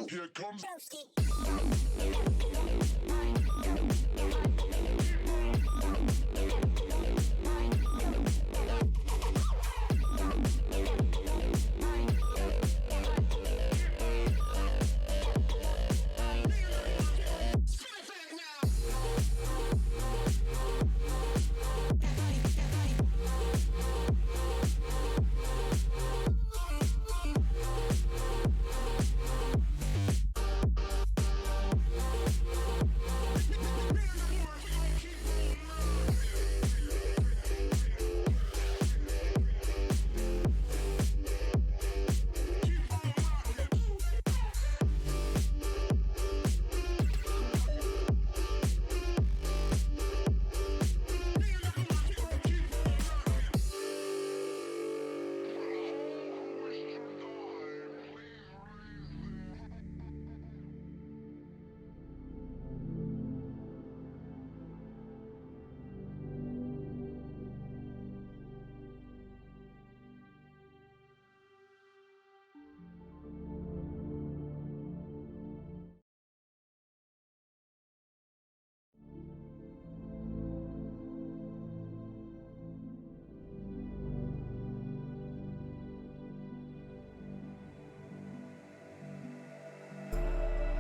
Here comes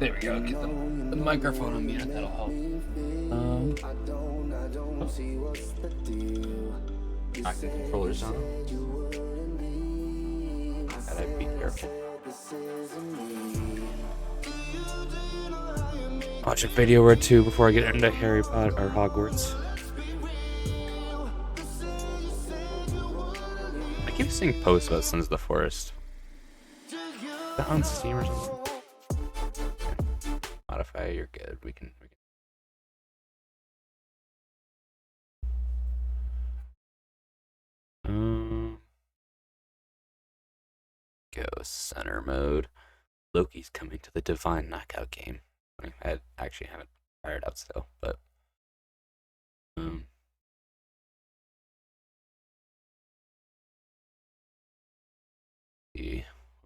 There we go. Get the microphone on mute. That'll help. Knock the controllers on. Gotta be careful. Watch a video or two before I get into Harry Potter or Hogwarts. I keep seeing posts about Sons of the Forest. Is that on Steam or something? Modify, you're good. We can. Go center mode. Loki's coming to the Divine Knockout game. I actually haven't fired out still, but what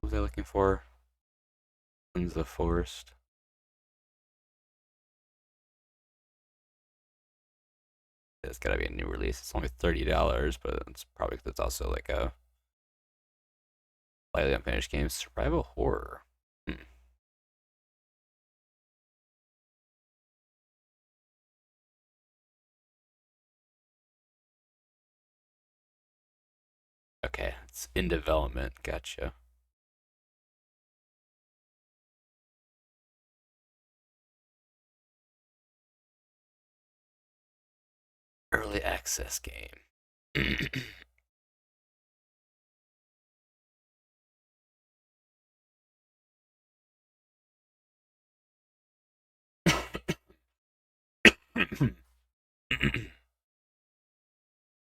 was I looking for? Sons of the Forest. It's gotta be a new release. It's only $30, but it's probably because it's also like a slightly unfinished game. Survival horror. Okay, it's in development. Gotcha. Early access game. I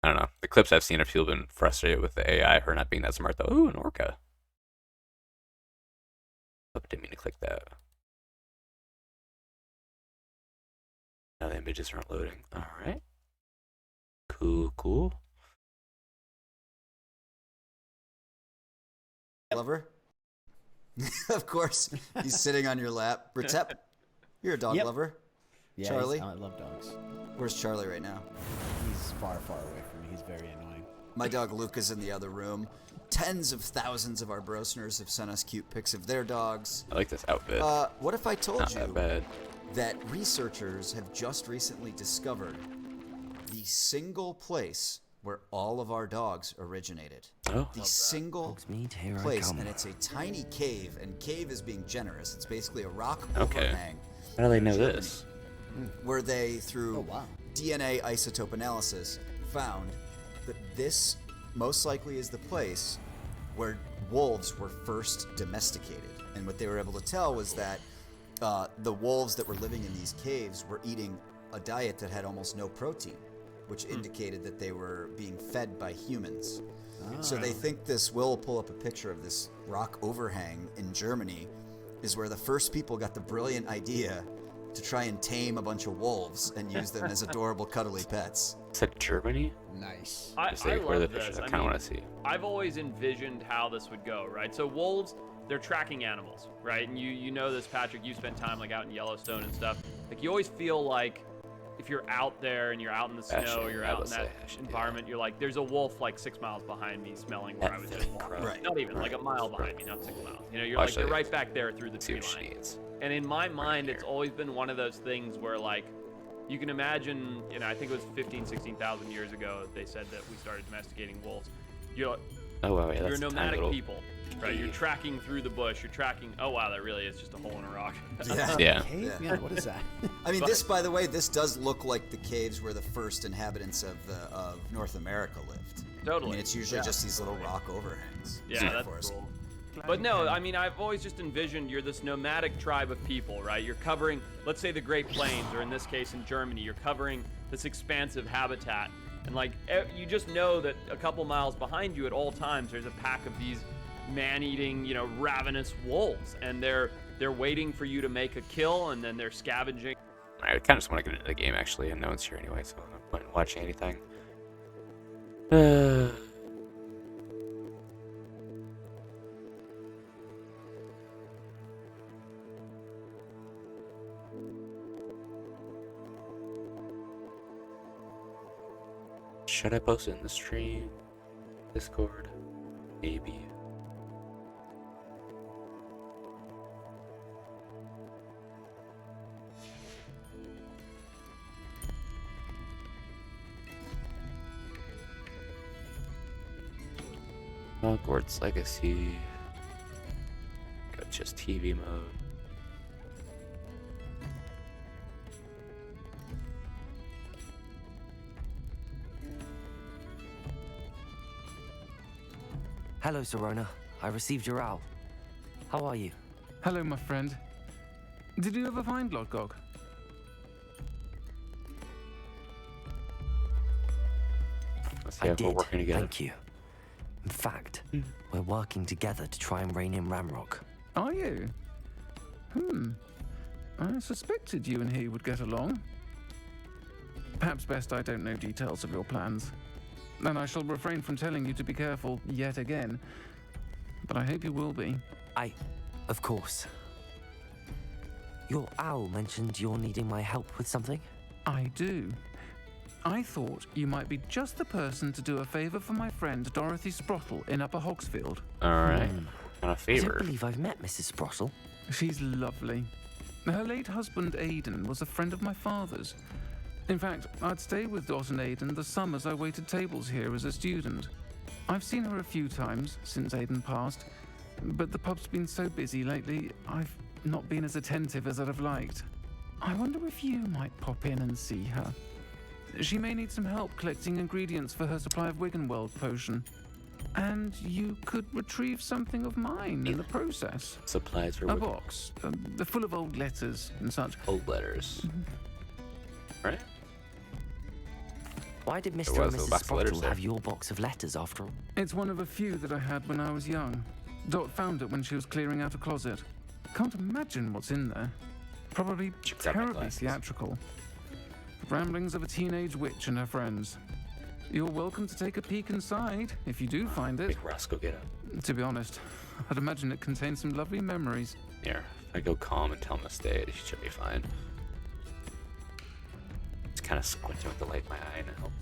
don't know. The clips I've seen of people been frustrated with the AI, her not being that smart though. Ooh, an orca. Oh, didn't mean to click that. Now the images aren't loading. Alright. Cool. Lover? Of course. He's sitting on your lap. Retep, you're a dog lover. Yeah, Charlie? I love dogs. Where's Charlie right now? He's far away from me. He's very annoying. My dog Luke is in the other room. Tens of thousands of our brosners have sent us cute pics of their dogs. I like this outfit. What if I told Not you that bad. that researchers have just recently discovered the single place where all of our dogs originated? Oh. The single place, and it's a tiny cave, and cave is being generous. It's basically a rock overhang. How do they know this? Where they, through DNA isotope analysis, found that this most likely is the place where wolves were first domesticated. And what they were able to tell was that the wolves that were living in these caves were eating a diet that had almost no protein, which indicated that they were being fed by humans. So they think this, Will pull up a picture of this rock overhang in Germany, is where the first people got the brilliant idea to try and tame a bunch of wolves and use them as adorable, cuddly pets. Said Germany? Nice. I Where love the fish this. is. I I kind of mean, want to see. I've always envisioned how this would go, right? So wolves, they're tracking animals, right? And you know this, Patrick. You spent time like out in Yellowstone and stuff. Like you always feel like if you're out there and you're out in the snow, Actually, you're I out would in that say I should do environment, you're like, there's a wolf like 6 miles behind me smelling where I was just walking. Right. Not even, like a mile behind me, not 6 miles. You know, you're like, Actually, you're right back there through the See tree what she line. needs. And in my mind, here. it's always been one of those things where like, you can imagine, you know, I think it was 15, 16,000 years ago that they said that we started domesticating wolves. You're Oh wow, yeah, you're that's a tiny nomadic little people, right? You're cave. tracking through the bush. You're tracking. Oh wow, that really is just a hole in a rock. Yeah. Yeah. Cave? Yeah. Yeah, what is that? I mean, this, by the way, this does look like the caves where the first inhabitants of North America lived. Totally. I mean, it's usually Yeah. just these little rock overhangs. Yeah, that's Forest. cool. But no, I mean, I've always just envisioned you're this nomadic tribe of people, right? You're covering, let's say, the Great Plains, or in this case, in Germany, you're covering this expansive habitat. And like, you just know that a couple miles behind you at all times, there's a pack of these man-eating, you know, ravenous wolves, and they're waiting for you to make a kill, and then they're scavenging. I kind of just want to get into the game actually, and no one's here anyway, so I'm not planning on watching anything. Should I post it in the stream? Discord? Maybe. Hogwarts Legacy. Got just TV mode. Hello, Serona. I received your owl. How are you? Hello, my friend. Did you ever find Lodgog? Let's see I if we're did. working together. Thank you. In fact, we're working together to try and rein in Ramrock. Are you? I suspected you and he would get along. Perhaps best I don't know details of your plans. And I shall refrain from telling you to be careful yet again. But I hope you will be. Of course. Your owl mentioned you're needing my help with something? I do. I thought you might be just the person to do a favor for my friend Dorothy Sprottle in Upper Hogsfield. Alright. Kind of I favor. don't believe I've met Mrs. Sprottle. She's lovely. Her late husband Aidan was a friend of my father's. In fact, I'd stayed with Dot and Aidan the summers I waited tables here as a student. I've seen her a few times since Aidan passed, but the pub's been so busy lately, I've not been as attentive as I'd have liked. I wonder if you might pop in and see her. She may need some help collecting ingredients for her supply of Wiggenweld potion. And you could retrieve something of mine in the process. Supplies for A box, full of old letters and such. old letters. Right? Why did was Mr. and a Mrs. box of letters Sprottle there. have your box of letters after all? It's one of a few that I had when I was young. Dot found it when she was clearing out a closet. Can't imagine what's in there. Probably Check out my terribly glasses. theatrical. Ramblings of a teenage witch and her friends. You're welcome to take a peek inside if you do find it. Make Roscoe get up. To be honest, I'd imagine it contains some lovely memories. Here, if I go calm and tell him to stay, he should be fine. Just kind of squinting with the light in my eye and it helps.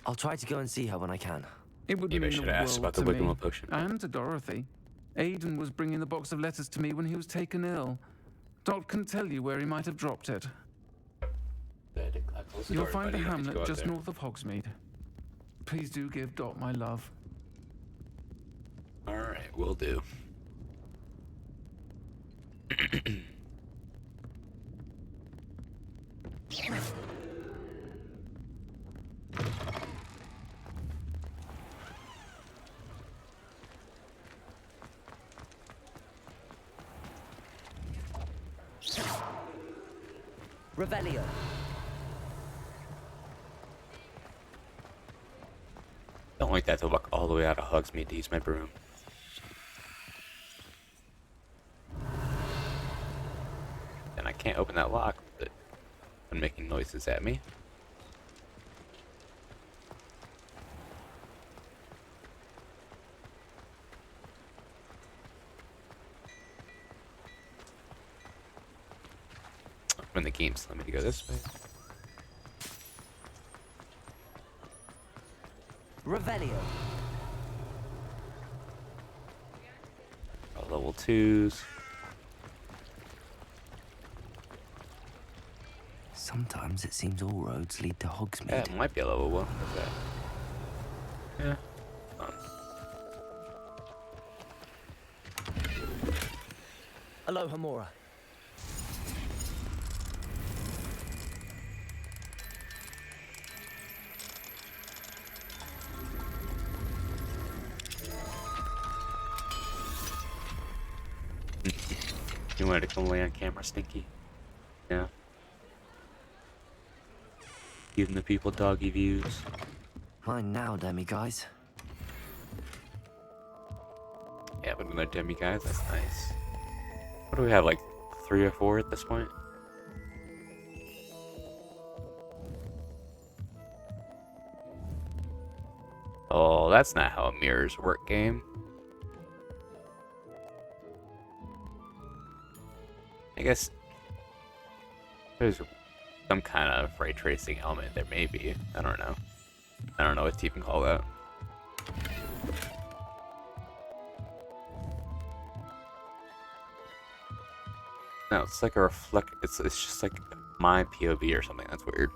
I'll try to go and see her when I can. It would Maybe I mean should the have asked world about the to me, Wiggle potion. and to Dorothy. Aiden was bringing the box of letters to me when he was taken ill. Dot can tell you where he might have dropped it. You'll find the hamlet just north of Hogsmeade. Please do give Dot my love. Alright, will do. Revelio. Don't like that to walk all the way out of Hogsmeade to use my broom. And I can't open that lock with it when making noises at me. When the game's telling me to go this way. Revelio. Level 2s. Sometimes it seems all roads lead to Hogsmeade. Yeah, it might be a level 1. What's that? Yeah. Aloha Mora. You wanted to come away on camera, Stinky? Yeah. Giving the people doggy views. Mine now, demi guys. Yeah, but another demi guys, that's nice. What do we have, like 3 or 4 at this point? Oh, that's not how mirrors work, game. I guess there's some kind of ray tracing element there, maybe. I don't know. I don't know what to even call that. No, it's like a reflect. It's just like my POV or something. That's weird.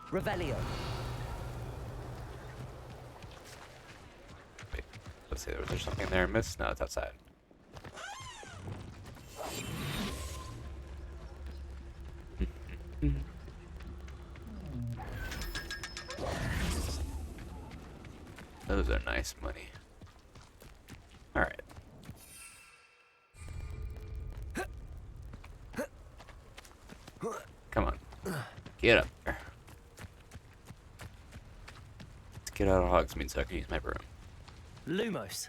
Revelio. Wait, let's see. Was there something there I missed? No, it's outside. Those are nice money. All right. Come on. Get up there. Let's get out of Hogsmeade so I can use my broom. Lumos.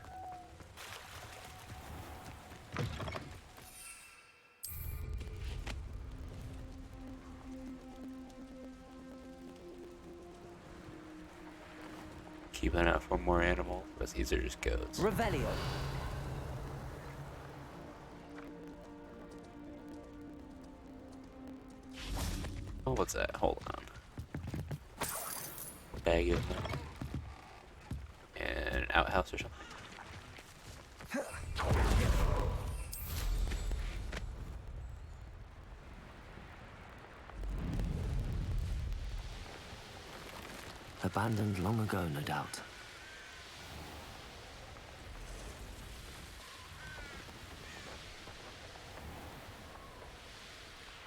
Keep an eye out for more animal, but these are just goats. Revelio. Oh, what's that? Hold on. Bag of them. And an outhouse or something. Abandoned long ago, no doubt.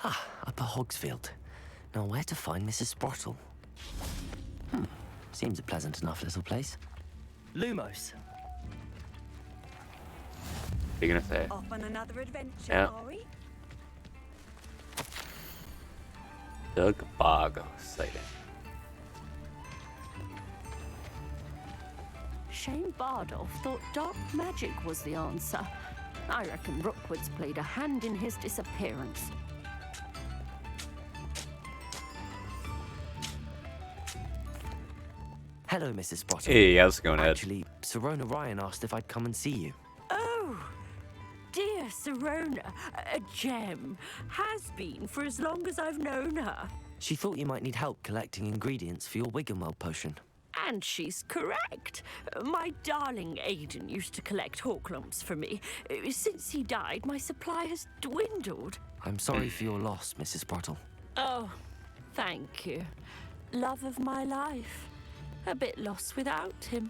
Ah, Upper Hogsfield. Now where to find Mrs. Sprottle? Seems a pleasant enough little place. Lumos. What are you gonna say? Off on another adventure, Yeah. are we? Doug Bog sighting. Shane Bardolph thought dark magic was the answer. I reckon Rookwood's played a hand in his disappearance. Hello, Mrs. Sprottle. Hey, how's it going, Ed? Actually, Serona Ryan asked if I'd come and see you. Oh, dear Serona, a gem. Has been for as long as I've known her. She thought you might need help collecting ingredients for your Wiggenweld potion. And she's correct. My darling Aiden used to collect Horklumps for me. Since he died, my supply has dwindled. I'm sorry for your loss, Mrs. Sprottle. Oh, thank you. Love of my life. A bit lost without him.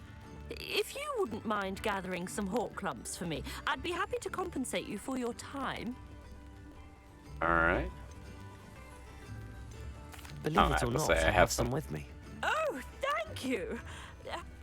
If you wouldn't mind gathering some Horklumps for me, I'd be happy to compensate you for your time. Alright. Believe Oh, it I or will not, say I I have have some. some with me. Oh, thank you.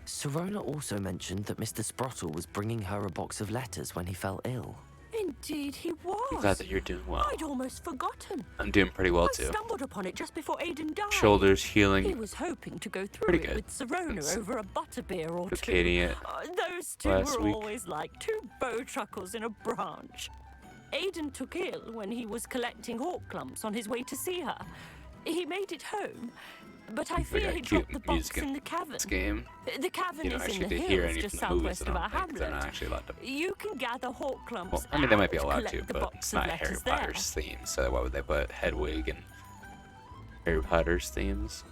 Sorona also mentioned that Mr. Sprottle was bringing her a box of letters when he fell ill. Indeed he was. I'm glad that you're doing well. I'd almost forgotten. I'm doing pretty well I too. stumbled upon it just before Aiden died. Shoulders He healing. was hoping to go through Pretty it good. with Sorona Since over a butterbeer or two. Locating it Those two last were week. always like two bowtruckles in a branch. Aiden took ill when he was collecting Horklumps on his way to see her. He made it home, but I They fear got he cute dropped the music box in the cavern. this game. The cavern You don't is in actually the get to hear hills any just from the movies. southwest I of our don't think they're not hamlet. actually allowed to. You can gather Horklumps Well, I mean, they might be out, allowed to, collect the but box it's of not Harry letters there. Potter's theme. So why would they put Hedwig and Harry Potter's themes?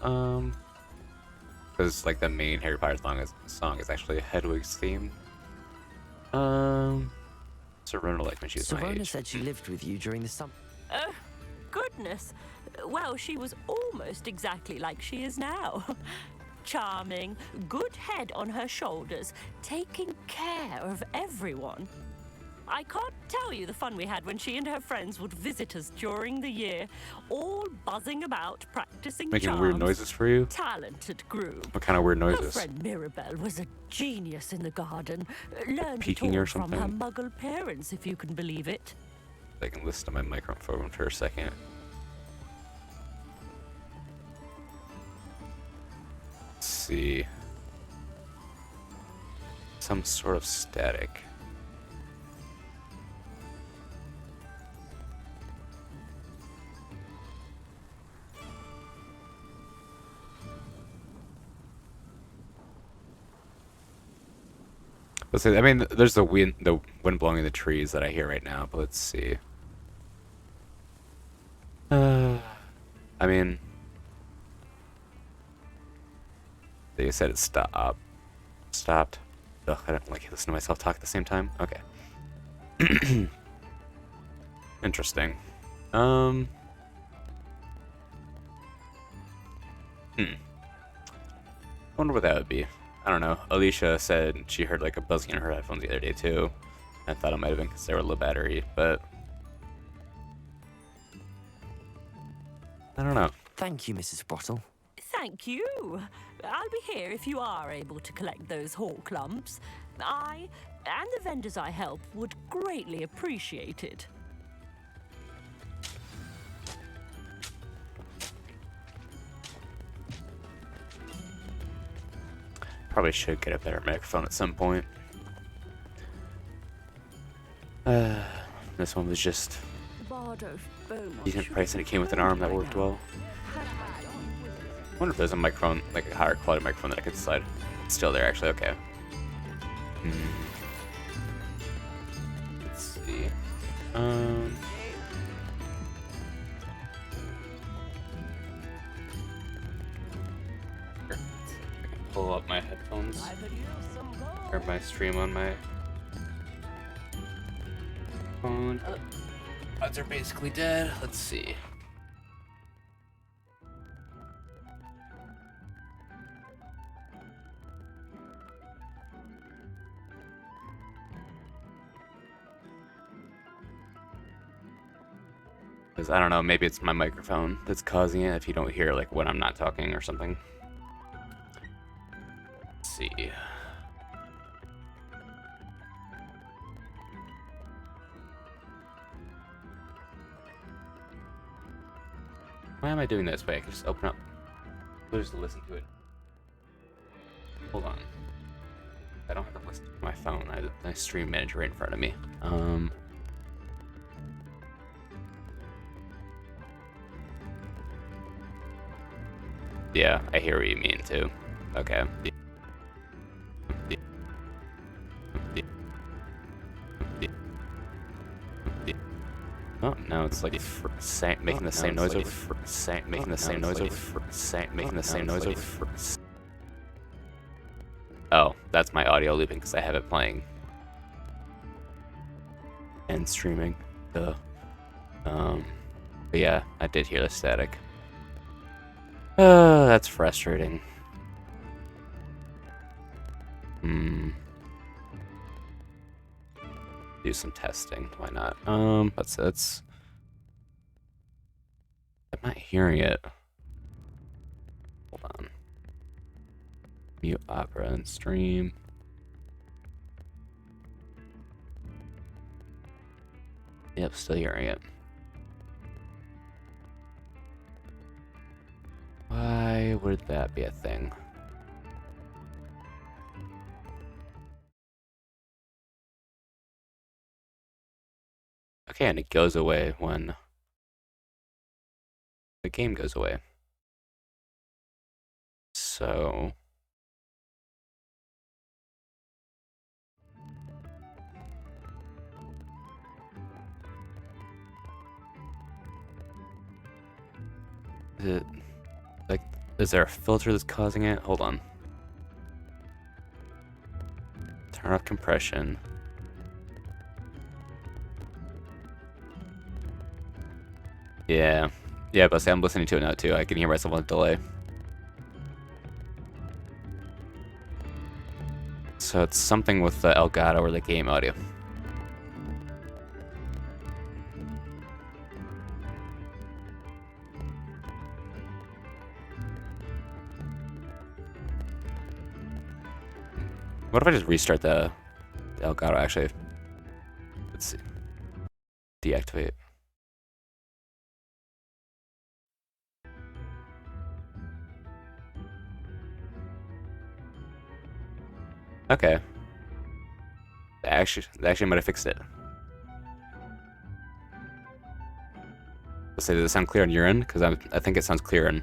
Because like the main Harry Potter song is actually Hedwig's theme. Sorona liked when she was my Sorona age. said she lived with you during the summer. Oh, goodness. Well, she was almost exactly like she is now. Charming, good head on her shoulders, taking care of everyone. I can't tell you the fun we had when she and her friends would visit us during the year, all buzzing about, practicing Making charms. weird noises for you? Talented group. What kind of weird Her noises? friend Mirabelle was a genius in the garden. Learned it peeking all or from her something? muggle parents, if you can believe it. I can listen to my microphone for a second. Let's see. Some sort of static. Let's see. I mean, there's the wind blowing in the trees that I hear right now. But let's see. I mean, they said it stopped. Stopped. Ugh, I don't like listening to myself talk at the same time. Okay. Interesting. Wonder what that would be. I don't know. Alicia said she heard like a buzzing in her headphones the other day too. I thought it might have been because they were low battery, but I don't know. Thank you, Mrs. Sprottle. Thank you. I'll be here if you are able to collect those Horklumps. I and the vendors I help would greatly appreciate it. Probably should get a better microphone at some point. This one was just Bardo Beaumont decent should price and it came with an arm that worked well. I wonder if there's a microphone, like a higher quality microphone that I could slide. It's still there actually, okay. Let's see. Here. I can pull up my headphones or my stream on my phone. Odds are basically dead. Let's see. Because I don't know, maybe it's my microphone that's causing it if you don't hear like when I'm not talking or something. Let's see. Why am I doing this? Wait, I can just open up. I'll just listen to it. Hold on. I don't have to listen to my phone. I have my stream manager right in front of me. Yeah, I hear what you mean too. Okay. Oh, now it's like making the same noise over, making the same noise over, making the same noise over. Oh, that's my audio looping because I have it playing and streaming. Duh. But yeah, I did hear the static. That's frustrating. Do some testing. Why not? That's. I'm not hearing it. Hold on. Mute Opera and stream. Yep, still hearing it. Why would that be a thing? Okay, and it goes away when the game goes away. So is it like, is there a filter that's causing it? Hold on. Turn off compression. Yeah, but see, I'm listening to it now too. I can hear myself on delay. So it's something with the Elgato or the game audio. What if I just restart the Elgato actually? Let's see. Deactivate. Okay. That actually might have fixed it. Let's say, does it sound clear on your end? Because I think it sounds clear on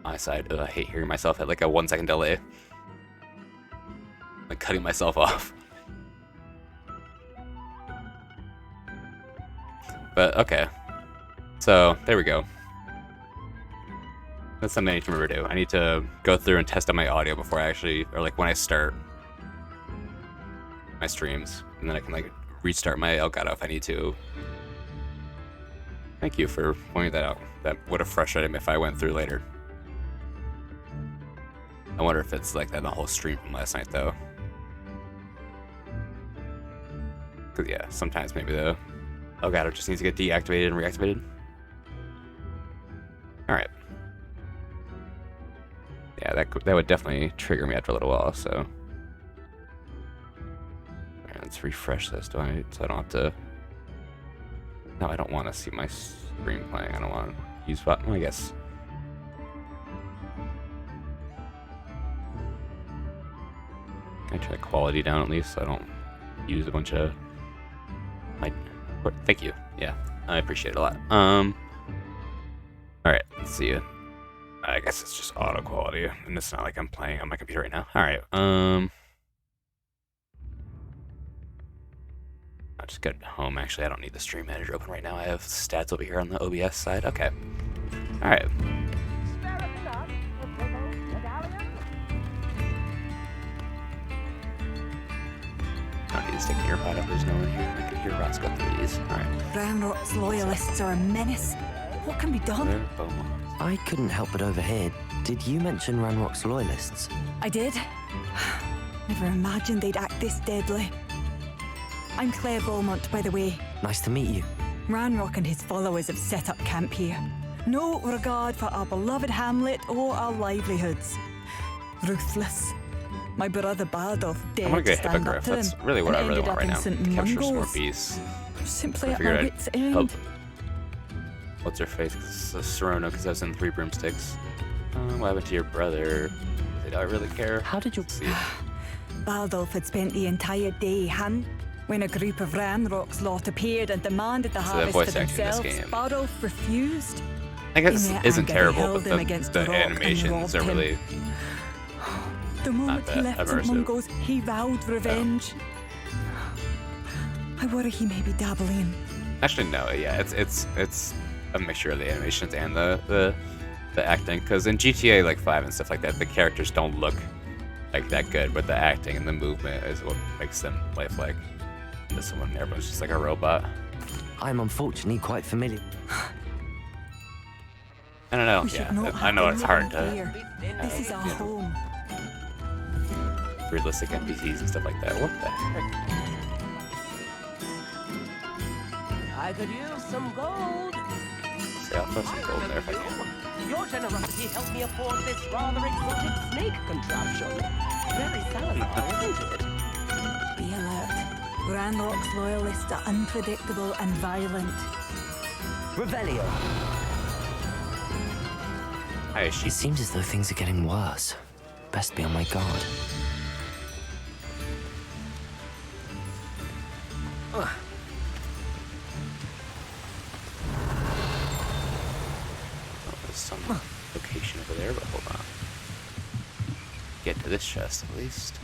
my side. Ugh, I hate hearing myself at like a 1 second delay. Like cutting myself off. But okay. So there we go. That's something I need to remember to do. I need to go through and test out my audio before I actually, or like when I start my streams, and then I can like restart my Elgato if I need to. Thank you for pointing that out. That would have frustrated me if I went through later. I wonder if it's like that in the whole stream from last night though. Cause yeah, sometimes maybe the Elgato just needs to get deactivated and reactivated. All right. Yeah, that would definitely trigger me after a little while, so. Alright, let's refresh this, so I don't have to. No, I don't want to see my stream playing. I don't want to use what? Well, I guess. Can I turn the quality down at least so I don't use a bunch of my. Thank you. Yeah, I appreciate it a lot. Alright, let's see. I guess it's just auto quality, and it's not like I'm playing on my computer right now. All right, I'll just get home. Actually, I don't need the stream manager open right now. I have stats over here on the OBS side. Okay. All right. I don't need to stick an earpod up. There's no one here. I can hear Ross go through these. All right. Ranrock's loyalists are a menace. What can be done? I couldn't help but overhear. Did you mention Ranrock's loyalists? I did. Never imagined they'd act this deadly. I'm Claire Beaumont, by the way. Nice to meet you. Ranrock and his followers have set up camp here. No regard for our beloved hamlet or our livelihoods. Ruthless. My brother Bardolph I'm dared gonna to get stand up hippogriff. to That's them really what I and really ended want up right in now. St. Capture some more Mungo's. beasts. Simply I at figured my I'd wits' help. end. What's her face? It's a Serona because I was in 3 broomsticks. What happened to your brother? Did I really care? How did you... Let's see. Bardolph had spent the entire day hunting. When a group of Ranrock's lot appeared and demanded the So harvest voice for acting in this themselves, game. Bardolph refused. I guess In it their isn't anger, they terrible, held but him against the the rock and animations are robbed him. really. The moment that he left St. immersive. Mungo's, he vowed revenge. I worry he may be dabbling. Actually, no. Yeah, it's a mixture of the animations and the acting. Because in GTA like 5 and stuff like that, the characters don't look like that good, but the acting and the movement is what makes them lifelike. This one, everyone's just like a robot. I'm unfortunately quite familiar. I don't know. We should Yeah, not I know have it's to hard live in to fear. This is our home. realistic NPCs and stuff like that. What the heck? I could use some gold. See, I'll throw some gold there if I can. Your generosity helped me afford this rather exotic snake contraption. Very Salazar, isn't it? Be alert. Ranrock's loyalists are unpredictable and violent. Revelio. Hi, she It seems as though things are getting worse. Best be on my guard. There's some location over there, but hold on. Get to this chest at least.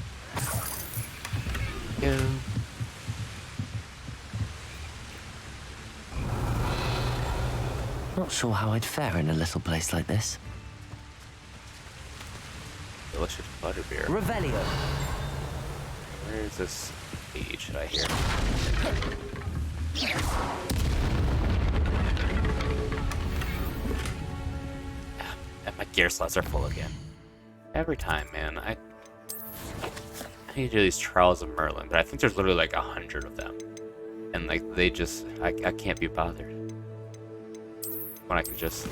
Go. Not sure how I'd fare in a little place like this. Delicious butterbeer. Revelio. Where is this page that I hear? And my gear slots are full again. Every time, man. I need to do these Trials of Merlin, but I think there's literally like 100 of them. And like they just, I can't be bothered. When I can just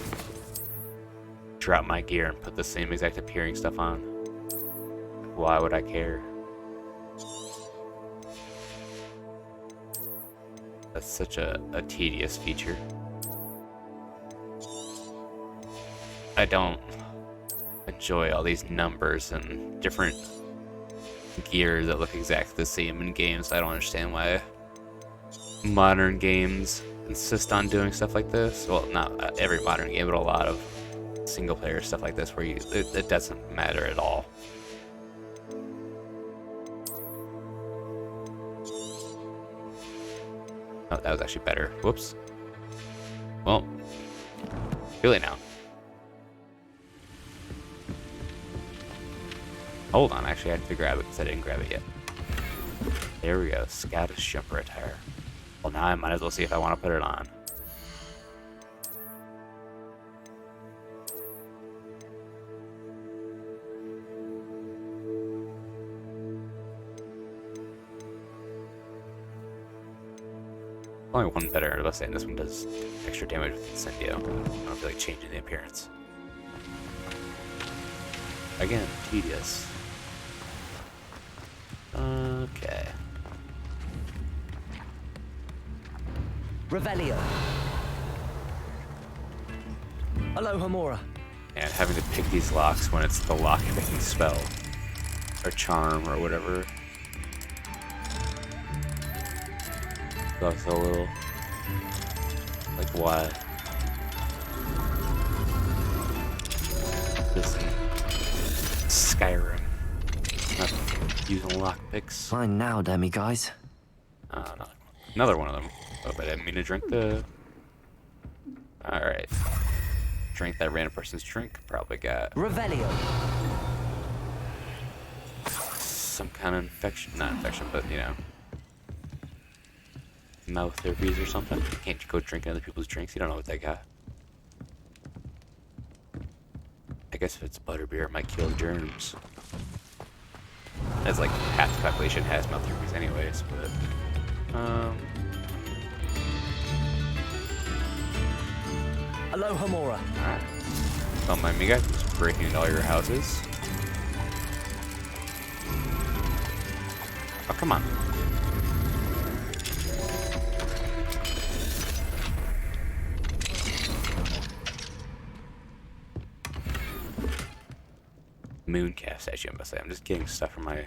drop my gear and put the same exact appearing stuff on. Why would I care? That's such a tedious feature. I don't enjoy all these numbers and different gear that look exactly the same in games. I don't understand why modern games insist on doing stuff like this. Well, not every modern game, but a lot of single player stuff like this where it doesn't matter at all. Oh, that was actually better. Whoops. Well, really now. Hold on, actually I had to grab it because I didn't grab it yet. There we go, Scottish jumper attire. Well, now I might as well see if I want to put it on. Only one better, I was saying this one does extra damage with Incendio. I don't feel like changing the appearance. Again, tedious. Okay. Revelio. Aloha Mora. And having to pick these locks when it's the lock picking spell. Or charm or whatever. That's a little like why this in Skyrim not using lockpicks. Fine now, Demi guys. No. Another one of them. Oh, but I didn't mean to drink the. Alright. Drink that random person's drink. Probably got Revelio. some kind of infection. Not infection, but you know. Mouth herpes or something. You can't go drinking other people's drinks. You don't know what they got. I guess if it's butterbeer, it might kill germs. That's like half the population has mouth herpes anyways, but Aloha Mora. alright. Don't mind me guys, I'm just breaking into all your houses. Oh, come on. Mooncalf statue, I must say. I'm just getting stuff from my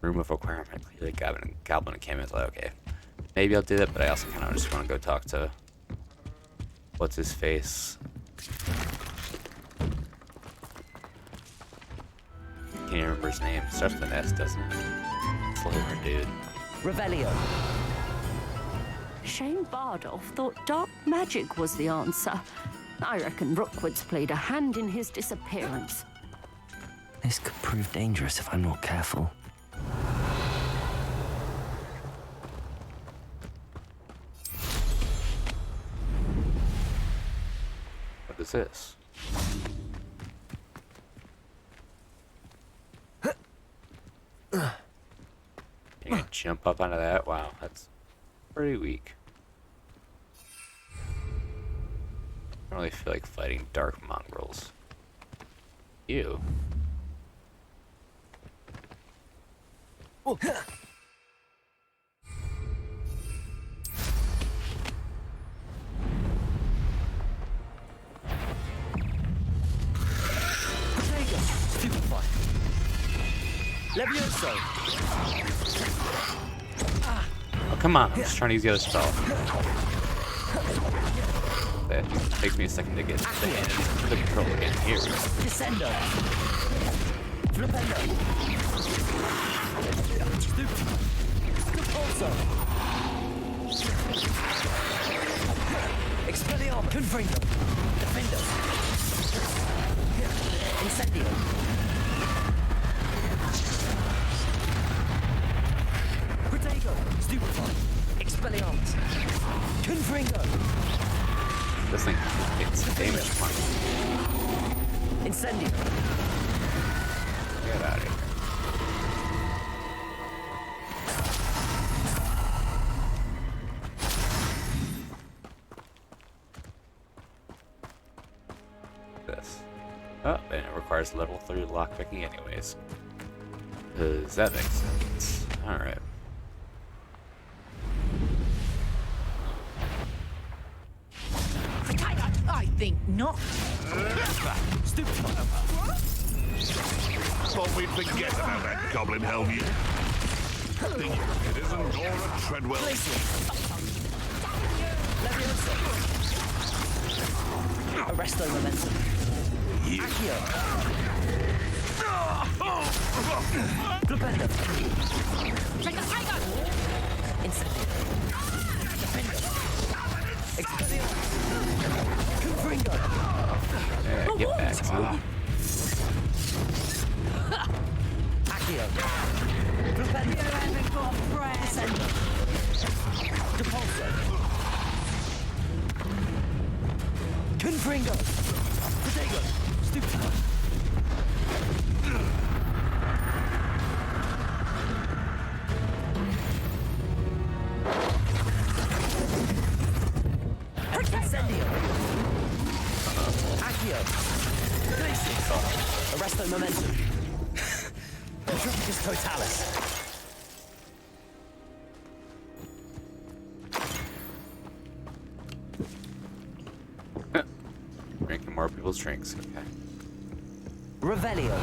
room of requirement. Clearly, Goblin and Kim is like, okay, maybe I'll do that, but I also kind of just want to go talk to what's his face. Can't even remember his name. Starts with an S, doesn't it? Flavor, dude. Revelio. Shane Bardolph thought dark magic was the answer. I reckon Rookwood's played a hand in his disappearance. This could prove dangerous if I'm not careful. What is this? Can you jump up onto that? Wow, that's pretty weak. I don't really feel like fighting dark mongrels. Ew. Levioso. Oh, come on. I'm just trying to use the other spell. That takes me a second to get the control again. Here we go. Descendo. Flipendo. Repulso. Expelliarmus. Confringo. Defendo. Incendio. Protego. Stupefy. Expelliarmus. Confringo. This thing hits damage points. Incendio. Get out of here. This. Oh, and it requires level 3 lockpicking anyways. Does that make sense? Alright. I think not. Thought we'd forget about that goblin helm you. It isn't Dora Treadwell. Arresto momentum. Accio. Glupendo. Check the tiger. Incendio. Defendo. Expelliarmus. Confringo. Yeah, get back, son. Accio. Glupendo. Descendo. Depulso. Confringo. Protego. Stupefy. Incendio. Accio. Glacius. Arresto momentum. Tropicus totalis. Drinking more people's drinks. Okay. Revelio.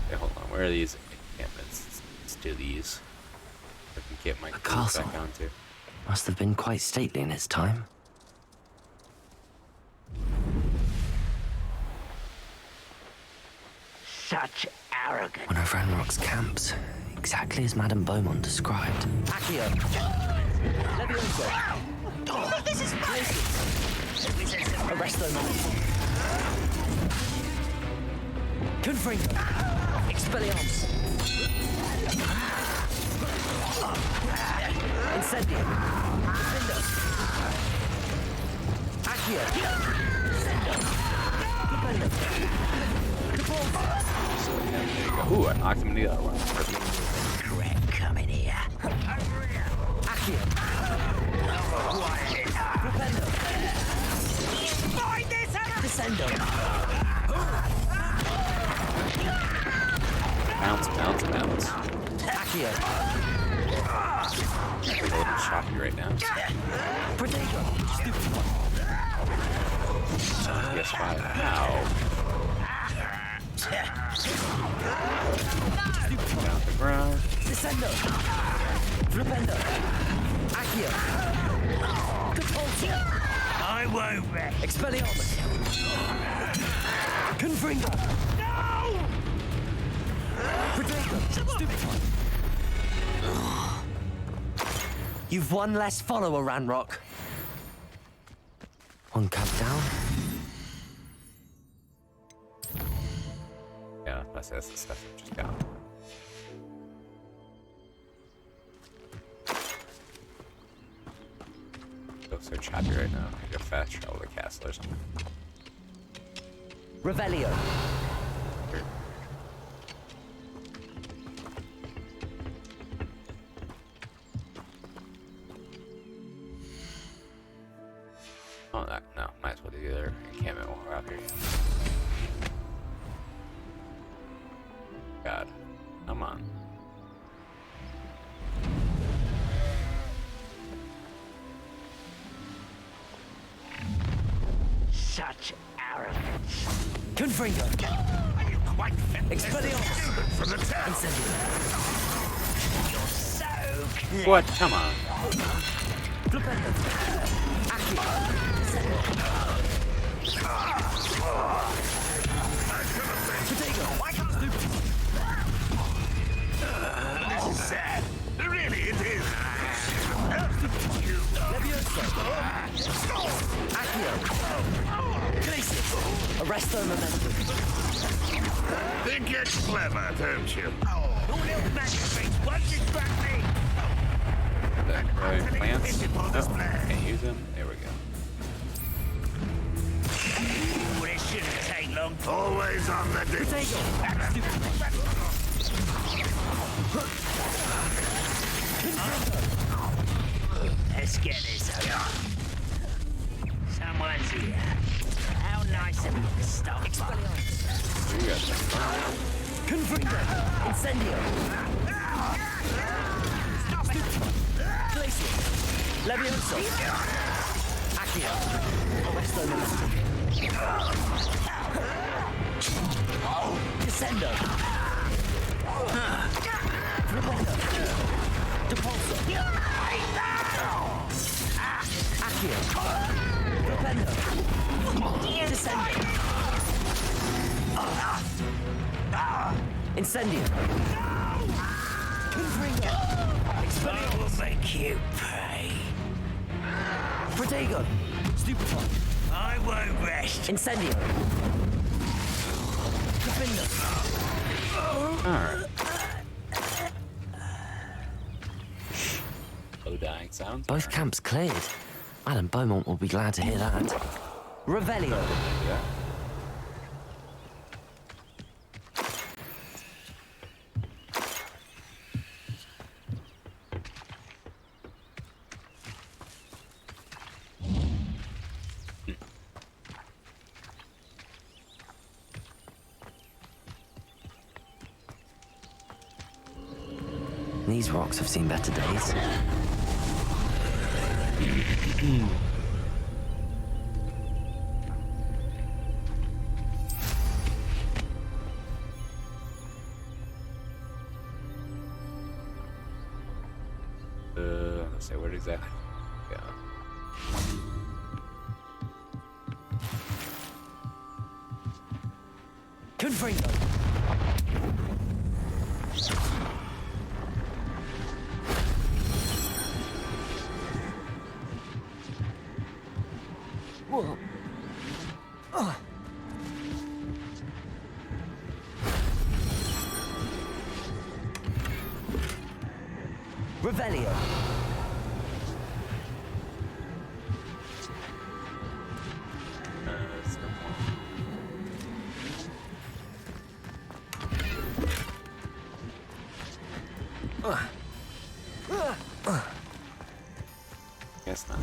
Okay, hold on. Where are these encampments? Let's do these. I can get my group castle. back onto. Must have been quite stately in its time. Such arrogance. One of Ranrock's camps, exactly as Madame Beaumont described. Accio. Levioso. This is Arresto momentum. Confringo. Expelliarmus. Incendio. Defendo. Accio. Descendo. Glupendo. Depulso. There you go. Ooh, I knocked him in the other one. Perfect. Greg, come in here. Accio. Glupendo. Descendo. Bounce, bounce, bounce. Accio. A little choppy right now. Protego. Stupefy. Yes, 5. Ow. Down the ground. Descendo. Flipendo. Accio. Depulso. I won't rest. Expelliarmus. Confringo. No! Protego. Stupefy. You've one less follower, Ranrock. One cup down. Yeah, that's the stuff we just got. Go search happy right now. I go fast travel to the castle or something. Revelio. Oh, no. Might as well do the other encampment while we're out here. God. Come on. Such arrogance. Confringo. Are you quite fit? Expelliarmus. From the town. Incendio. You're so clever. What? Come on. Flipendo. Accio. Protego. This is sad. Really, it is. Levioso. Accio. Glacius. Arresto Momentum. Think you're clever, don't you? Your little magic things won't distract me. The plants? Nope, can't use them. There we go. This shouldn't take long. Always on the ditch. Protego. Let's get this over. Someone's here. How nice of you to stop. What do you guys think? Confringo. Incendio. Glacius. Levioso. Accio. Arresto Momentum. Descendo. Flipendo. Depulso. Accio. Flipendo. Descendo. Incendio. Confringo. I will make you pay. Protego. Stupefy. I won't rest. Incendio. Defendo. Alright. Low dying sounds. Both camps cleared. Adam Beaumont will be glad to hear that. Revelio. Yeah. These rocks have seen better days. Let's see, where exactly? Yeah. Confringo. Whoa. Revelio. Guess not.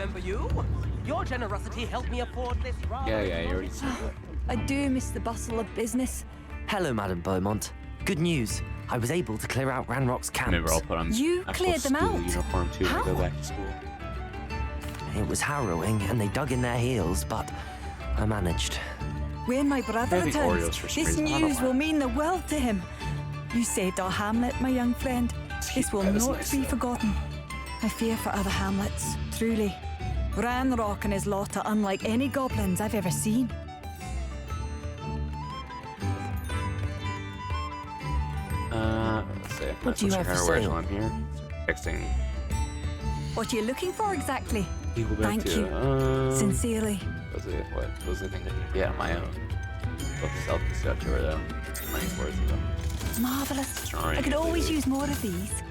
remember you. Your generosity helped me afford this rather... Yeah, you already said that. I do miss the bustle of business. Hello, Madam Beaumont. Good news. I was able to clear out Ranrock's camps. Maybe I'll put on You actual cleared them school out? uniform too when I How? go back to school. It was harrowing, and they dug in their heels, but I managed. When my brother Having Oreos returns, for some this reason, I don't know news why. will mean the world to him. You saved our hamlet, my young friend. This will That is not nice, be though. forgotten. I fear for other hamlets, truly. Ranrock and his lot are unlike any goblins I've ever seen. Let's see. What do you have for Where's sale? on here? Fixing. What are you looking for exactly? You go back Thank to, you. Sincerely. What was the thing that you get on my own? Both self-destruct or the money's worth of them. Marvellous. Sorry, I could always baby. use more of these.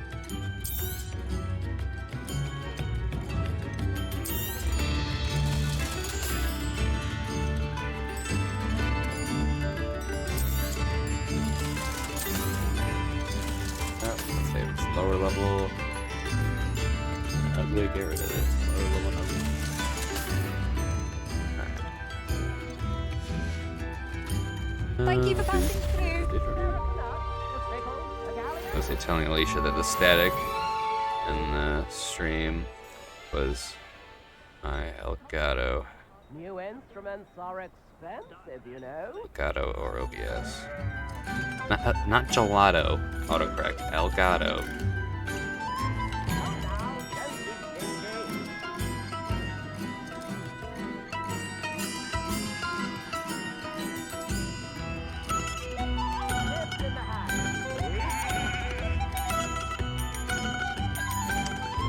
Let's say it's lower level. Ugly, get rid of it. Lower level and ugly. Thank you for passing through. I was telling Alicia that the static in the stream was my Elgato. New instruments are expensive, you know. Elgato or OBS. Not gelato. Autocorrect. Elgato.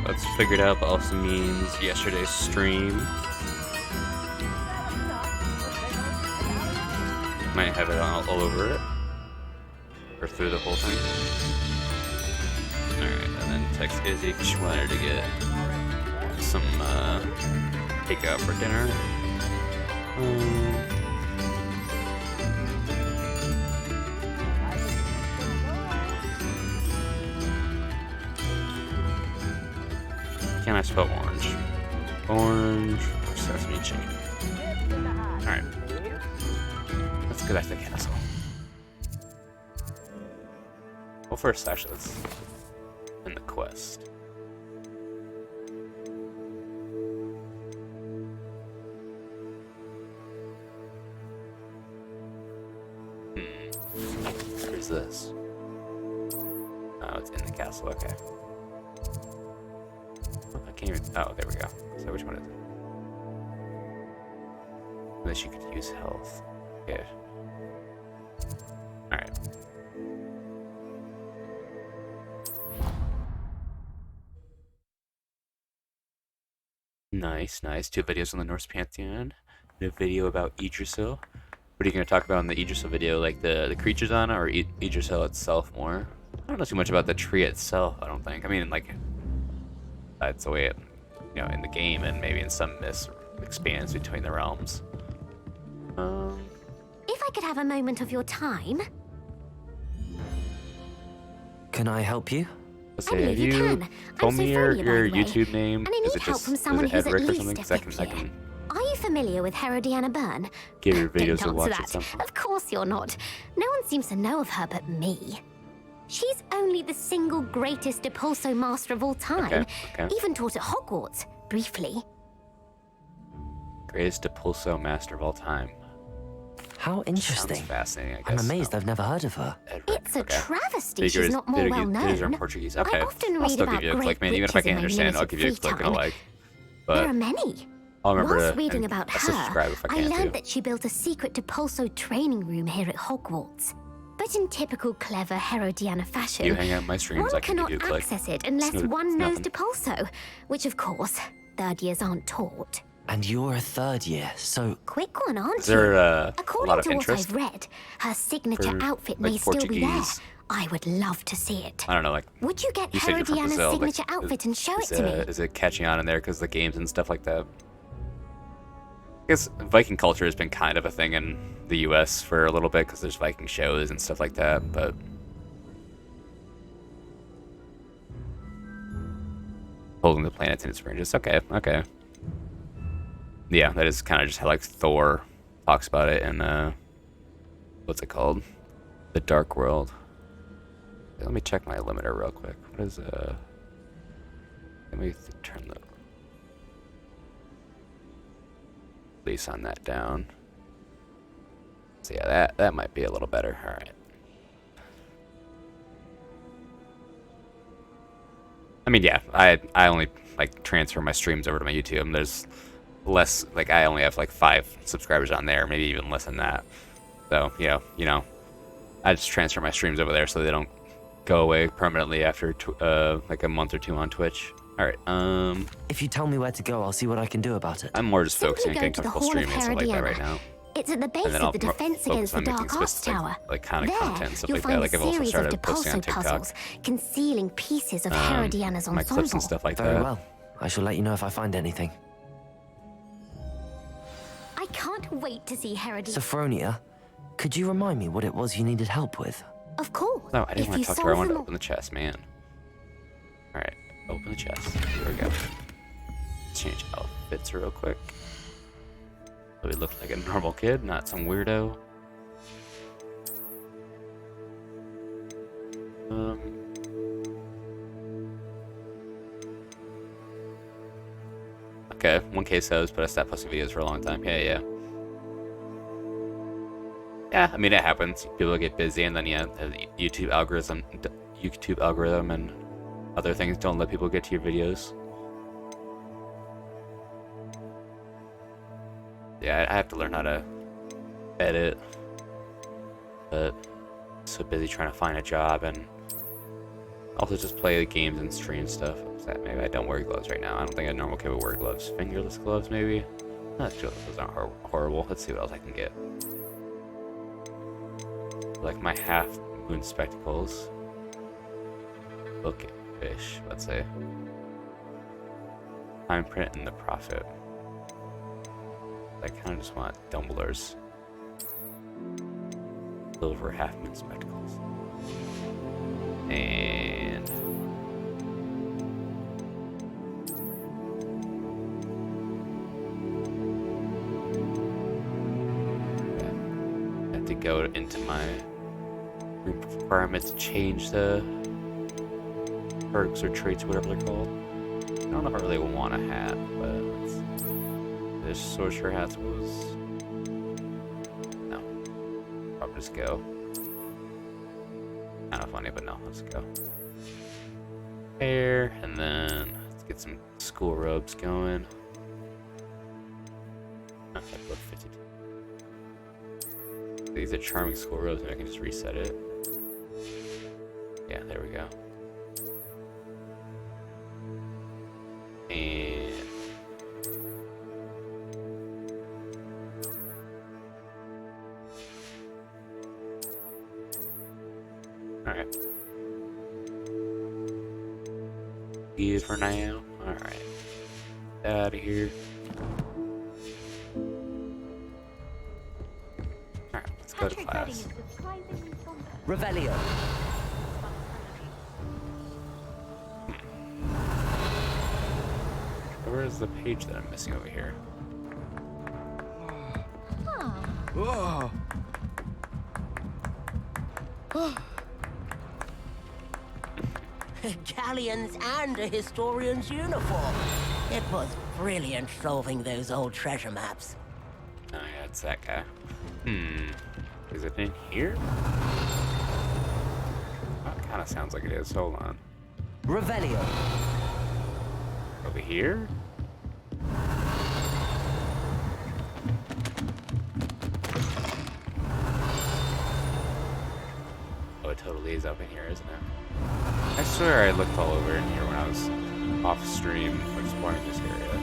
Let's figure it out, but also means yesterday's stream. Might have it all over it. Or through the whole thing. Alright, and then text Izzy because she wanted to get some takeout for dinner. Can I spell orange? Orange or sesame chicken? Alright. Let's go back to the castle. Well, first, actually, let's end the quest. Where's this? Oh, it's in the castle, okay. I can't even. Oh, there we go. So, which one is it? Unless you could use health. Yeah. Alright. Nice, nice. 2 videos on the Norse Pantheon. And a video about Yggdrasil. What are you going to talk about in the Yggdrasil video? Like the creatures on it, or Yggdrasil itself more? I don't know too much about the tree itself, I don't think. I mean, like, that's the way it, you know, in the game, and maybe in some myths expands between the realms. If I could have a moment of your time. Can I help you? Let's I say, have believe you you can. told I'm me Sophia, your by the way, YouTube name? And I need Is it help just from someone is it who's at Edric or least something? a 'Cause I bit can here. Are you familiar with Herodiana Byrne? give your videos Don't a watch answer at some that. point. Of course you're not. No one seems to know of her but me. She's only the single greatest Depulso master of all time. Okay. Even taught at Hogwarts, briefly. Greatest Depulso master of all time. How interesting. Sounds fascinating, I I'm guess. amazed I've never heard of her. It's a travesty Figures- she's not more figures- well figures are known. in Portuguese. Okay. I often I'll read still about give you a great click, man. Even if I witches in can't my understand, I'll limited give you a free click and a time. like. There But are many. I'll remember Whilst to reading and about I'll her, subscribe if I I can learned too. that she built a secret Depulso training room here at Hogwarts. But in typical clever Herodiana fashion, You hang out in my streams, one I can give cannot you a click. access it unless It's one knows nothing. Depulso, which of course, third years aren't taught. And you're a third year, so Quick one, aren't Is there you? a According lot of to what interest? I've read, her signature for, outfit like, may still be there. Portuguese? I would love to see it. I don't know, like. Would you get You said you're from Herodiana's Brazil. signature like, outfit and show it to me? Is it catching on in there because the games and stuff like that? I guess Viking culture has been kind of a thing in the U.S. for a little bit because there's Viking shows and stuff like that, but. Holding the planets in its ranges. Okay, okay. Yeah, that is kind of just how like Thor talks about it in what's it called? The Dark World. Let me check my limiter real quick. What is let me turn the release on that down. So yeah, that might be a little better. All right. I mean, yeah, I only like transfer my streams over to my YouTube. There's less, like I only have like 5 subscribers on there, maybe even less than that. So I just transfer my streams over there so they don't go away permanently after like a month or 2 on Twitch. All right. If you tell me where to go, I'll see what I can do about it. I'm more just focusing on Simply getting go to the comfortable Hall of streaming and stuff like that right Herodiana. now. It's at the base And then of I'll the defense focus against the on making Dark Arts specific, Tower. like kind of There, content and stuff you'll like find that. Like a I've also series of started posting on Depulso TikTok. puzzles concealing pieces of Herodiana's My clips and ensemble. stuff like Very that. well. I shall let you know if I find anything. I can't wait to see Herodiana. Sophronia, could you remind me what it was you needed help with? Of course. No, I didn't If want you to talk to her. I solve wanted to them open the chest, man. All right, open the chest. Here we go. Change outfits real quick. So we look like a normal kid, not some weirdo. Okay, 1K subs, but I stopped posting videos for a long time. Yeah. Yeah, I mean it happens. People get busy, and then the YouTube algorithm, and other things don't let people get to your videos. Yeah, I have to learn how to edit, but I'm so busy trying to find a job and also just play the games and stream stuff. Maybe I don't wear gloves right now. I don't think a normal kid would wear gloves. Fingerless gloves, maybe? Not sure those aren't horrible. Let's see what else I can get. Like my half moon spectacles. Book-ish, let's say. Fine print and the Prophet. I kind of just want Dumbledore's silver half moon spectacles. And I have to go into my requirements to change the perks or traits, whatever they're called. I don't know if I really want a hat, but this sorcerer hat was no. Probably just go. Kind of funny, but no, let's go. Hair, and then let's get some school robes going. These are charming school robes, and I can just reset it. Yeah, there we go. And all right. Good for now. All right. Out of here. All right, let's go to class. Revelio. Where is the page that I'm missing over here? Oh. Galleons and a historian's uniform. It was brilliant solving those old treasure maps. Oh yeah, it's that guy. Is it in here? That kind of sounds like it is. Hold on. Revelio. Over here? Oh, it totally is up in here, isn't it? I swear I looked all over in here when I was off stream exploring this area.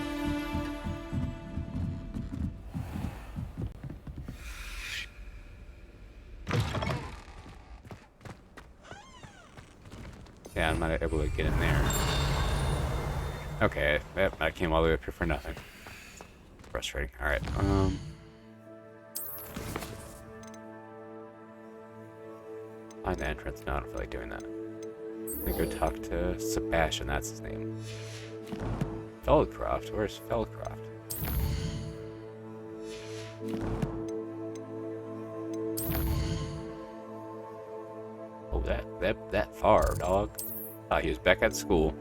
Yeah, I'm not able to get in there. Okay, yep, I came all the way up here for nothing. Frustrating. Alright, find the entrance. No, I don't feel like doing that. I'm gonna go talk to Sebastian, that's his name. Feldcroft, where's Feldcroft? that far, dog. Oh, he was back at school.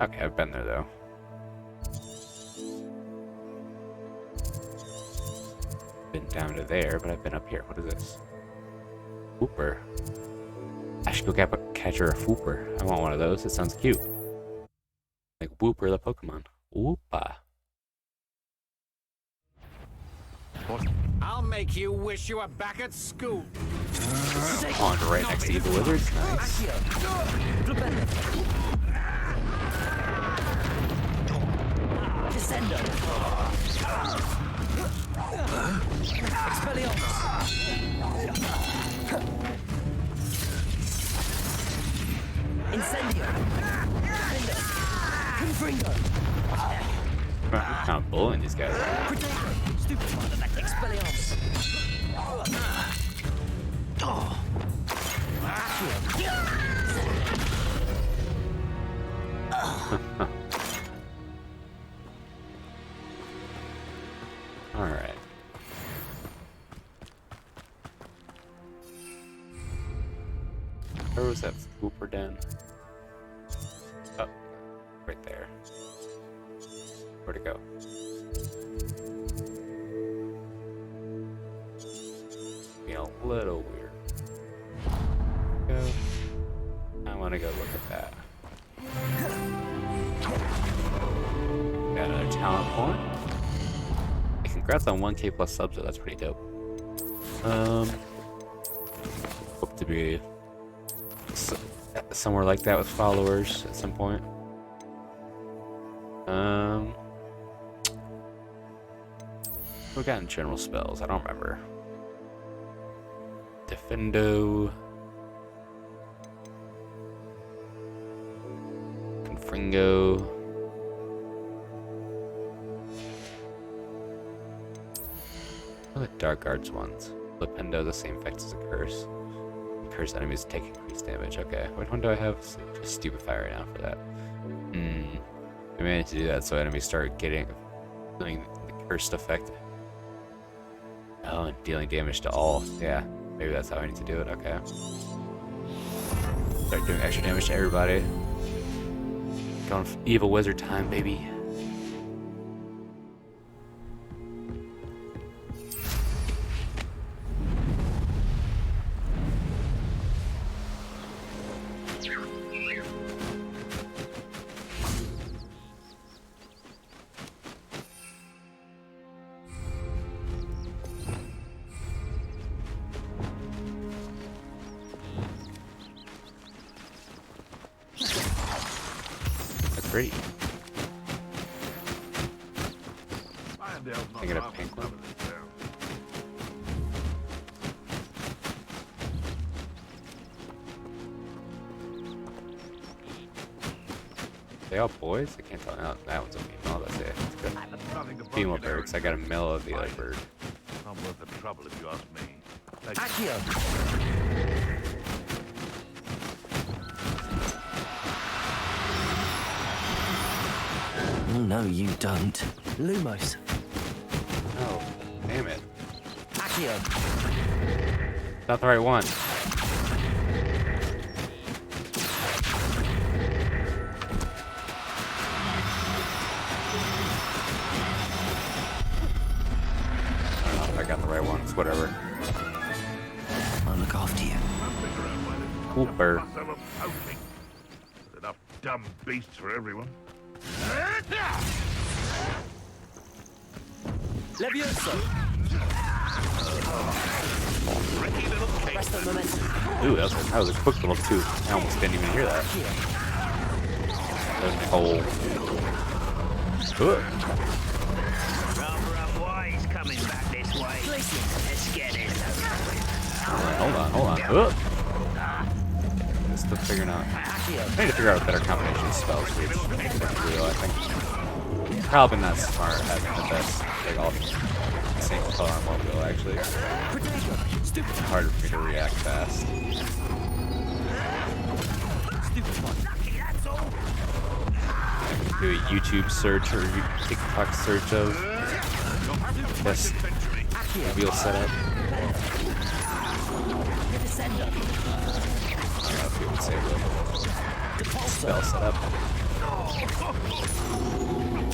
Okay, I've been there though. Been down to there, but I've been up here. What is this? Whooper. I should go catch her a Whooper. I want one of those. It sounds cute. Like Whooper the Pokemon. Whoopa. I'll make you wish you were back at school. On right next to Evil Wizards. Nice. Descendo. Expelliarmus. Incendio. Confringo. I'm kind of bullying these guys. Stupefy. Expelliarmus. Alright. Where was that Whooper den? Oh, right there. Where'd it go? Being a little weird. Go. I want to go look at that. Got another talent point. Hey, congrats on 1K plus subs, though. That's pretty dope. Hope to be somewhere like that with followers at some point. We got in general spells. I don't remember. Defendo. Confringo. What are the Dark Arts ones? Flipendo, the same effect as a curse. Curse enemies take increased damage. Okay. Which one do I have? Just Stupefy right now for that. I managed to do that so enemies start doing the cursed effect. Oh, and dealing damage to all. Yeah. Maybe that's how I need to do it. Okay. Start doing extra damage to everybody. Going for evil wizard time, baby. Pretty. I get a pink one. They all boys? I can't tell now. That one's a female. That's it. That's good. Female birds. I got a male of the other bird. Not worth the trouble if you ask me. Accio. No, you don't. Lumos. Oh, damn it. Accio. Not the right one. I don't know if I got the right one. It's whatever. I'll look after you. Whooper. Enough dumb beasts for everyone. Levioso. Resto momentum. Ooh, that was a quick little two. I almost didn't even hear that. That was cold. Good. Rather wise coming back this way. Let's get it. Hold on. Still figuring out. I need to figure out a better combination of spells for each real, I think. Probably not smart having the best, like all the same color on one wheel, actually. It's harder for me to react fast. Do a YouTube search or TikTok search of best wheel setup. Descender. I don't know if you would say real spell set up.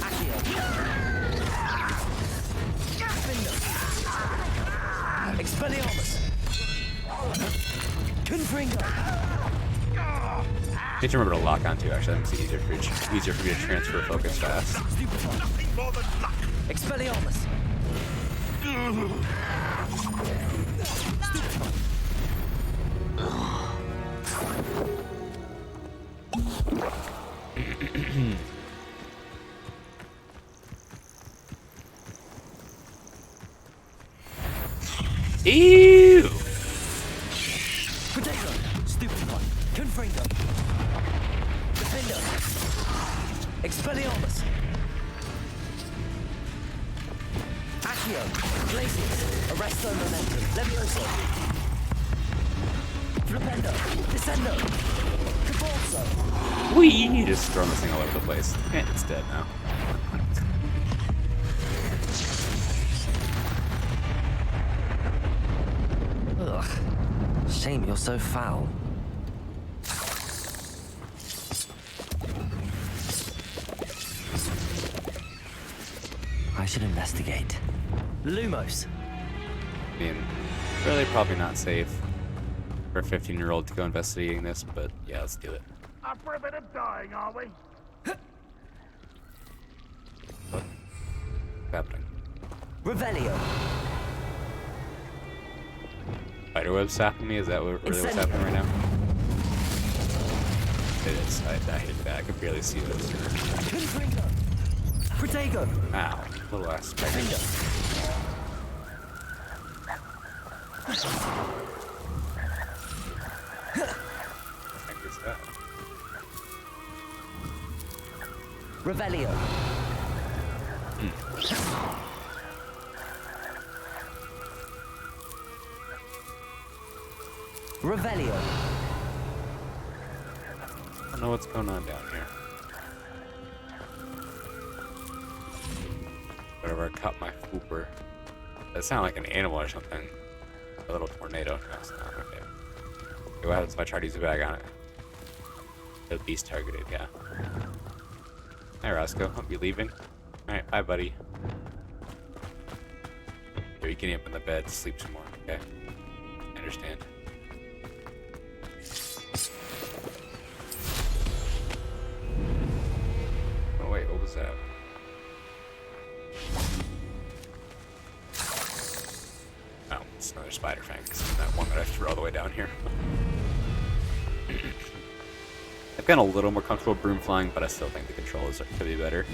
Accio. Expelliarmus. Confringo. Need to remember to lock onto. Actually, that makes it easier for me to transfer focus fast. Nothing more than luck. Expelliarmus. Ew! Potato. Stupefy. Confringo. Defender. Expelliarmus. Accio. Glacius. Arresto Momentum. Levioso. Flipendo. Descendo. Cabalso. Whee! Just throwing this thing all over the place. Eh, it's dead now. Ugh. Shame you're so foul. I should investigate. Lumos. I mean, really probably not safe for a 15-year-old to go investigating this, but yeah, let's do it. Up for a bit of dying, are we? What's happening? Revelio. Spiderweb stopping me? Is that what really what's happening right now? It is. I hate that. I can barely see this. Confringo. Protego. Ow. Little ass spider. Revelio. Revelio. I don't know what's going on down here. Whatever, I caught my fooper. That sounded like an animal or something. A little tornado. No, it's not. Okay. Okay, what happens if I try to use a bag on it? The beast targeted, yeah. Hey, Roscoe. I'll be leaving. Alright, bye, buddy. Here, you getting up in the bed, sleep some more, okay? I understand. Oh, wait, what was that? Oh, it's another spider fang. It's that one that I threw all the way down here. I've gotten a little more comfortable broom flying, but I still think the controls could be better.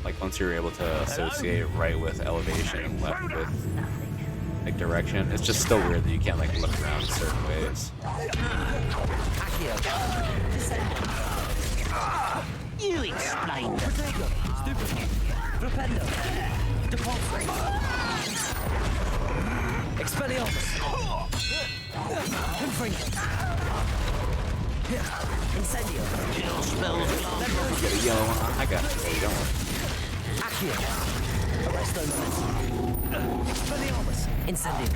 Like once you're able to associate right with elevation and left with like direction, it's just still weird that you can't like look around certain ways. You explain. Protego. Stupid. Flipendo. Depulso. Expelliarmus. Confringo. Incendio. Kill spells. Get a yellow one on. I got it. Oh, you don't want it. Accio. Arresto Momentum. Expelliarmus. Incendio.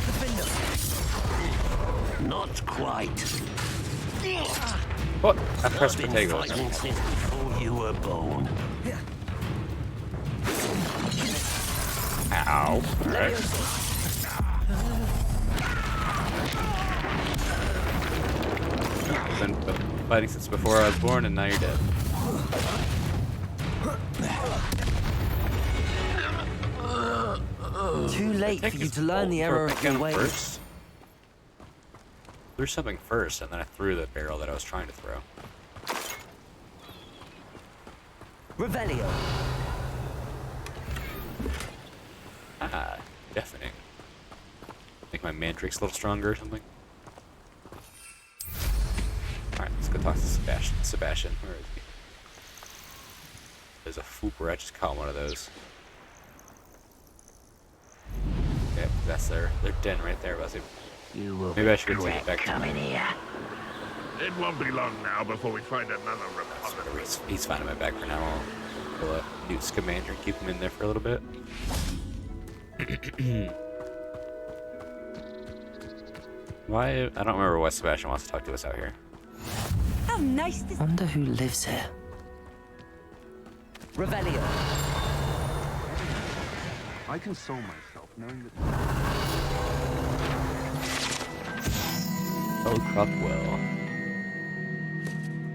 Defender. Not quite. What? I pressed I've been potato. fighting since before you were born. Ow. Alright. I've been fighting since before I was born, and now you're dead. Too late for you to learn the error of your ways. First. Threw something first, and then I threw the barrel that I was trying to throw. Revelio. Ah, deafening. Make my mandrake's a little stronger or something. Alright, let's go talk to Sebastian. Where is he? There's a fooper. I just caught one of those. Yep, that's their den right there. Maybe I should take it back to him. It won't be long now before we find another repository. He's finding my bag for now. kill a Newt Scamander and keep him in there for a little bit. Why? I don't remember why Sebastian wants to talk to us out here. How nice to... Wonder who lives here. Revelio. I console myself knowing that. Oh, Cropwell.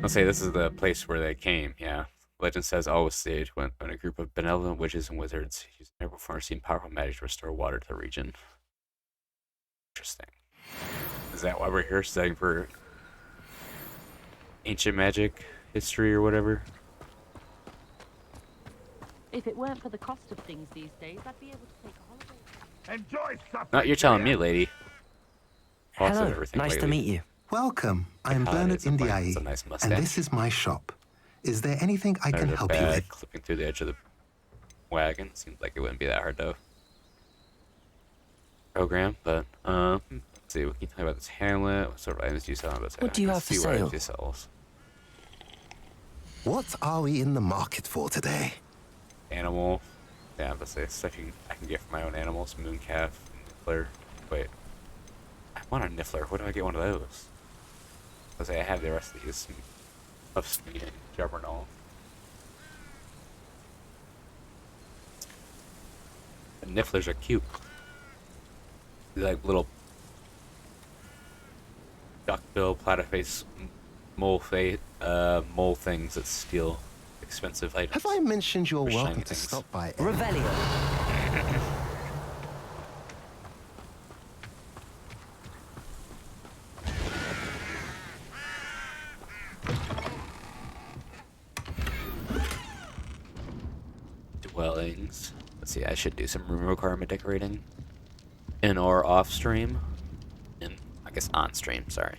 I'll say this is the place where they came, yeah. Legend says always staged when a group of benevolent witches and wizards used never before seen powerful magic to restore water to the region. Interesting. Is that why we're here, studying for ancient magic history or whatever? If it weren't for the cost of things these days, I'd be able to take a holiday. Enjoy supper. Not you're telling me, lady. Cost of Hello, everything nice to lately. meet you. Welcome. I'm God, Bernard it's a nice Indiaye, mustache. and this is my shop. Is there anything I can There's a help you bag with? clipping through the edge of the wagon. Seems like it wouldn't be that hard to program, but let's see. We can talk about this hamlet. What sort of items do you sell? What do you have for What sale? items he sells. What are we in the market for today? Animal. Yeah, let's say stuff I can get for my own animals. Mooncalf, niffler. Wait, I want a niffler. Where do I get one of those? Let's say I have the rest of these. Puffskein and Juggernaut. The nifflers are cute. They're like little duckbill, platyface, mole things that steal expensive items. Have I mentioned you're Or shiny welcome to things. stop by? Revelio. Dwellings. Let's see, I should do some room requirement decorating. In or off stream. In, I guess on stream, sorry.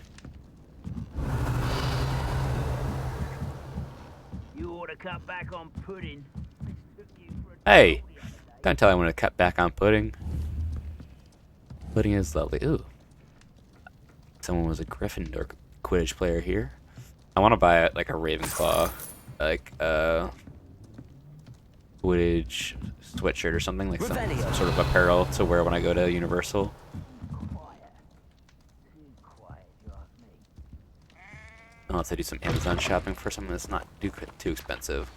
You ought to cut back on pudding. Hey! Don't tell anyone to cut back on pudding. Pudding is lovely. Ooh. Someone was a Gryffindor Quidditch player here. I want to buy like a Ravenclaw, like Quidditch sweatshirt or something, like some sort of apparel to wear when I go to Universal. I'll have to do some Amazon shopping for something that's not too expensive.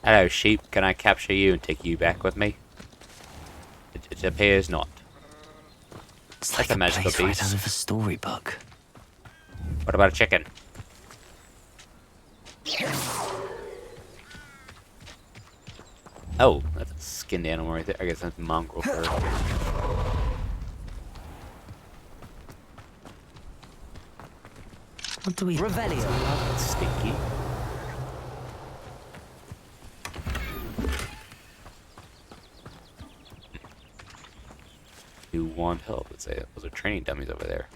Hello, sheep. Can I capture you and take you back with me? It appears not. It's That's like a magical place right beast. out of a storybook. What about a chicken? Oh, that's a skinned animal right there. I guess that's mongrel fur. What do we... Revelio. That's stinky. Do want help? Let's say those are training dummies over there.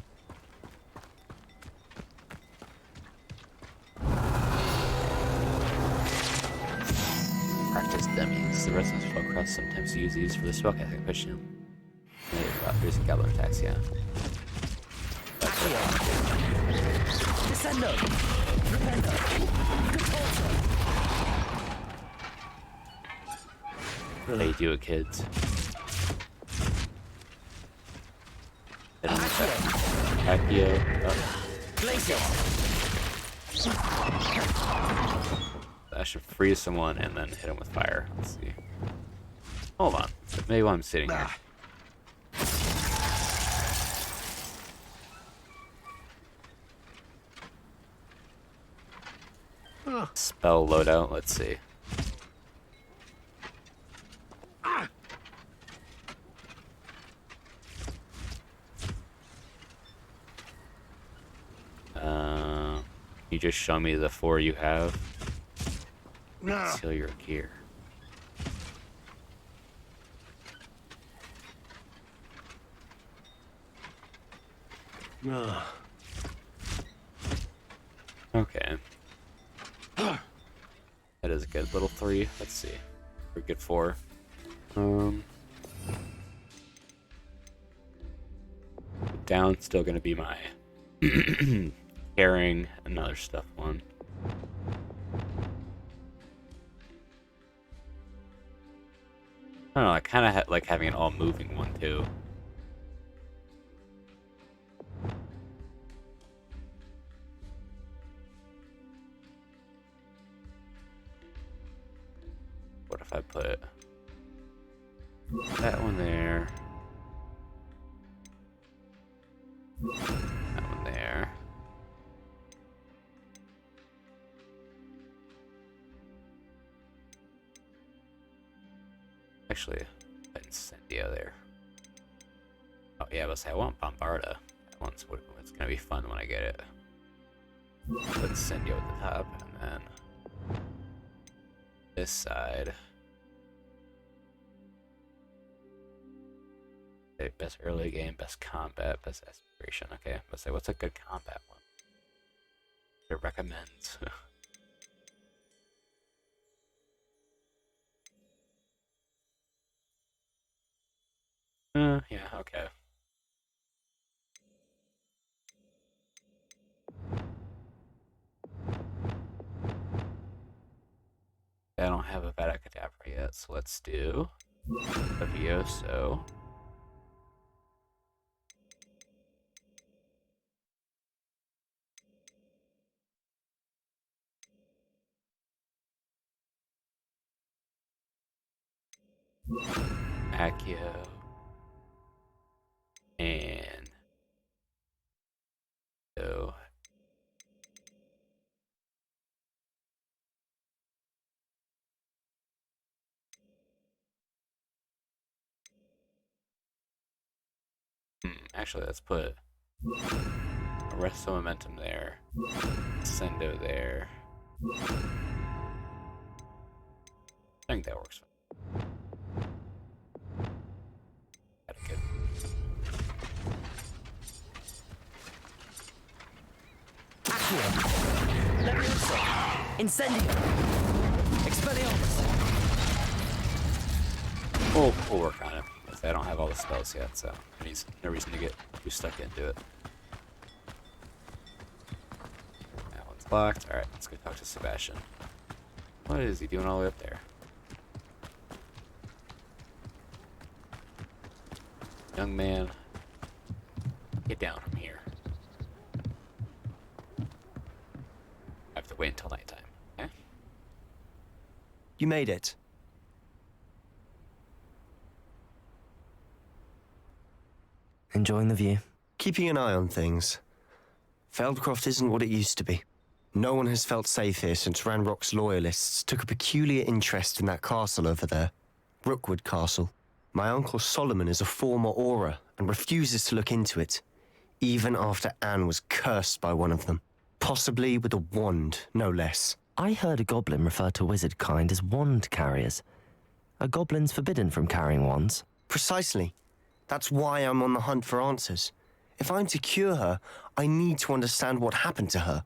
Practice dummies. The residents of Hogwarts sometimes use these for the spellcasting question. About freezing goblin attacks, yeah. Descendo. Rependo. How you do it, kids? Accio. I should freeze someone and then hit him with fire. Let's see. Hold on. Maybe while I'm sitting here. Spell loadout. Let's see. You just show me the 4 you have. Seal your gear. Okay. That is a good little 3. Let's see. We're good 4. Down still gonna be my carrying another stuff one. I don't know, I kind of like having an all-moving one, too. What if I put that one there, that one there, actually, Incendio there. Oh yeah, let's say I want Bombarda. That one's what's gonna be fun when I get it. Put Incendio at the top, and then this side. Okay, best early game, best combat, best aspiration. Okay, let's say what's a good combat one? It recommends. Yeah, okay. I don't have a Vada Cadabra yet, so let's do a Vioso. Accio. And so actually let's put Arresto Momentum there. Sendo there. I think that works fine. That's good. Accio. Levioso. Incendio. Expelliarmus. We'll work on it. I don't have all the spells yet, so there's no reason to get too stuck into it. That one's locked. Alright, let's go talk to Sebastian. What is he doing all the way up there? Young man, get down from here. I have to wait until nighttime, okay? You made it. Enjoying the view? Keeping an eye on things. Feldcroft isn't what it used to be. No one has felt safe here since Ranrock's loyalists took a peculiar interest in that castle over there. Rookwood Castle. My uncle Solomon is a former Auror and refuses to look into it, even after Anne was cursed by one of them. Possibly with a wand, no less. I heard a goblin refer to wizard kind as wand carriers. Are goblins forbidden from carrying wands? Precisely. That's why I'm on the hunt for answers. If I'm to cure her, I need to understand what happened to her.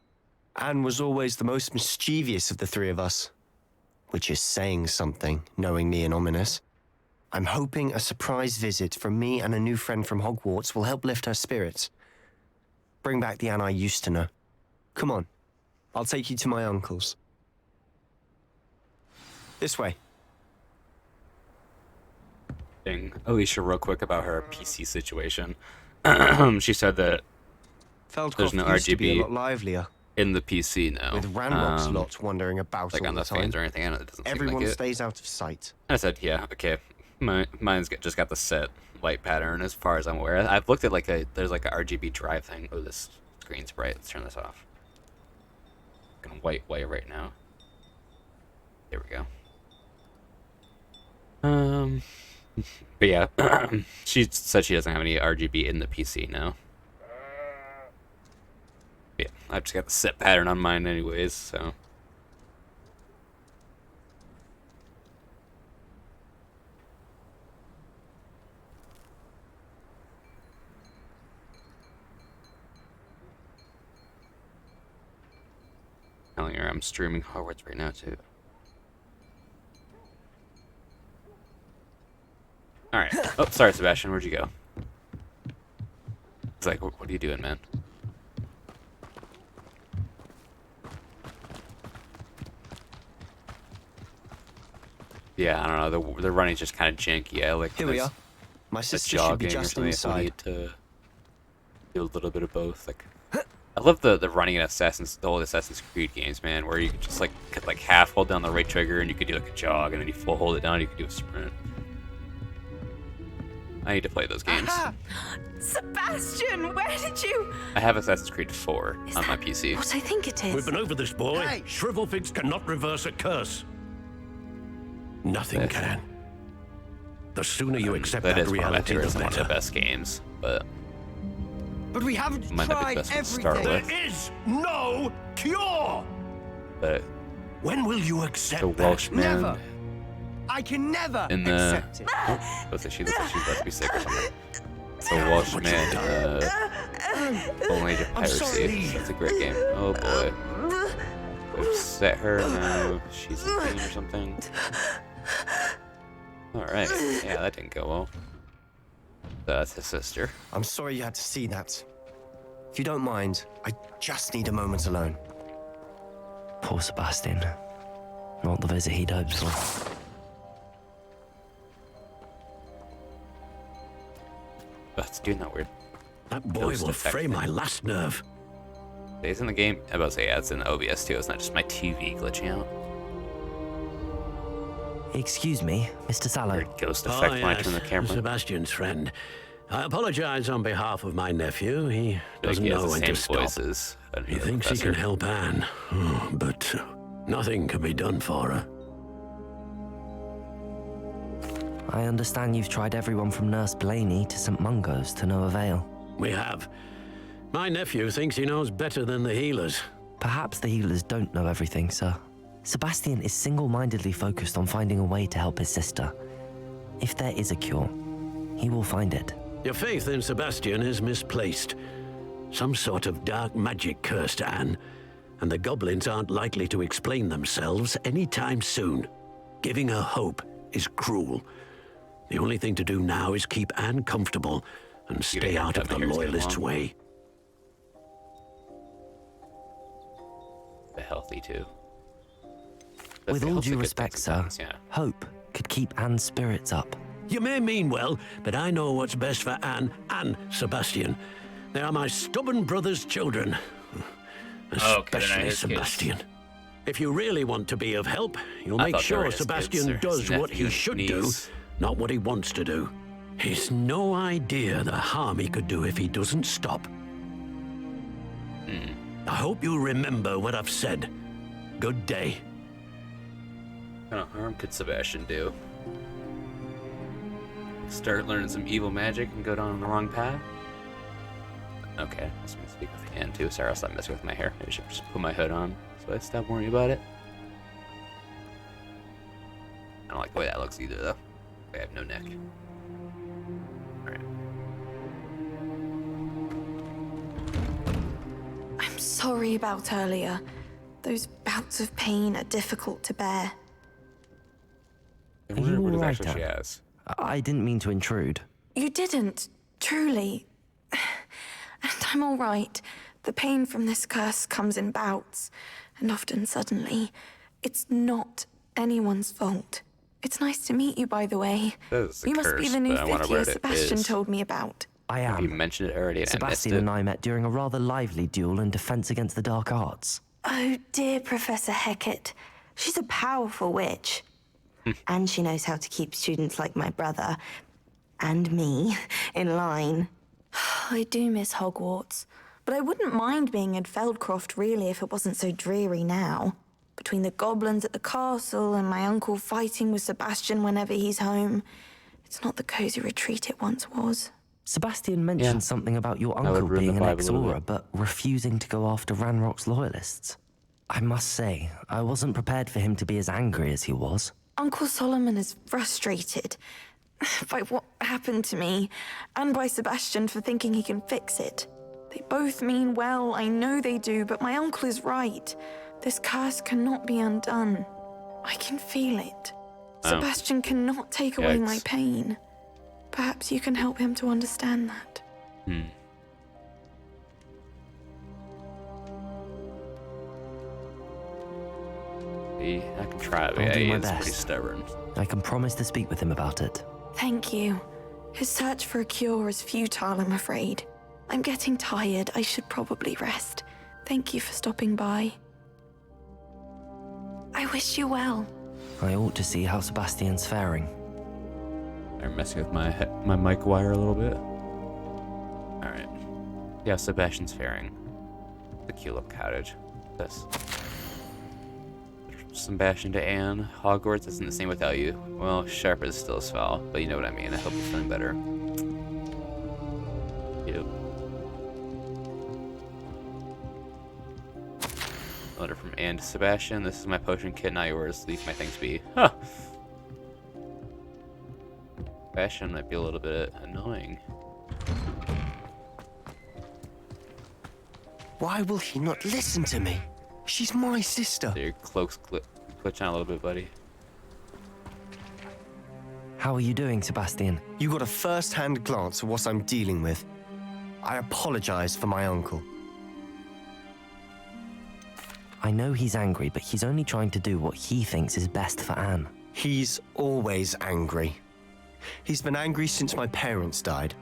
Anne was always the most mischievous of the three of us. Which is saying something, knowing me and Ominous. I'm hoping a surprise visit from me and a new friend from Hogwarts will help lift her spirits. Bring back the Anne I used to know. Come on, I'll take you to my uncle's. This way. Alicia, real quick about her PC situation. She said that there's no used to be a RGB lot livelier. in the PC now. With Ranrock's lot wandering about like all on the the time. fans or anything. I know it doesn't Everyone seem like it. stays out of sight. I said, yeah, okay. Mine's just got the set light pattern as far as I'm aware. I've looked at there's like a RGB drive thing. Oh, this screen's bright. Let's turn this off. I'm gonna white right now. There we go. But yeah, she said she doesn't have any RGB in the PC now. Yeah, I've just got the set pattern on mine anyways, so. Telling her I'm streaming Hogwarts right now too. Alright. Oh, sorry, Sebastian. Where'd you go? It's like, what are you doing, man? Yeah, I don't know. The running's just kind of janky. I like Here we are. My sister should be just inside. Need to do a little bit of both. Like, I love the running in the old Assassin's Creed games, man, where you could just could half hold down the right trigger and you could do like a jog, and then you full hold it down, and you could do a sprint. I need to play those games. Sebastian, where did you... I have Assassin's Creed 4 on my PC. What I think it is? We've been over this, boy. Hey. Shrivelfigs cannot reverse a curse. Nothing can. The sooner you accept that reality, the one of the better. best games, but we haven't might not be tried the best one to everything. start with. There is no cure. But when will you accept the Welshman Never. I can never in the accept it. she looks like she's about to be sick or something. The Welshman, Golden Age of Piracy. That's a great game. Oh boy. We've set her now. She's in pain or something. Alright. Yeah, that didn't go well. That's his sister. I'm sorry you had to see that. If you don't mind, I just need a moment alone. Poor Sebastian. Not the visit he'd hoped for. That's doing that weird. That boy will fray my last nerve. It's in the game. I was about to say, yeah, it's in the OBS too. It's not just my TV glitching out. Excuse me, Mr. Sallow. Weird ghost effect when I turn the camera. Sebastian's friend. I apologize on behalf of my nephew. He doesn't know when to stop. He thinks he can help Anne, but nothing can be done for her. I understand you've tried everyone from Nurse Blaney to St. Mungo's to no avail. We have. My nephew thinks he knows better than the healers. Perhaps the healers don't know everything, sir. Sebastian is single-mindedly focused on finding a way to help his sister. If there is a cure, he will find it. Your faith in Sebastian is misplaced. Some sort of dark magic cursed Anne, and the goblins aren't likely to explain themselves anytime soon. Giving her hope is cruel. The only thing to do now is keep Anne comfortable and stay out of the Loyalists' way. The healthy too. With all due respect, sir, hope could keep Anne's spirits up. You may mean well, but I know what's best for Anne and Sebastian. They are my stubborn brother's children. Especially Sebastian. If you really want to be of help, you'll make sure Sebastian does what he should do, not what he wants to do. He's no idea the harm he could do if he doesn't stop. I hope you remember what I've said. Good day. What kind of harm could Sebastian do? Start learning some evil magic and go down the wrong path? Okay, I was going to speak with Anne too. Sorry, I'll stop messing with my hair. Maybe I should just put my hood on so I stop worrying about it. I don't like the way that looks either, though. I have no neck. Alright. I'm sorry about earlier. Those bouts of pain are difficult to bear. Are you all right, she has? I didn't mean to intrude. You didn't, truly. And I'm all right. The pain from this curse comes in bouts, and often suddenly. It's not anyone's fault. It's nice to meet you, by the way. You must be the new fifth year Sebastian told me about. I am. You mentioned it already, and Sebastian and I met during a rather lively duel in defense against the dark arts. Oh, dear Professor Hecat. She's a powerful witch. And she knows how to keep students like my brother, and me, in line. I do miss Hogwarts, but I wouldn't mind being in Feldcroft, really, if it wasn't so dreary now. Between the goblins at the castle and my uncle fighting with Sebastian whenever he's home, it's not the cozy retreat it once was. Sebastian mentioned something about your uncle being an ex-Aura, but refusing to go after Ranrock's loyalists. I must say, I wasn't prepared for him to be as angry as he was. Uncle Solomon is frustrated by what happened to me, and by Sebastian for thinking he can fix it. They both mean well, I know they do, but my uncle is right. This curse cannot be undone. I can feel it. Sebastian cannot take away my pain. Perhaps you can help him to understand that. See, I can try, but I'll yeah, do he my is pretty best. stubborn. I can promise to speak with him about it. Thank you. His search for a cure is futile, I'm afraid. I'm getting tired. I should probably rest. Thank you for stopping by. I wish you well. I ought to see how Sebastian's faring. I'm messing with my mic wire a little bit. Alright. Yeah, Sebastian's faring. The Culip Cottage. This. Sebastian to Anne. Hogwarts isn't the same without you. Well, Sharp is still as foul, but you know what I mean. I hope you're feeling better. Yep. Letter from Anne to Sebastian. This is my potion kit, not yours. Leave my things be. Huh. Sebastian might be a little bit annoying. Why will he not listen to me? She's my sister. So your cloak's glitching out a little bit, buddy. How are you doing, Sebastian? You got a first-hand glance at what I'm dealing with. I apologize for my uncle. I know he's angry, but he's only trying to do what he thinks is best for Anne. He's always angry. He's been angry since my parents died.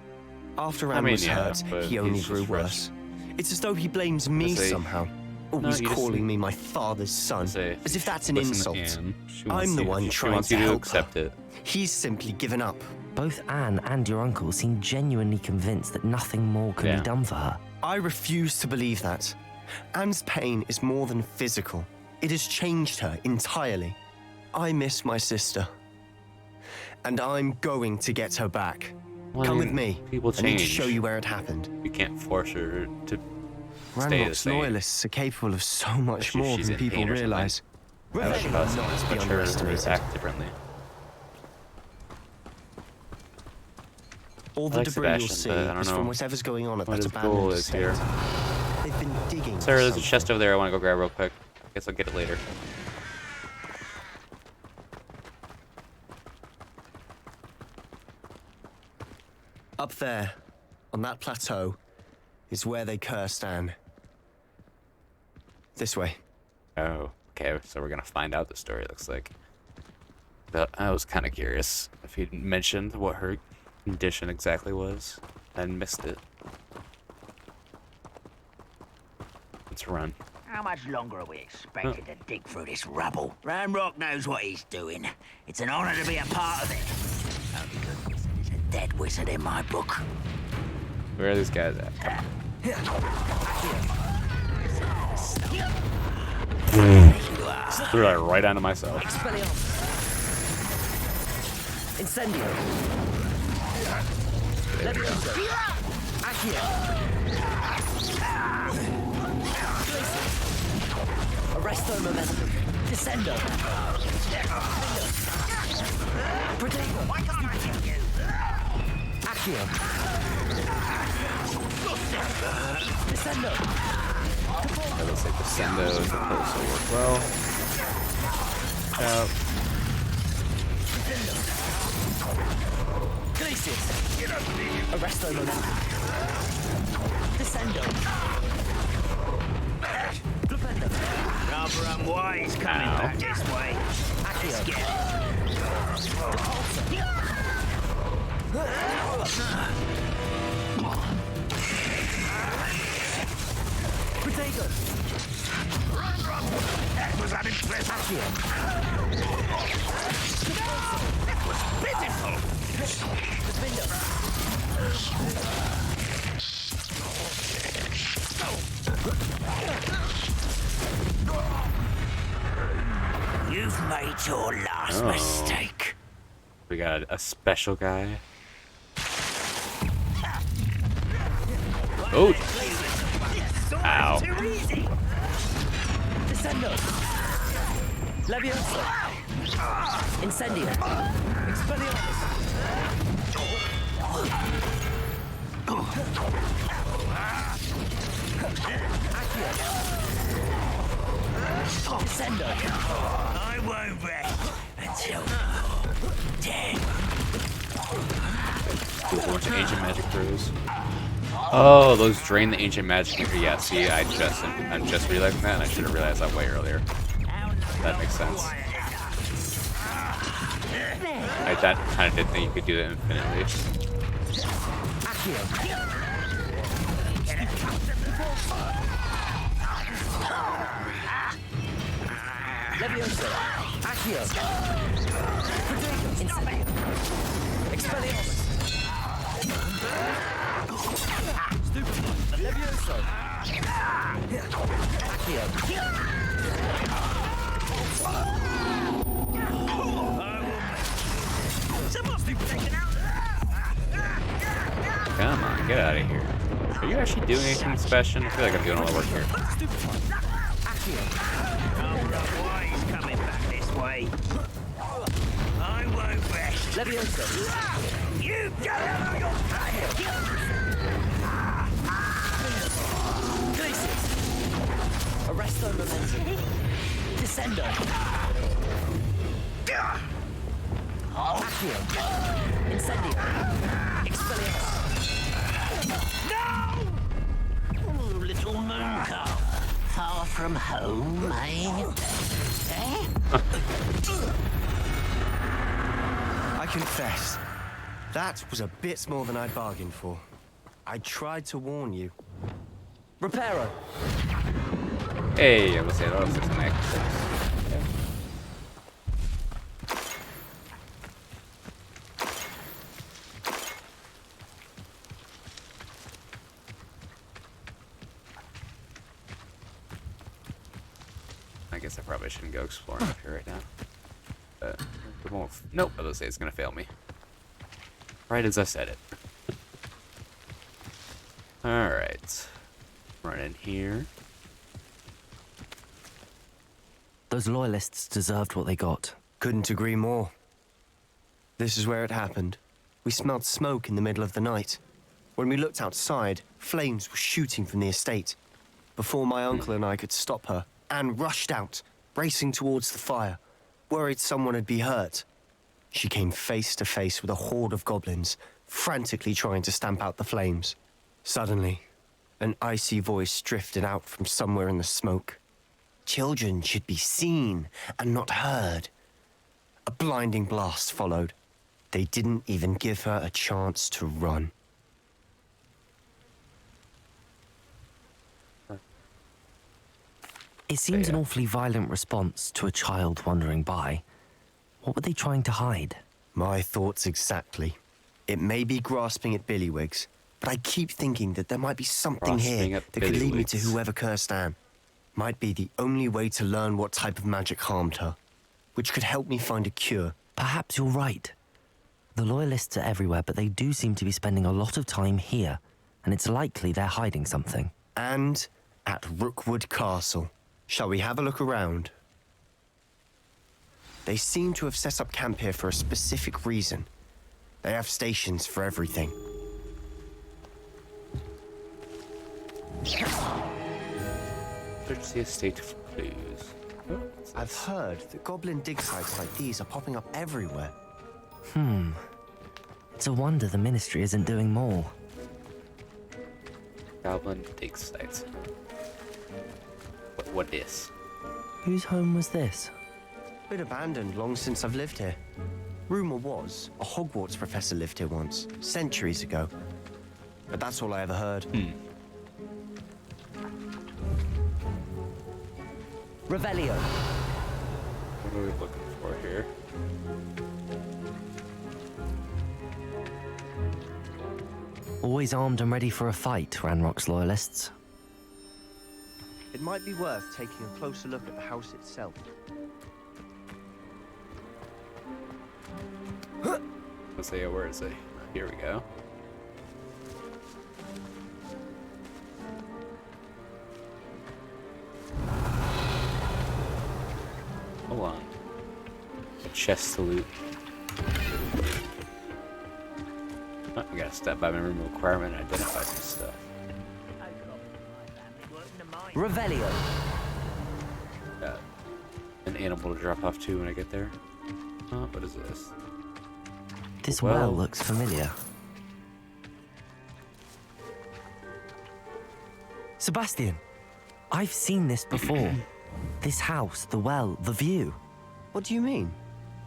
After Anne was hurt, he only grew worse. It's as though he blames me somehow. Always calling me my father's son, as if that's an insult. I'm the one trying to help her. He's simply given up. Both Anne and your uncle seem genuinely convinced that nothing more can be done for her. I refuse to believe that. Anne's pain is more than physical. It has changed her entirely. I miss my sister. And I'm going to get her back. Come with me. People change. I need to show you where it happened. You can't force her to Ranrock's loyalists are capable of so much more than people realize. Revenge must be underestimated. Act differently. All the debris you'll see is from whatever's going on at that abandoned estate. They've been digging. Sarah, there's a chest over there I want to go grab real quick. I guess I'll get it later. Up there, on that plateau, is where they cursed Anne. This way. Oh, okay. So we're gonna find out the story, it looks like. But I was kind of curious if he'd mentioned what her condition exactly was. I missed it. Let's run. How much longer are we expected to dig through this rubble? Ranrock knows what he's doing. It's an honor to be a part of it. Only good wizard is a dead wizard in my book. Where are these guys at? Threw that right onto myself. Incendio. There we go. Arresto momentum. Descendo. Protego. Why can't I hit you? Accio. Descendo. That looks like Descendo is supposed to work well. Out. Glacius. Arresto momentum. Descendo. Rather unwise coming back this way. Let's get Potato. That was unimpressive. That was pitiful. You've made your last mistake. We got a special guy. Oh! Ow. Descendo. Levioso. Incendio. Expelliarmus. Descendo. I won't rest until dead. Ancient magic brews. Oh, those drain the ancient magic. Yeah, see, I'm just realizing that, and I should have realized that way earlier. That makes sense. I kind of did think you could do that infinitely. Levioso. Accio. Incendio. Expelliarmus. Stupefy. Levioso. Accio. Come on, get out of here. Are you actually doing anything, Sebastian? I feel like I'm doing all the work here. He's coming back this way. I won't rest. Levioso. You don't know your fire. Glacius. Arresto momentum. Descendo. Accio. Incendio. Expelliarmus. No! Oh, little moon calf. Far from home, eh? I confess, that was a bit more than I'd bargained for. I tried to warn you. Reparo. Hey, jag vill se det också som I guess I probably shouldn't go exploring up here right now. But it won't. Nope, I was gonna say it's gonna fail me. Right as I said it. Alright. Run in here. Those loyalists deserved what they got. Couldn't agree more. This is where it happened. We smelled smoke in the middle of the night. When we looked outside, flames were shooting from the estate. Before my uncle and I could stop her, Anne rushed out, racing towards the fire, worried someone had been hurt. She came face to face with a horde of goblins, frantically trying to stamp out the flames. Suddenly, an icy voice drifted out from somewhere in the smoke. Children should be seen and not heard. A blinding blast followed. They didn't even give her a chance to run. It seems an awfully violent response to a child wandering by. What were they trying to hide? My thoughts exactly. It may be grasping at Billywigs, but I keep thinking that there might be something here that could lead me to whoever cursed Anne. Might be the only way to learn what type of magic harmed her, which could help me find a cure. Perhaps you're right. The loyalists are everywhere, but they do seem to be spending a lot of time here, and it's likely they're hiding something. And at Rookwood Castle. Shall we have a look around? They seem to have set up camp here for a specific reason. They have stations for everything. Search the estate for clues. Oh, I've heard that goblin dig sites like these are popping up everywhere. It's a wonder the Ministry isn't doing more. Goblin dig sites. What is? Whose home was this? Been abandoned long since I've lived here. Rumor was a Hogwarts professor lived here once, centuries ago. But that's all I ever heard. Revelio. What are we looking for here? Always armed and ready for a fight, Ranrock's loyalists. It might be worth taking a closer look at the house itself. Let's see, where is it? Here we go. Hold on. A chest to loot. Oh, I gotta step by my room requirement and identify some stuff. Revelio. Got an animal to drop off to when I get there. Oh, what is this? This well looks familiar. Sebastian! I've seen this before. This house, the well, the view. What do you mean?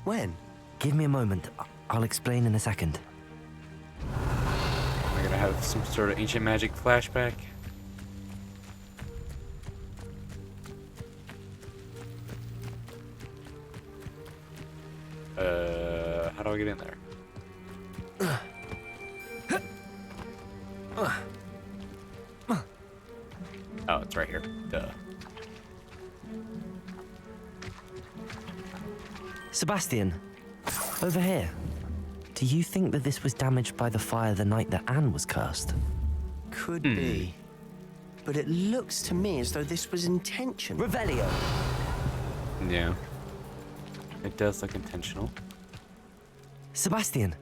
When? Give me a moment. I'll explain in a second. Am I gonna have some sort of ancient magic flashback? How do I get in there? Oh, it's right here. Duh. Sebastian, over here. Do you think that this was damaged by the fire the night that Anne was cursed? Could be. But it looks to me as though this was intentional. Revelio! Yeah. It does look intentional. Sebastian,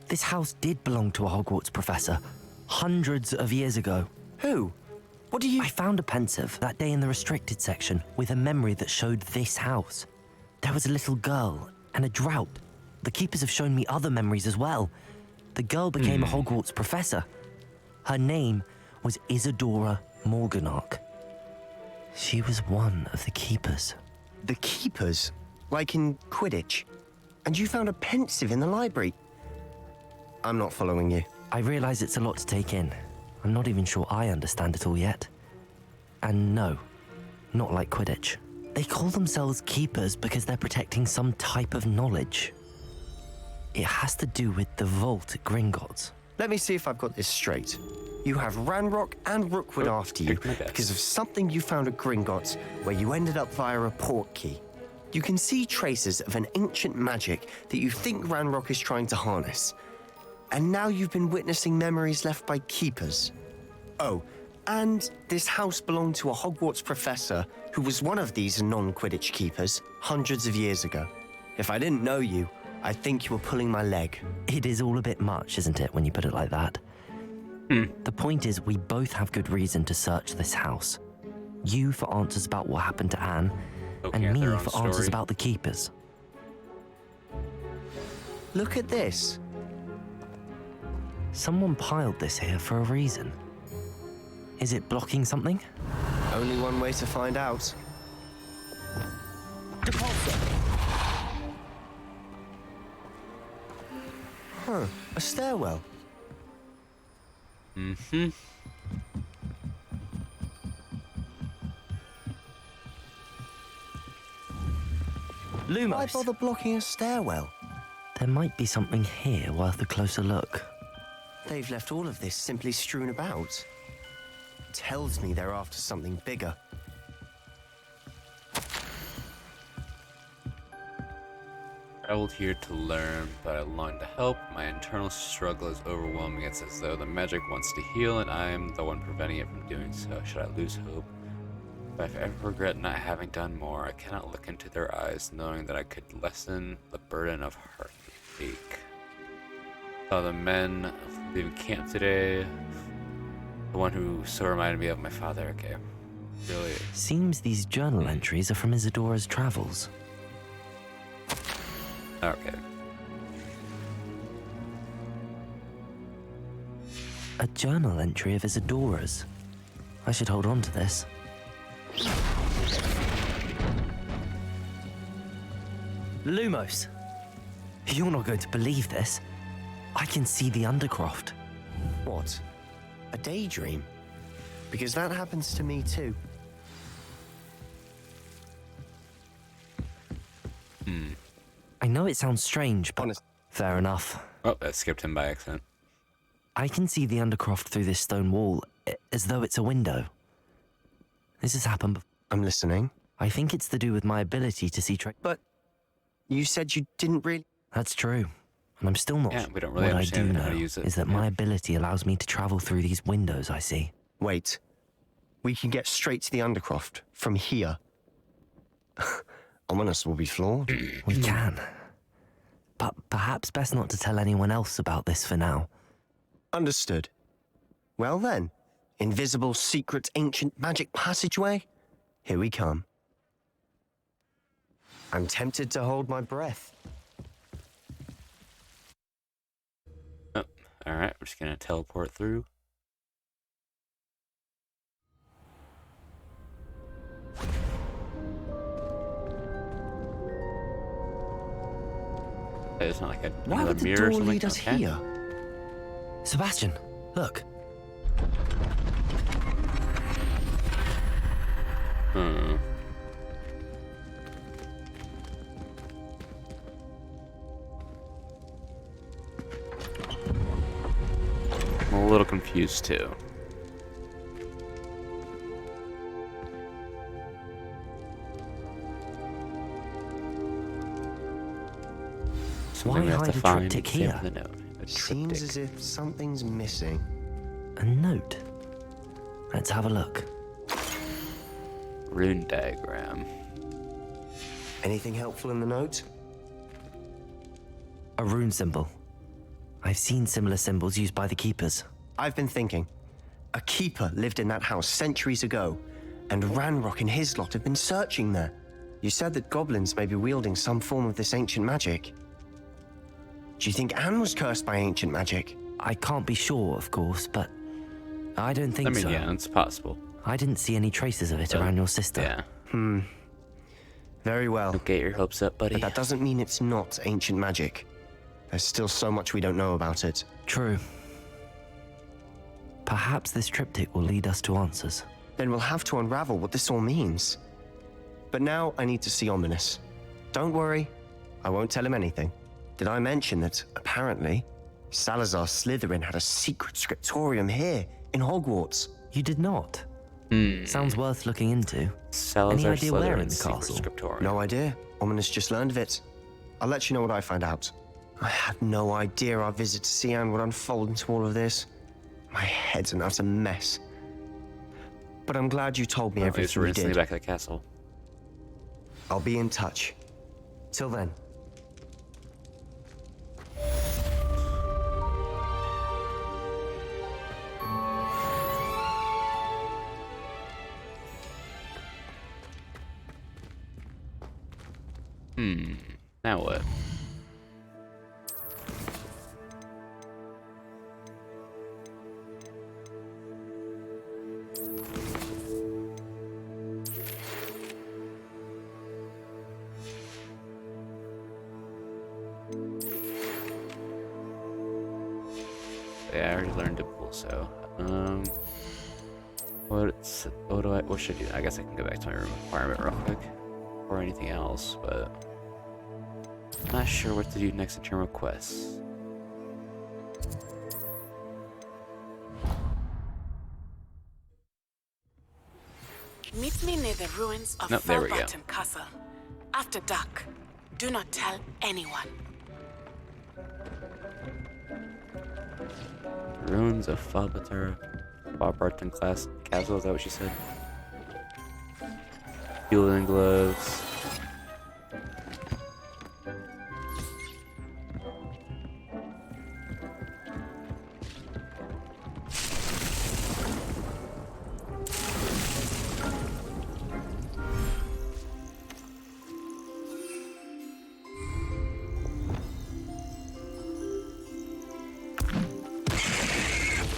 this house did belong to a Hogwarts professor hundreds of years ago. Who? What do you... I found a pensive that day in the restricted section with a memory that showed this house. There was a little girl and a drought. The keepers have shown me other memories as well. The girl became a Hogwarts professor. Her name was Isadora Morganach. She was one of the keepers. The keepers? Like in Quidditch? And you found a pensive in the library? I'm not following you. I realize it's a lot to take in. I'm not even sure I understand it all yet. And no, not like Quidditch. They call themselves keepers because they're protecting some type of knowledge. It has to do with the vault at Gringotts. Let me see if I've got this straight. You have Ranrock and Rookwood after you because of something you found at Gringotts where you ended up via a port key. You can see traces of an ancient magic that you think Ranrock is trying to harness. And now you've been witnessing memories left by keepers. Oh, and this house belonged to a Hogwarts professor who was one of these non-Quidditch keepers hundreds of years ago. If I didn't know you, I think you were pulling my leg. It is all a bit much, isn't it, when you put it like that? The point is, we both have good reason to search this house. You for answers about what happened to Anne, and me for answers about the keepers. Look at this. Someone piled this here for a reason. Is it blocking something? Only one way to find out. Huh, a stairwell. Lumos. Why bother blocking a stairwell? There might be something here worth a closer look. They've left all of this simply strewn about. Tells me they're after something bigger. Traveled here to learn, but I long to help. My internal struggle is overwhelming. It's as though the magic wants to heal, and I am the one preventing it from doing so. Should I lose hope? If I ever regret not having done more, I cannot look into their eyes, knowing that I could lessen the burden of heartache. Saw the men leaving camp today. The one who so reminded me of my father. Okay, really. Seems these journal entries are from Isadora's travels. Okay. A journal entry of Isadora's. I should hold on to this. Lumos! You're not going to believe this. I can see the Undercroft. What? A daydream? Because that happens to me too. I know it sounds strange, but fair enough. Oh, that skipped him by accident. I can see the Undercroft through this stone wall, as though it's a window. This has happened before. I'm listening. I think it's to do with my ability to see But you said you didn't really... That's true. And I'm still not. Yeah, we don't really what I do understand how know to use it. is that my ability allows me to travel through these windows I see. Wait. We can get straight to the Undercroft from here. Ominous will be flawed. We can. But perhaps best not to tell anyone else about this for now. Understood. Well then, invisible, secret, ancient magic passageway? Here we come. I'm tempted to hold my breath. Oh, alright, we're just gonna teleport through. It's not like Why would the mirror or door something. lead us Okay. here? Sebastian, look. Hmm. I'm a little confused too. Why hide a triptych here? The note. A Seems triptych. as if something's missing. A note. Let's have a look. Rune diagram. Anything helpful in the note? A rune symbol. I've seen similar symbols used by the keepers. I've been thinking. A keeper lived in that house centuries ago, and Ranrock and his lot have been searching there. You said that goblins may be wielding some form of this ancient magic. Do you think Anne was cursed by ancient magic? I can't be sure, of course, but I don't think so. Yeah, it's possible. I didn't see any traces of it around your sister. Yeah. Very well. Don't get your hopes up, buddy. But that doesn't mean it's not ancient magic. There's still so much we don't know about it. True. Perhaps this triptych will lead us to answers. Then we'll have to unravel what this all means. But now I need to see Ominous. Don't worry, I won't tell him anything. Did I mention that, apparently, Salazar Slytherin had a secret scriptorium here, in Hogwarts? You did not? Sounds worth looking into. Salazar Any idea where in Slytherin's the secret castle? scriptorium. No idea. Ominous just learned of it. I'll let you know what I find out. I had no idea our visit to Sian would unfold into all of this. My head's an utter mess. But I'm glad you told me everything We're you instantly did. back at the castle. I'll be in touch. Till then. Now what? Yeah, I already learned to pull, so what should I do? I guess I can go back to my requirement real quick, or anything else, but I'm not sure what to do next in terms of quests. Meet me near the ruins of Nope, there we go. Falbottom Castle. After dark. Do not tell anyone. Ruins of Falbottom Castle, is that what she said? Healing gloves.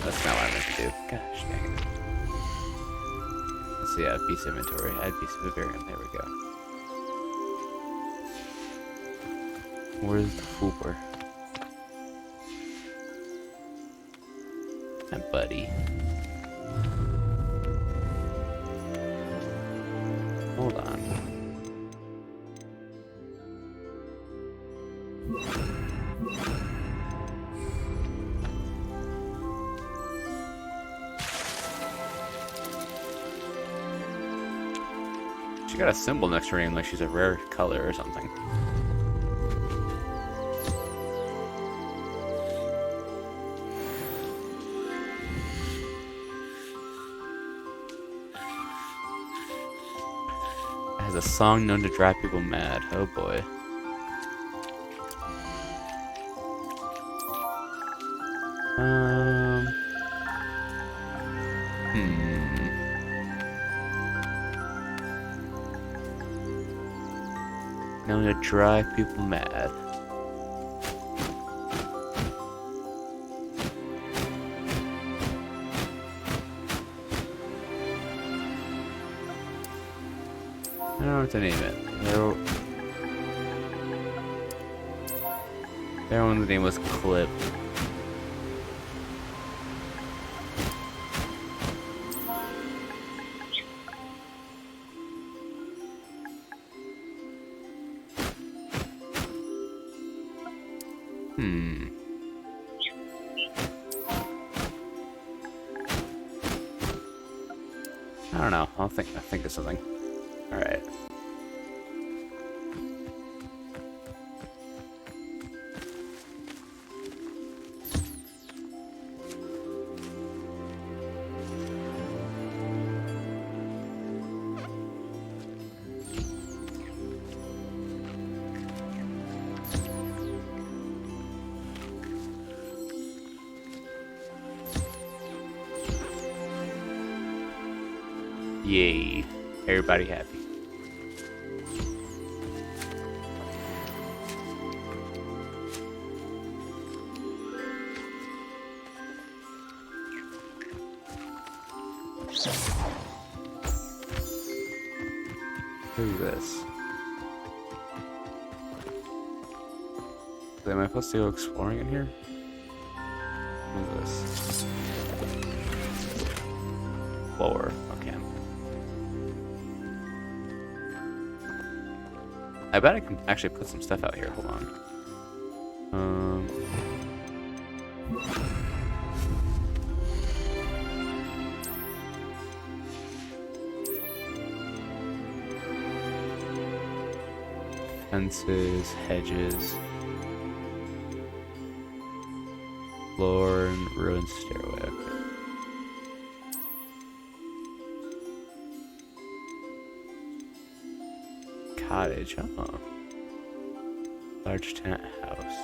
That's not what I meant to do. Gosh dang it. Let's see, add piece of inventory. Add piece of vivarium. There we go. Where's the fooper? My buddy. Hold on. She got a symbol next to her name, like she's a rare color or something. It has a song known to drive people mad. Oh boy. Known to drive people mad. I don't know what to name it. That one's name was Clip. I don't know. I think of something. All right. Yay. Everybody happy. Who's this? Am I supposed to go exploring in here? Who's this? Lower. Okay. I bet I can actually put some stuff out here. Hold on. Fences, hedges, floor, and ruined stairway. Okay. Cottage, huh? Large tenant house.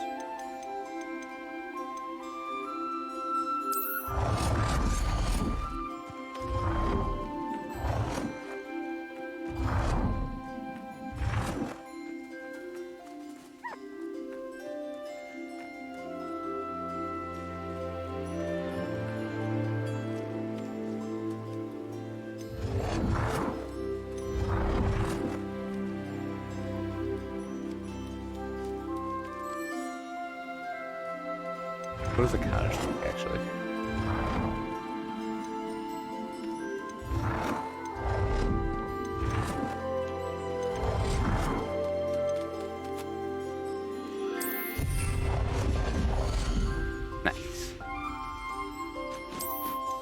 What does a cottage look like, actually? Nice.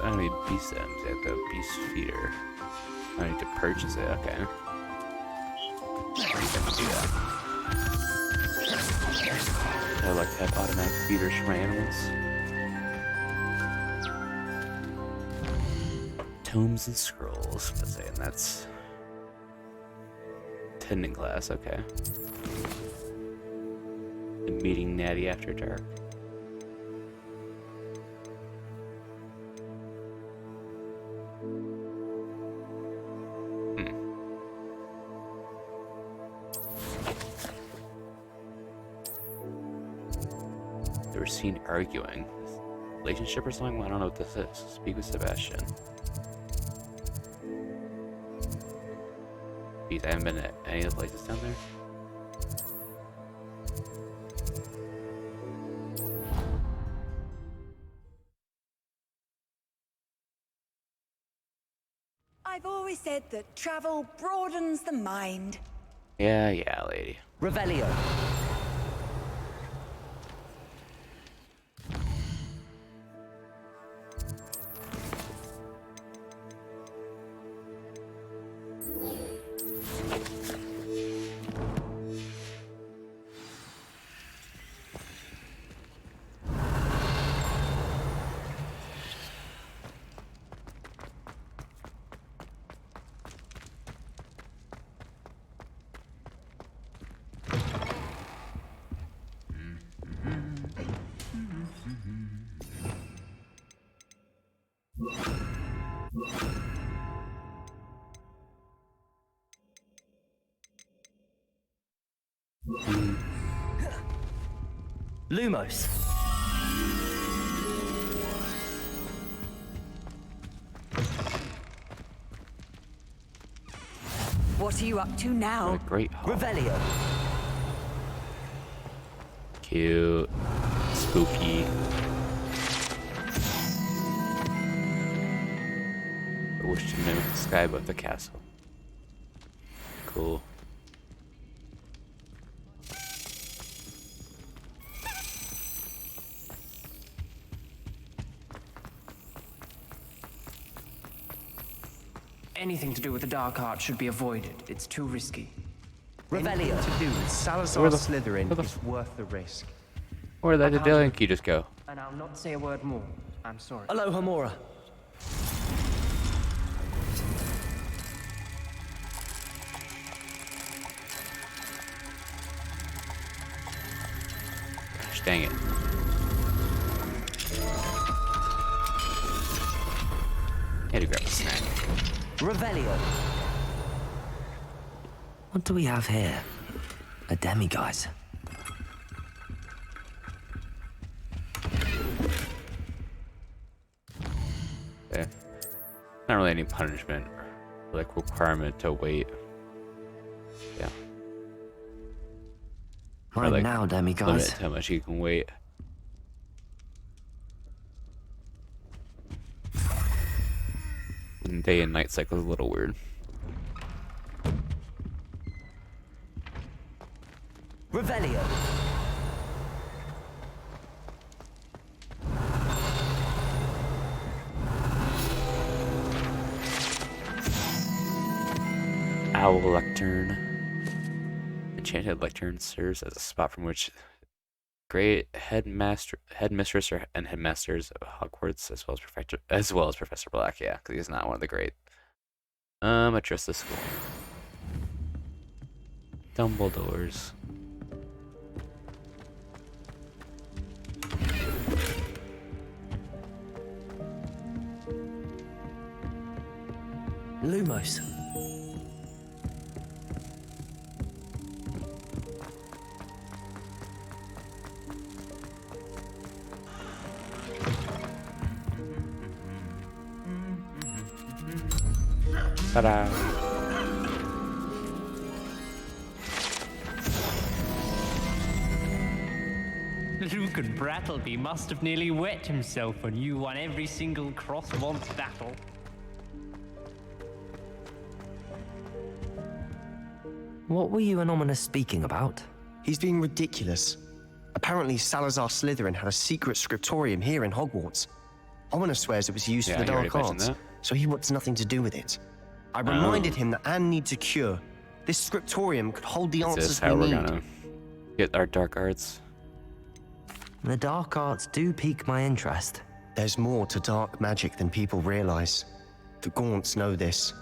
I don't need beast ends, I have the beast feeder. I need to purchase it, okay. I'm gonna do that. I like to have automatic feeders for my animals. Tomes and scrolls. Let's say, and that's tending class. Okay. And meeting Natty after dark. They were seen arguing. Relationship or something? I don't know what this is. Speak with Sebastian. Geez, I haven't been at any of the places down there. I've always said that travel broadens the mind. Yeah, lady. Revelio. Lumos. What are you up to now? What a great hall. Revelio. Cute. Spooky. I wish to mimic the sky above the castle. Cool. Anything to do with the dark art should be avoided. It's too risky. Anything to do with Salazar Where the- Slytherin where the- is worth the risk. Where did the Delinky just go? And I'll not say a word more. I'm sorry. Hello, Hamora. Gosh dang it. Had to grab a snack. Revelio. What do we have here? A demiguise. Okay. Not really any punishment or like requirement to wait. Yeah. Or, Right like, now, demiguise. limit how much you can wait. And day and night cycle is a little weird. Revelio. Owl Lectern. Enchanted Lectern serves as a spot from which great headmistress and headmasters of Hogwarts, as well as Professor Black. Yeah, because he's not one of the great. Address the school. Dumbledore's. Lumos. Ta-da! Lucan Brattleby must have nearly wet himself when you won every single cross-once battle. What were you and Ominous speaking about? He's being ridiculous. Apparently, Salazar Slytherin had a secret scriptorium here in Hogwarts. Ominous swears it was used for the he already dark mentioned arts, that. so he wants nothing to do with it. I reminded him that Anne needs a cure. This scriptorium could hold the Is answers this how we we're need. gonna get our dark arts? The dark arts do pique my interest. There's more to dark magic than people realize. The Gaunts know this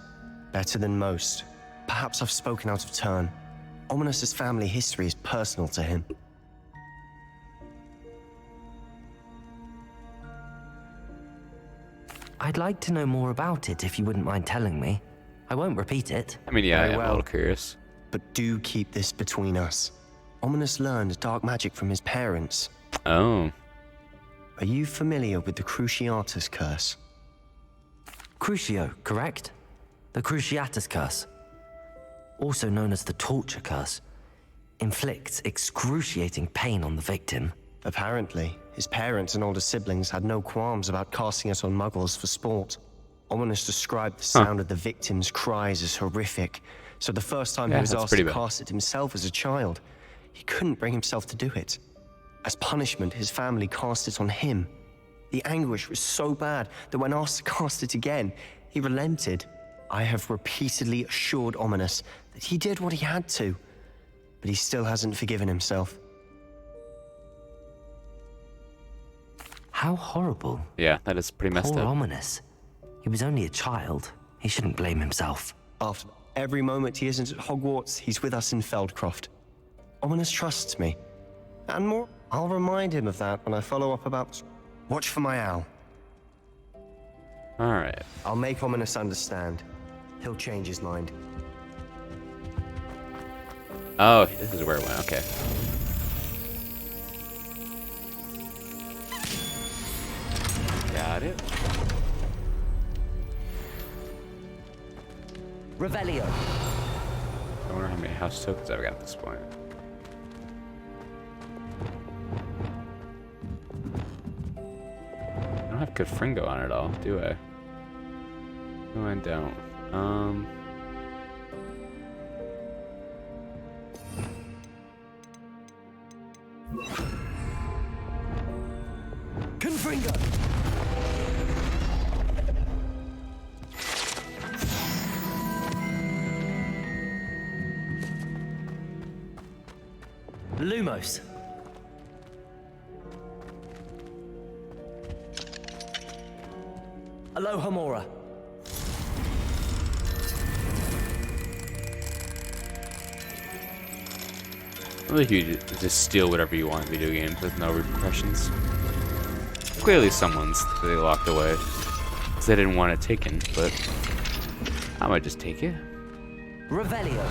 better than most. Perhaps I've spoken out of turn. Ominous's family history is personal to him. I'd like to know more about it if you wouldn't mind telling me. I won't repeat it. I mean, yeah, Very I'm well. a little curious. But do keep this between us. Ominous learned dark magic from his parents. Oh. Are you familiar with the Cruciatus Curse? Crucio, correct? The Cruciatus Curse. Also known as the Torture Curse. Inflicts excruciating pain on the victim. Apparently, his parents and older siblings had no qualms about casting it on muggles for sport. Ominous described the sound of the victim's cries as horrific, so the first time he was that's asked pretty to bad. cast it himself as a child, he couldn't bring himself to do it. As punishment, his family cast it on him. The anguish was so bad that when asked to cast it again, he relented. I have repeatedly assured Ominous that he did what he had to, but he still hasn't forgiven himself. How horrible. Yeah, that is pretty messed Poor up. Ominous. He was only a child. He shouldn't blame himself. After every moment he isn't at Hogwarts, he's with us in Feldcroft. Ominous trusts me. And more, I'll remind him of that when I follow up about... Watch for my owl. Alright. I'll make Ominous understand. He'll change his mind. Oh, this is where it went. Okay. Got it. Revelio. I wonder how many house tokens I've got at this point. Confringo on it all, do I? No, I don't. Confringo! Lumos. Aloha Mora. I think you just steal whatever you want in video games with no repercussions. Clearly someone's they locked away. Because they didn't want it taken, but I might just take it. Revelio.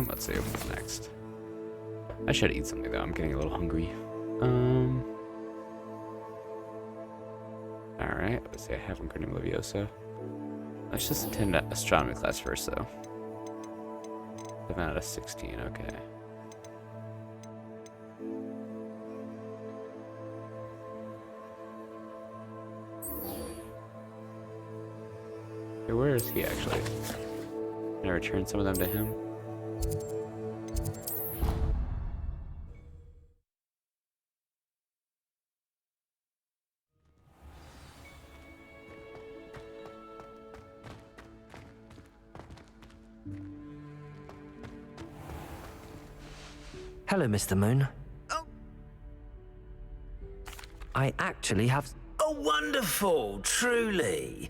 Let's see what's next. I should eat something though. I'm getting a little hungry. Alright, let's see. I have Wingardium Leviosa. Let's just attend that astronomy class first though. 7 out of 16, okay. Okay, where is he actually? Can I return some of them to him? Hello, Mr. Moon. Oh. I actually have... Oh, wonderful, truly.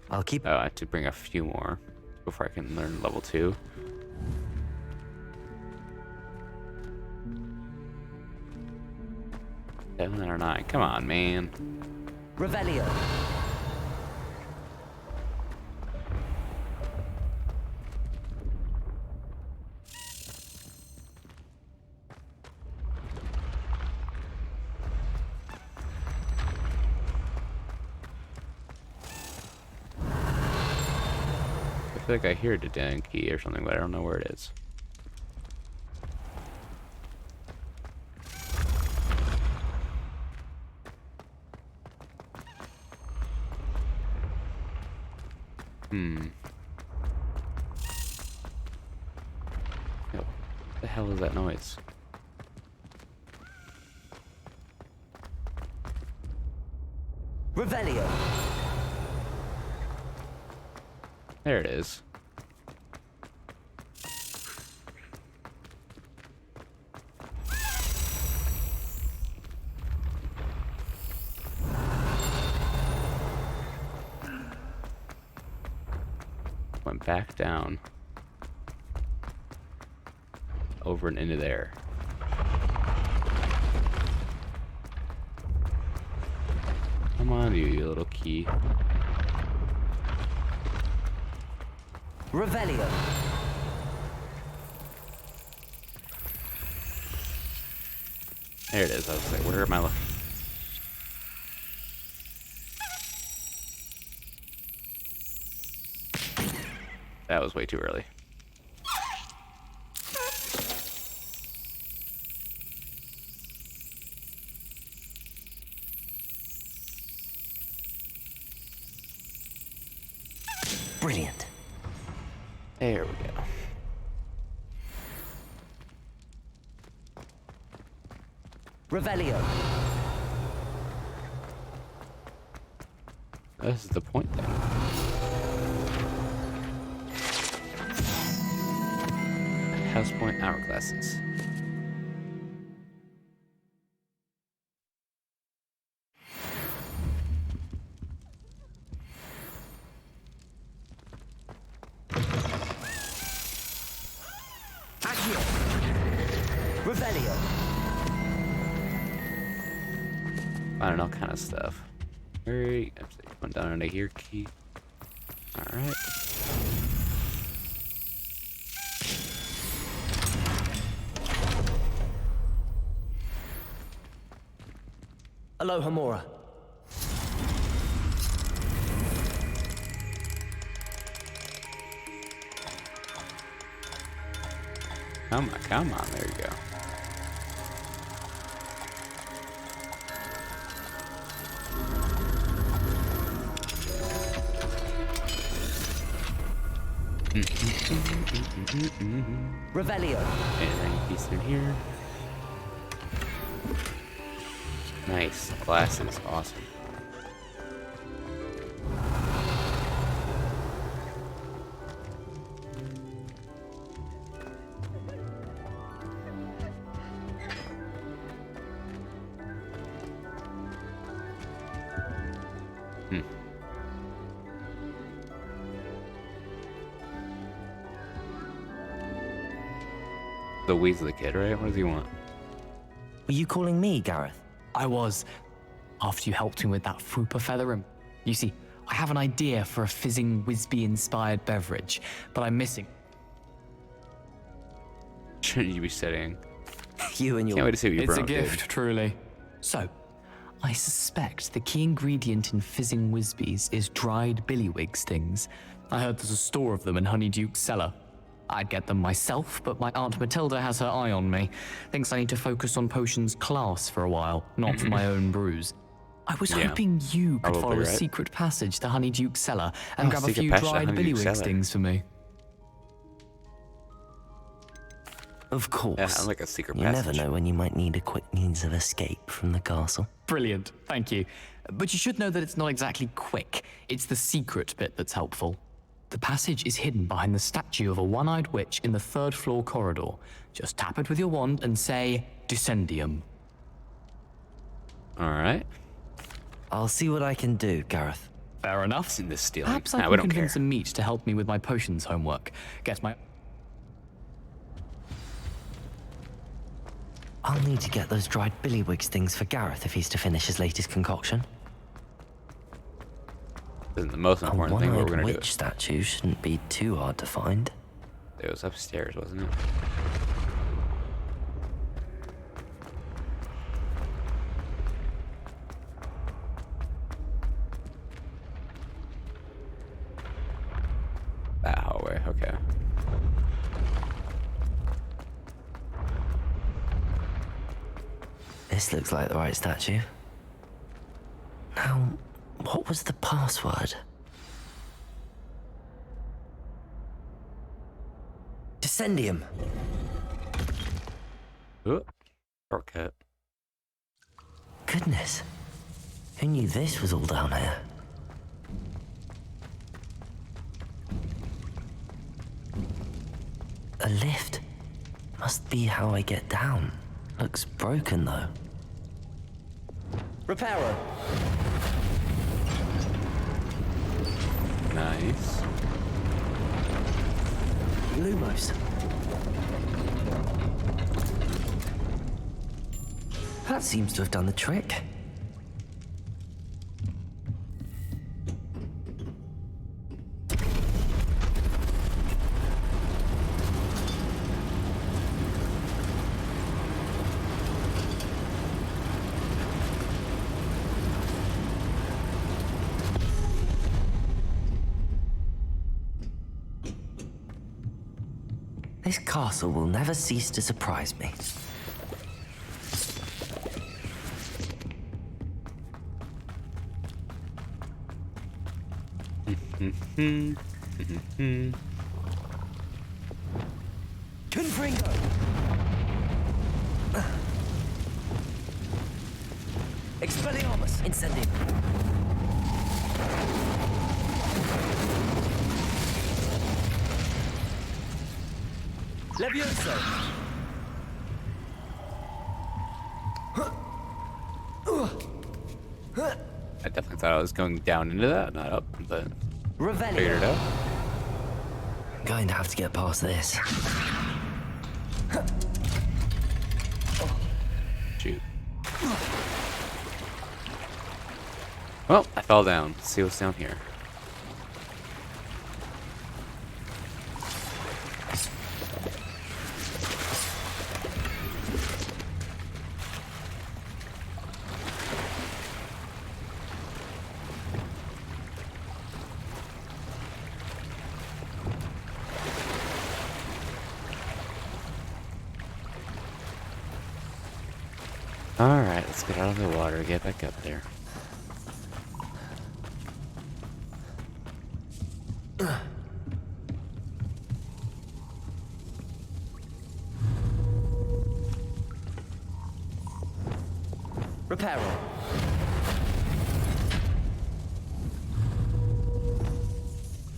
I'll keep... Oh, I have to bring a few more before I can learn level 2. Seven or 9. Come on, man. Revelio. I feel like I hear the Dan key or something, but I don't know where it is. Yo, what the hell is that noise? Revelio. There it is. Went back down. Over and into there. Come on, you little key. Revelio. There it is. I was like, where am I looking? That was way too early. Brilliant. There we go. Revelio. This is the point then. House Point hourglasses. Accio. Revelio. Finding all kind of stuff. Alright, I'm going down into here, key. Alright. Aloha, Mora. Come on, there you go. Revelio. Anything decent here? Nice. Glasses. Awesome. The Weasley kid, right? What does he want? Were you calling me, Gareth? I was. After you helped me with that Fupa feather, and you see, I have an idea for a fizzing Wisby-inspired beverage, but I'm missing. Shouldn't you be studying? You and your... Can't wait to see what you It's a brought, gift, dude. truly. So, I suspect the key ingredient in fizzing Wisbies is dried billywig stings. I heard there's a store of them in Honeyduke's cellar. I'd get them myself, but my Aunt Matilda has her eye on me. Thinks I need to focus on potions class for a while, not for my own brews. I was hoping you could follow a secret passage to Honeyduke's cellar and grab a few dried billywig stings for me. Of course. Yeah, I'm like a secret You passage. never know when you might need a quick means of escape from the castle. Brilliant, thank you. But you should know that it's not exactly quick. It's the secret bit that's helpful. The passage is hidden behind the statue of a one-eyed witch in the third-floor corridor. Just tap it with your wand and say, Descendium. Alright. I'll see what I can do, Gareth. Fair enough. It's in this stealing. Perhaps I we can don't convince care. a meat to help me with my potions homework. Get my... I'll need to get those dried billywig stings for Gareth if he's to finish his latest concoction. Isn't the most important thing, but we're gonna do witch it. statue shouldn't be too hard to find. It was upstairs, wasn't it? That hallway, okay. This looks like the right statue. Now, what was the password? Descendium. Oh, shortcut. Goodness. Who knew this was all down here? A lift. Must be how I get down. Looks broken though. Reparo. Nice. Lumos. That seems to have done the trick. This castle will never cease to surprise me. Confringo! Expelliarmus! Incendium! Levioso! I definitely thought I was going down into that, not up, but Revelio. figured it out. I'm going to have to get past this. Shoot. Well, I fell down. Let's see what's down here. Alright, let's get out of the water, get back up there. Reparo.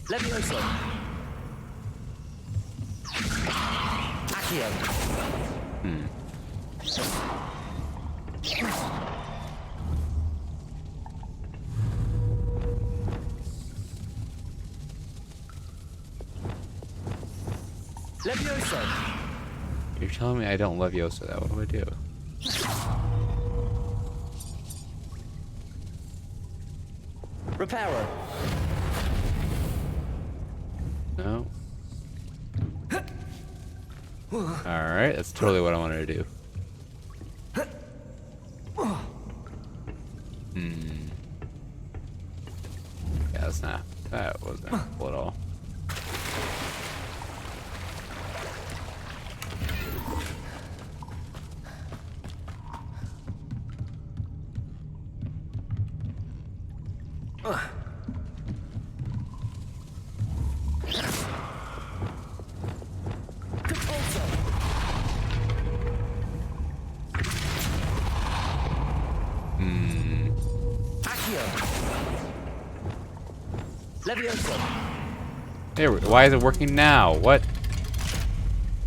Levioso. Accio. Levioso. You're telling me I don't Levioso that? What do I do? Reparo. No. Alright, that's totally what I wanted to do. Yeah, that's not. That wasn't cool at all. There, why is it working now? What?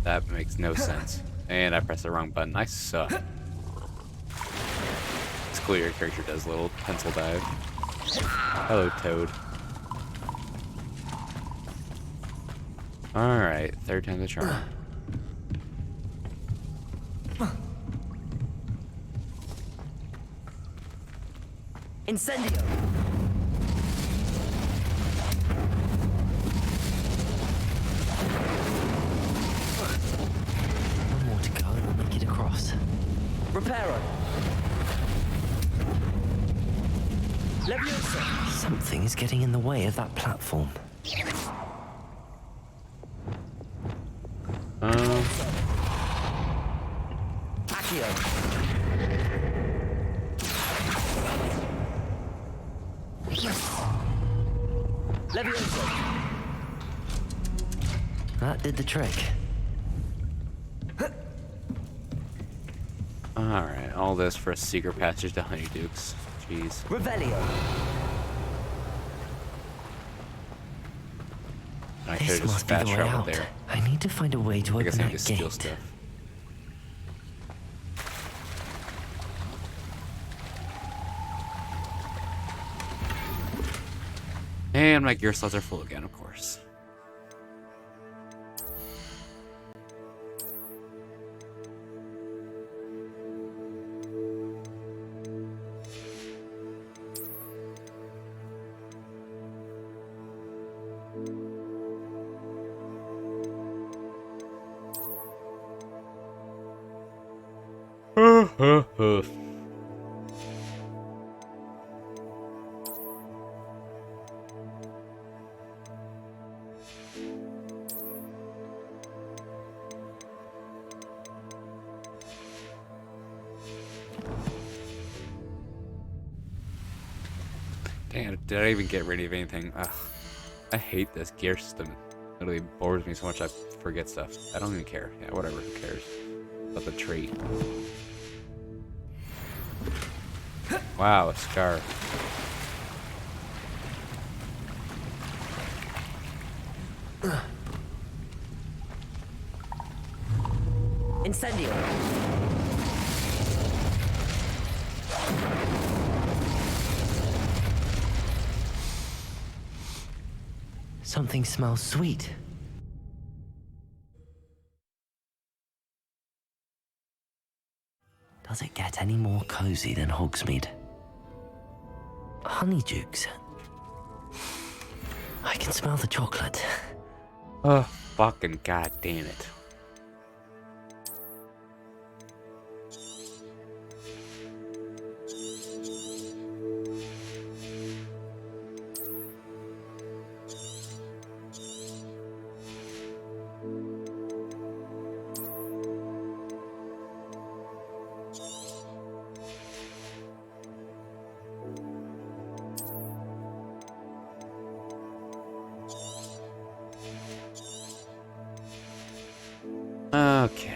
That makes no sense. And I pressed the wrong button. I suck. It's cool your character does a little pencil dive. Hello, Toad. Alright, third time's the charm. Incendio. One more to go and we'll make it across. Reparo. Leviosa. Something is getting in the way of that platform. Accio. Leviosa. That did the trick. Alright, all this for a secret passage to Honeydukes. Jeez. Revelio. I could have This just must be the fast way traveled out. there. I need to find a way to I open guess I need that to steal gate. stuff. And my gear slots are full again, of course. Damn, did I even get rid of anything? Ugh. I hate this gear system. It literally bores me so much I forget stuff. I don't even care. Yeah, whatever, who cares? About the tree. Wow, a scar. Incendio. Something smells sweet. Does it get any more cozy than Hogsmeade? Honeydukes. I can smell the chocolate. Oh, fucking god damn it. Okay.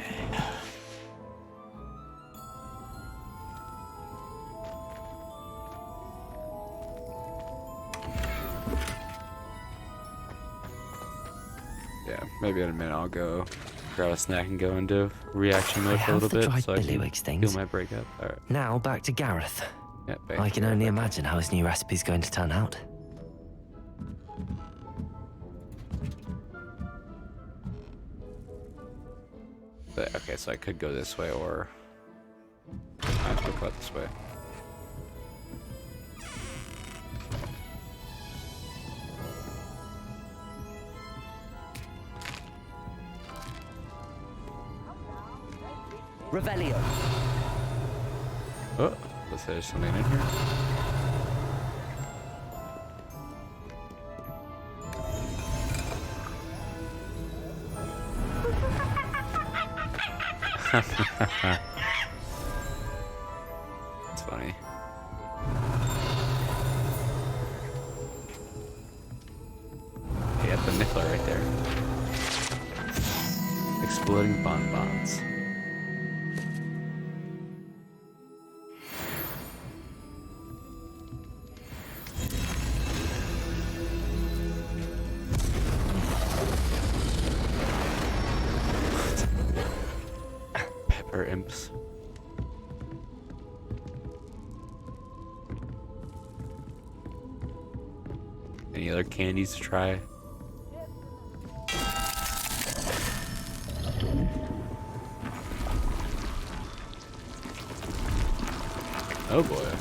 Yeah, maybe in a minute I'll go grab a snack and go into reaction mode for a little bit so I can heal my breakup. All right. Now back to Gareth. Yeah, I can only imagine how his new recipe's going to turn out. But, okay, so I could go this way, or I have to go this way. Revelio. Oh, let's say there's something in here. It's funny. Yeah, the Niffler right there. Exploding bonbons. Pepper imps. Any other candies to try? Oh boy.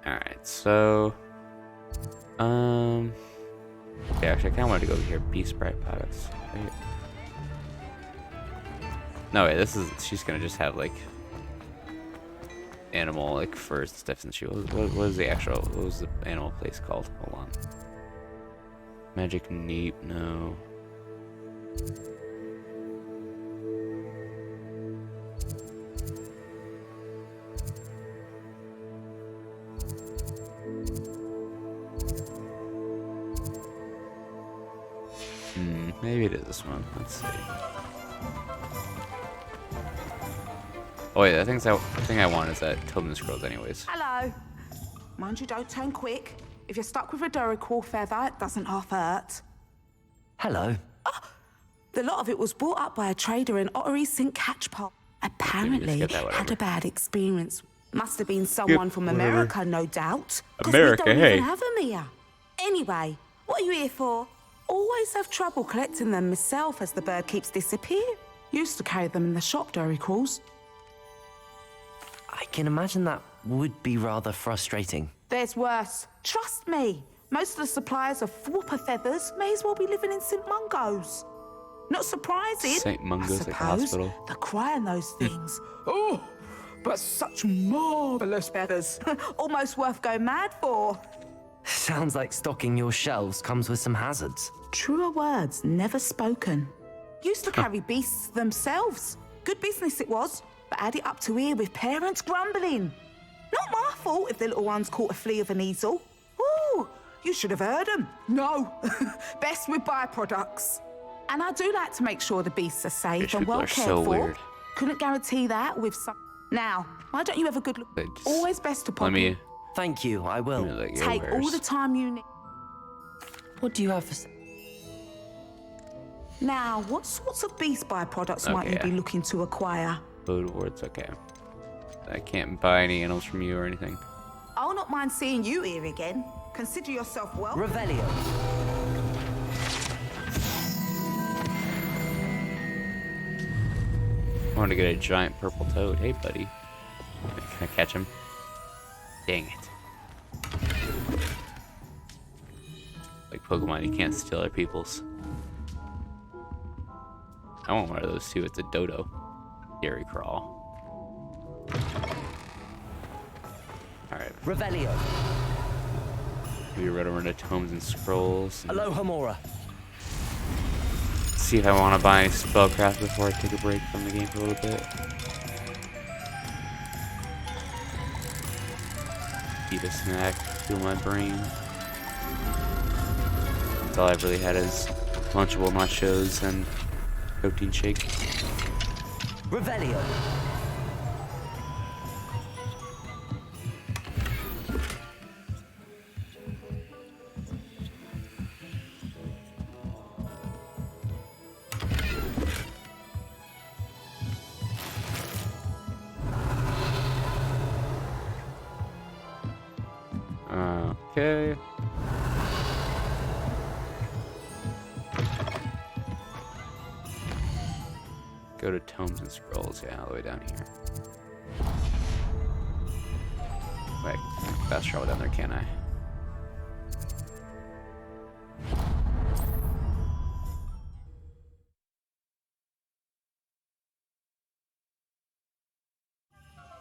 Alright, so yeah, actually I kinda wanted to go over here, Beast Sprite products. Right. No wait, this is she's gonna just have like animal like furs and stuff, and she what was the actual what was the animal place called? Hold on. Magic Neep, no. Maybe it is this one. Let's see. Oh wait, the thing I want is that Tilden Scrolls anyways. Hello. Mind you, don't turn quick. If you're stuck with a Duraquil feather, it doesn't half hurt. Hello. Oh, the lot of it was brought up by a trader in Ottery St. Catchpole. Apparently had a bad experience. Must have been someone from America, no doubt. America, we don't hey. even have them here. Anyway, what are you here for? Always have trouble collecting them myself as the bird keeps disappearing. Used to carry them in the shop, Duraquils. I can imagine that would be rather frustrating. There's worse. Trust me. Most of the suppliers of Thwopper feathers may as well be living in St. Mungo's. Not surprising. St. Mungo's, like the hospital. The cry in those things. Oh, but such marvelous feathers. Almost worth going mad for. Sounds like stocking your shelves comes with some hazards. Truer words never spoken. Used to carry beasts themselves. Good business it was, but add it up to here with parents grumbling. Not my fault if the little ones caught a flea of an easel. Ooh, you should have heard them. No, best with byproducts. And I do like to make sure the beasts are safe and well cared for. Weird. Couldn't guarantee that with some. Now, why don't you have a good look? Always best to pop in. Thank you, I will. Take all the time you need. What do you have for... Now, what sorts of beast byproducts might you Okay. be looking to acquire? Code words, okay. I can't buy any animals from you or anything. I'll not mind seeing you here again. Consider yourself welcome. Revelio. I want to get a giant purple toad. Hey, buddy. Can I catch him? Dang it. Like Pokemon, you can't steal other people's. I want one of those too. It's a dodo. Dairy crawl. Alright. Revelio. We read over into Tomes and Scrolls. And Aloha Mora. see if I want to buy any spellcraft before I take a break from the game for a little bit. Eat a snack, fuel my brain. That's all I've really had is Lunchable nachos and protein shake. Revelio. Okay. Go to Tomes and Scrolls, yeah, all the way down here. Wait, fast travel down there, can I?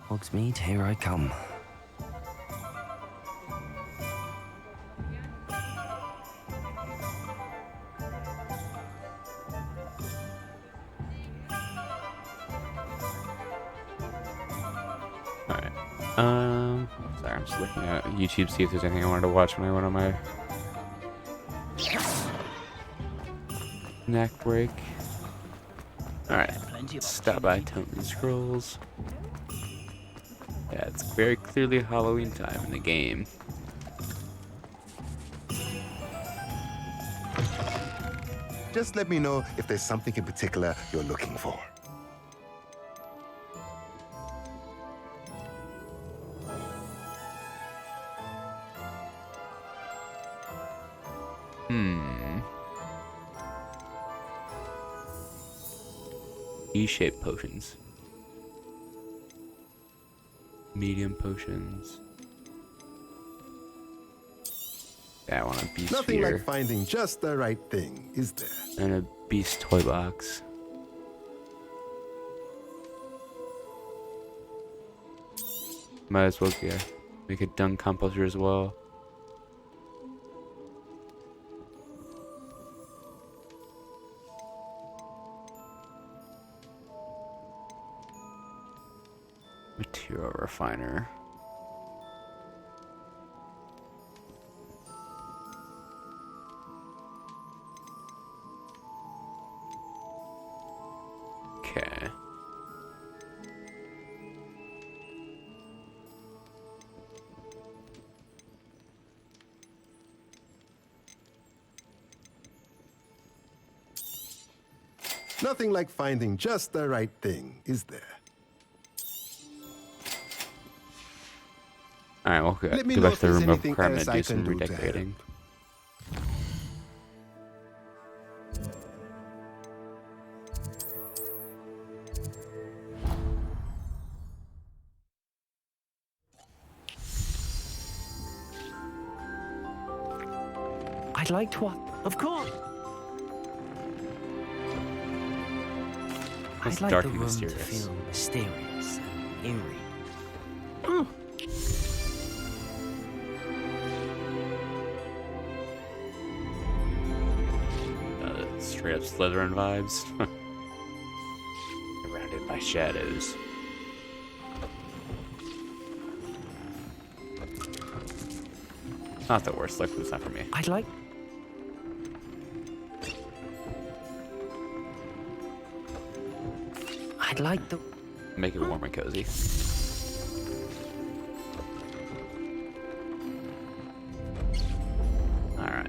Hogsmeade, here I come. Sorry, I'm just looking at YouTube, see if there's anything I wanted to watch when I went on my snack break. Alright, stop by Tomes and Scrolls. Yeah, it's very clearly Halloween time in the game. Just let me know if there's something in particular you're looking for. E-shaped potions. Medium potions. Yeah, I want a beast Nothing feeder. like finding just the right thing, is there? And a beast toy box. Might as well make a dung composter as well. Material refiner. Okay. Nothing like finding just the right thing, is there? Alright, well, Let me go know back if to the there's room of anything requirement else and I do some can do to redecorating. I'd like to... Of course. It's I'd like dark the and room mysterious. to feel mysterious and eerie. Straight up Slytherin vibes. Surrounded by shadows. Not the worst, luckily it's not for me. I'd like... I'd like the... Make it warm and cozy. Alright.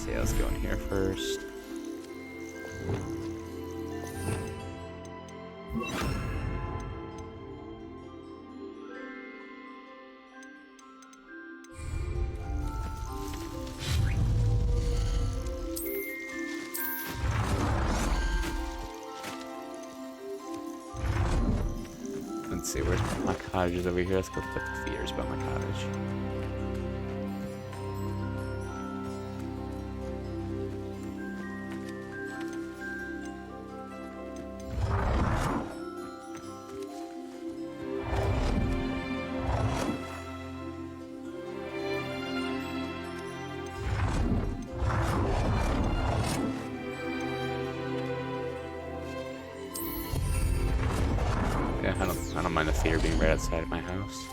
see, let's go in here first. Let's see, where's my cottage is over here. Let's go flip the feeders about my cottage. Yeah, I don't mind the theater being right outside of my house.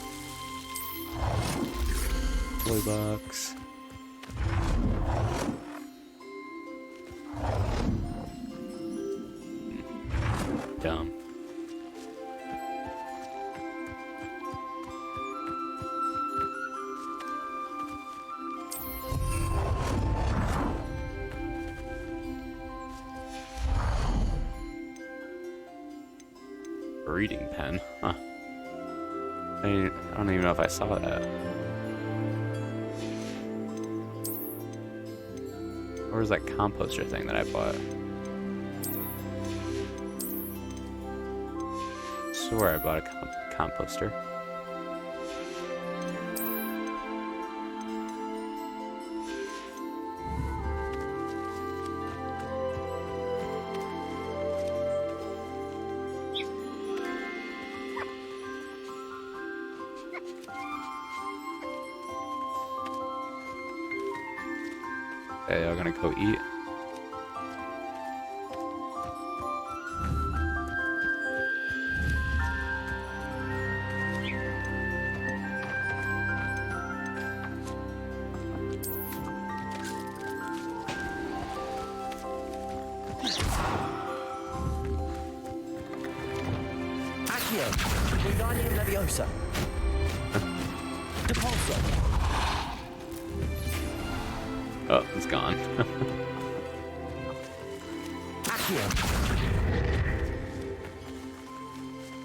Toy box. Dumb. Reading pen, huh? I don't even know if I saw that. Or was that composter thing that I bought? I swear I bought a composter. Okay, y'all gonna go eat? Accio, Wingardium Leviosa. Depulso. Oh, it's gone. Accio.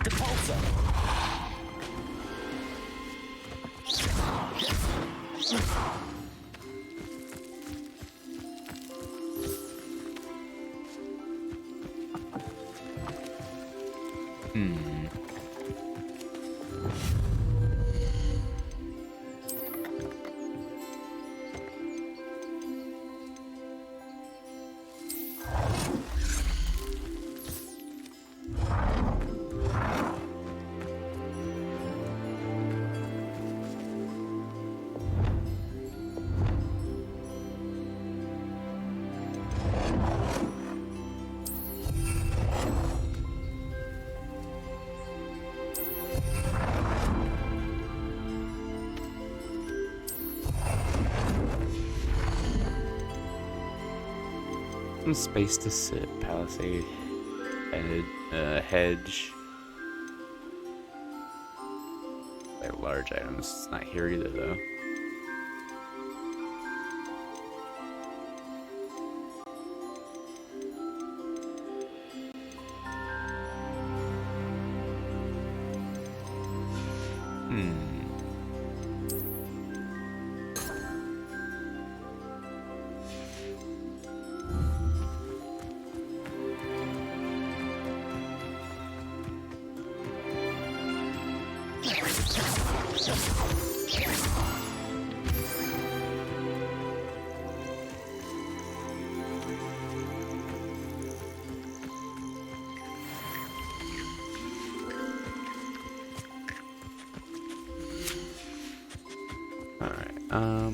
Depulso. Some space to sit. Palisade. Hedge. Like large items. It's not here either, though.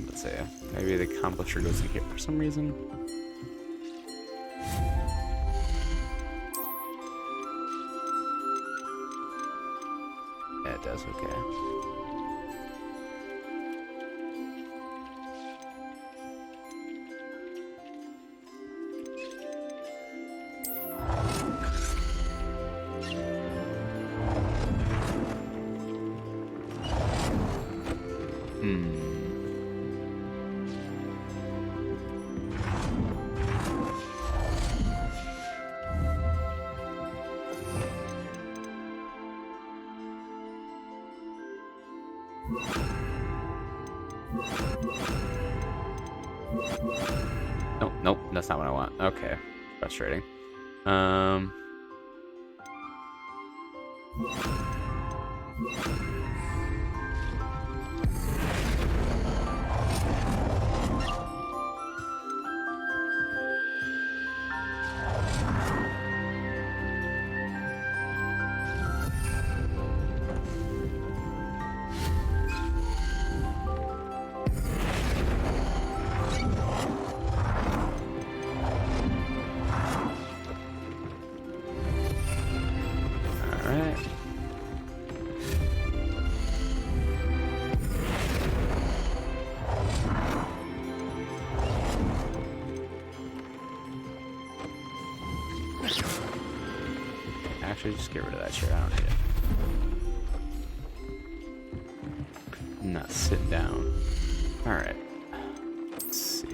Let's see. Maybe the accomplisher goes in here for some reason. Yeah, it does. Okay. Nope, that's not what I want. Okay, frustrating. Actually, just get rid of that chair. I don't need it. I'm not sitting down. Alright. Let's see.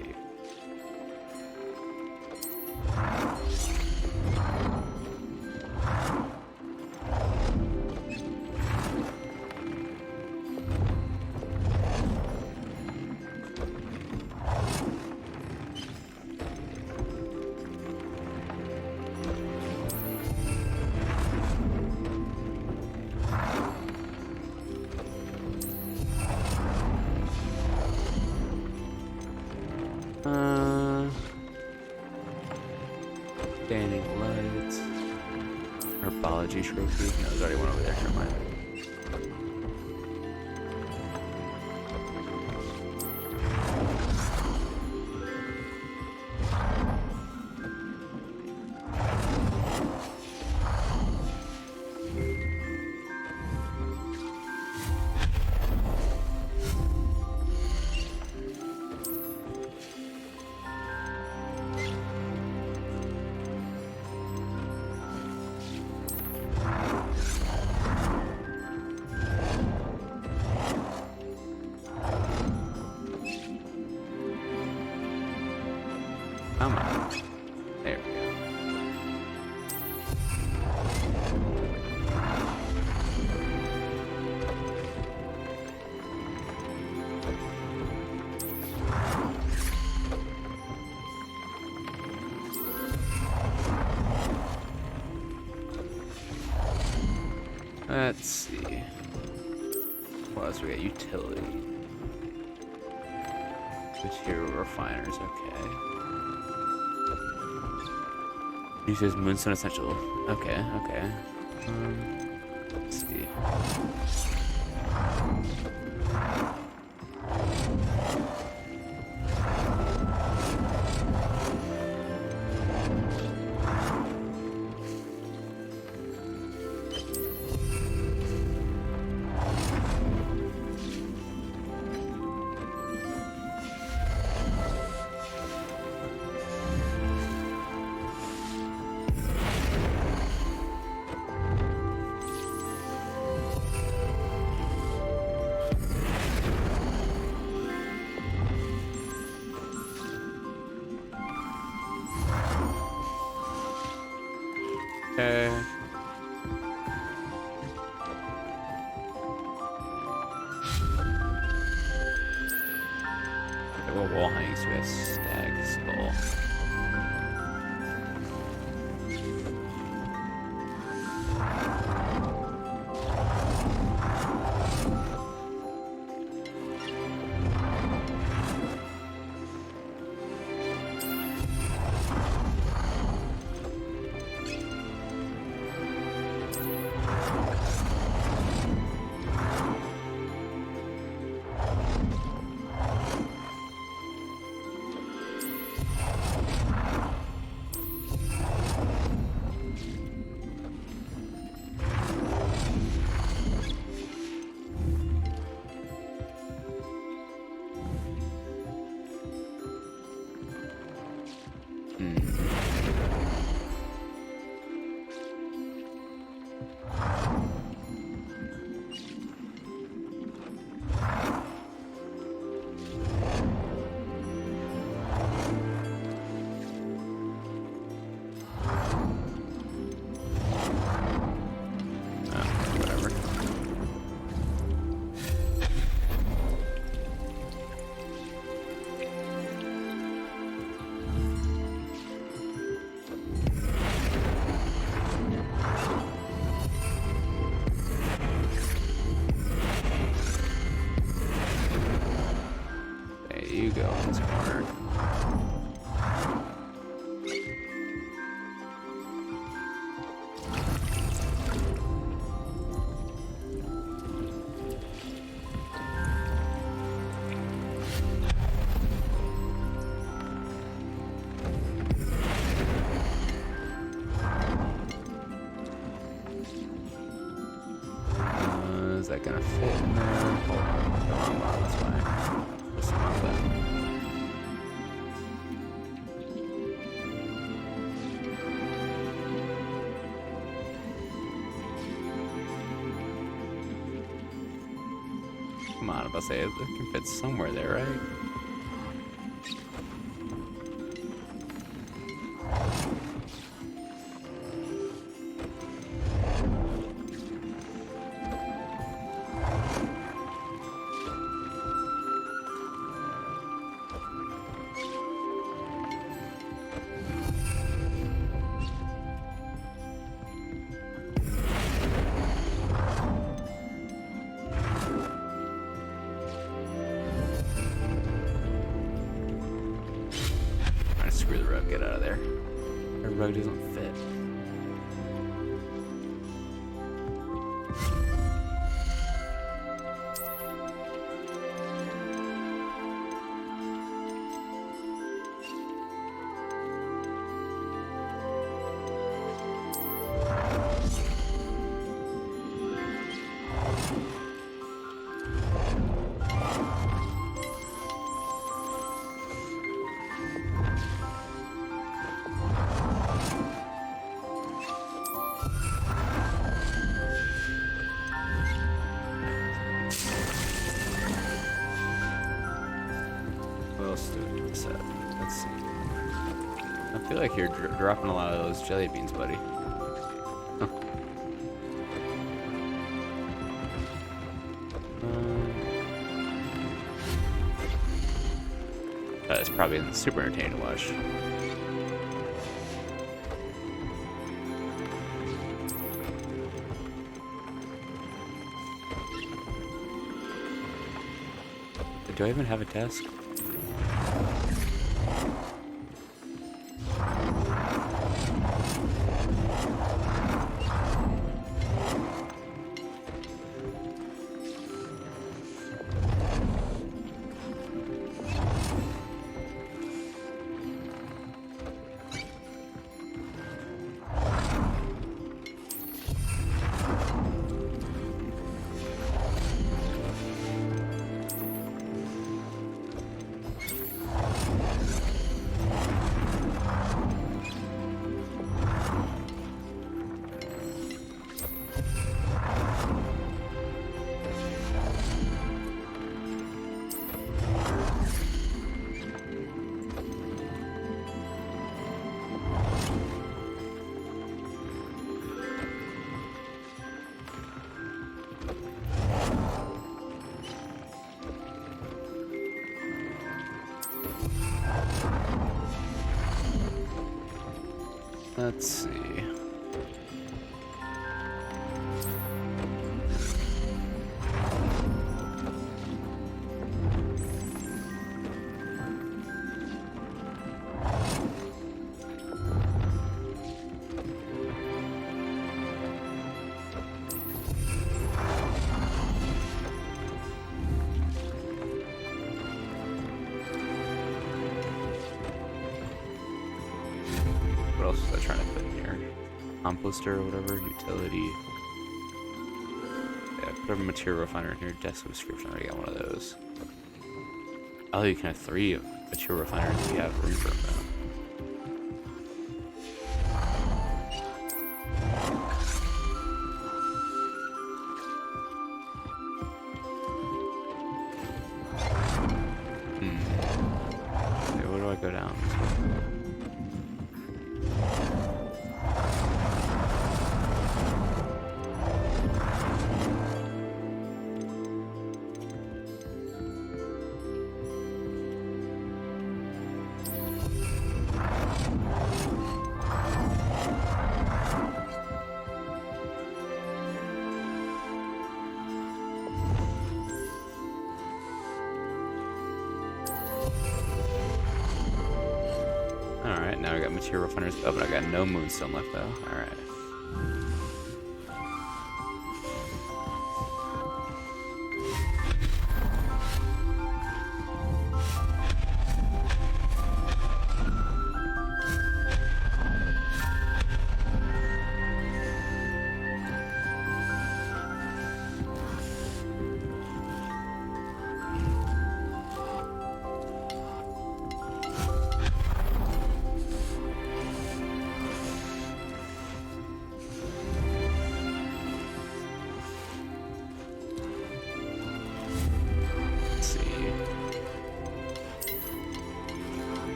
Standing lights. Herbology trophy. No, there's already one over there. Never mind. Come on. There we go. Let's see. What else we got? Utility. Material refiners, okay. Uses Moonstone Essential. Okay, okay. Let's see. Okay. What wall hangings do we have? Stag skull. that gonna fit in there? Hold on. Come on, this way. This way. Come on, if I say it can fit somewhere there, right? Screw the rug, get out of there. The rug doesn't fit. What else do we need to set? Let's see. I feel like you're dropping a lot of those jelly beans, buddy. Huh. That's probably super entertaining to watch. Do I even have a desk? Let's see. What else was I trying to put in here? Composter or whatever, utility. Yeah, put a material refiner in here, desk subscription, I already got one of those. Oh, you can have 3 of material refiners if you have room for them. Okay, where do I go down? Alright, now I got material refiners. Oh, but I got no moonstone left though. Alright.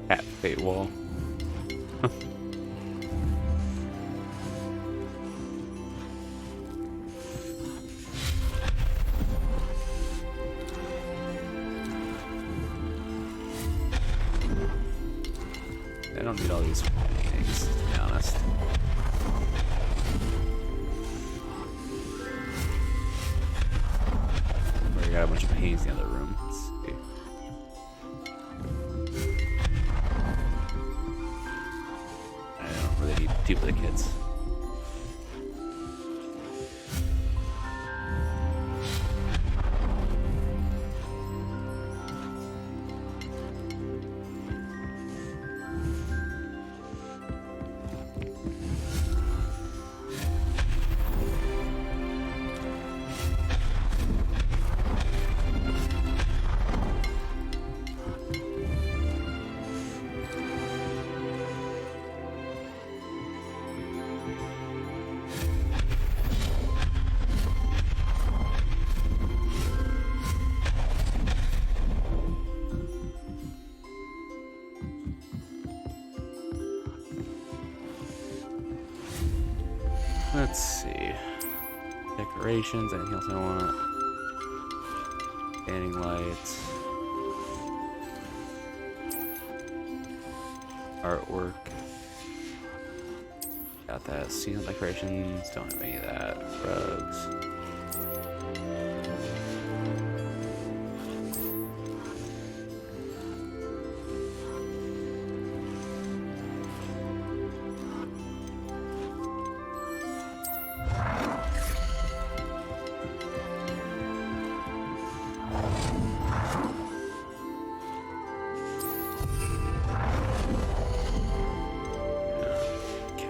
Cat fate wall. I don't need all these things, to be honest. We got a bunch of paintings in the other room. Let's see. I don't really need duplicates. Let's see. Decorations, anything else I want? Standing lights. Artwork. Got that. Ceiling decorations, don't have any of that. Rugs.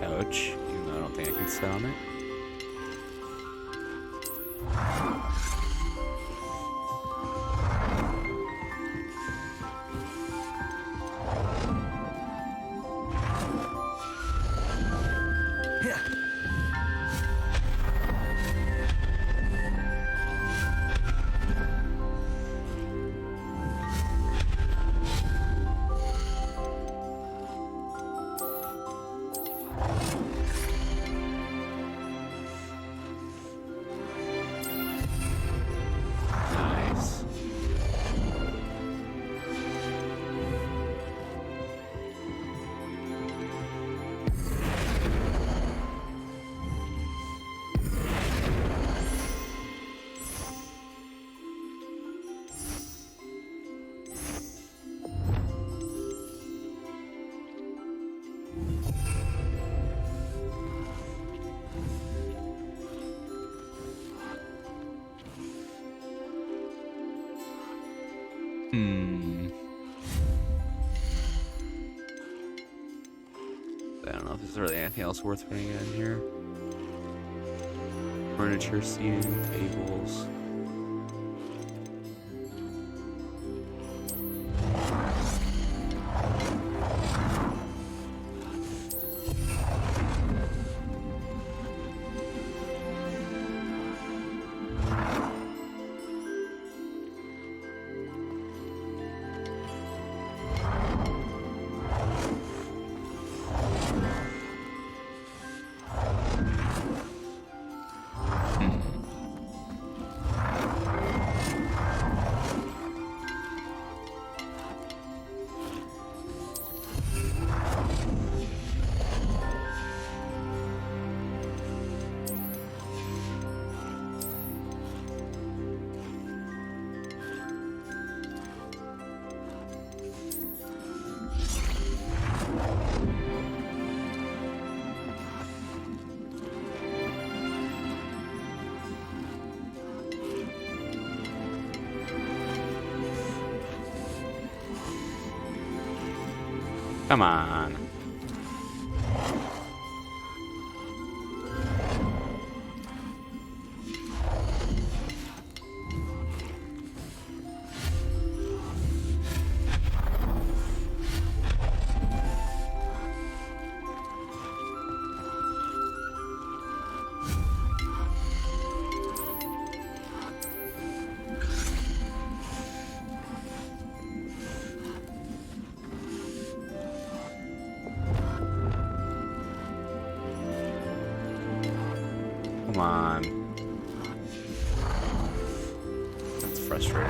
Couch, even though I don't think I can sit on it. I don't know if there's really anything else worth putting in here. Furniture, seating, tables. Come on. frustrating.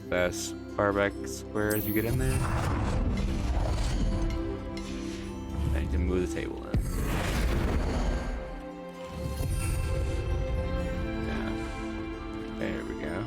Best far back square as you get in there. I need to move the table in. Yeah. There we go.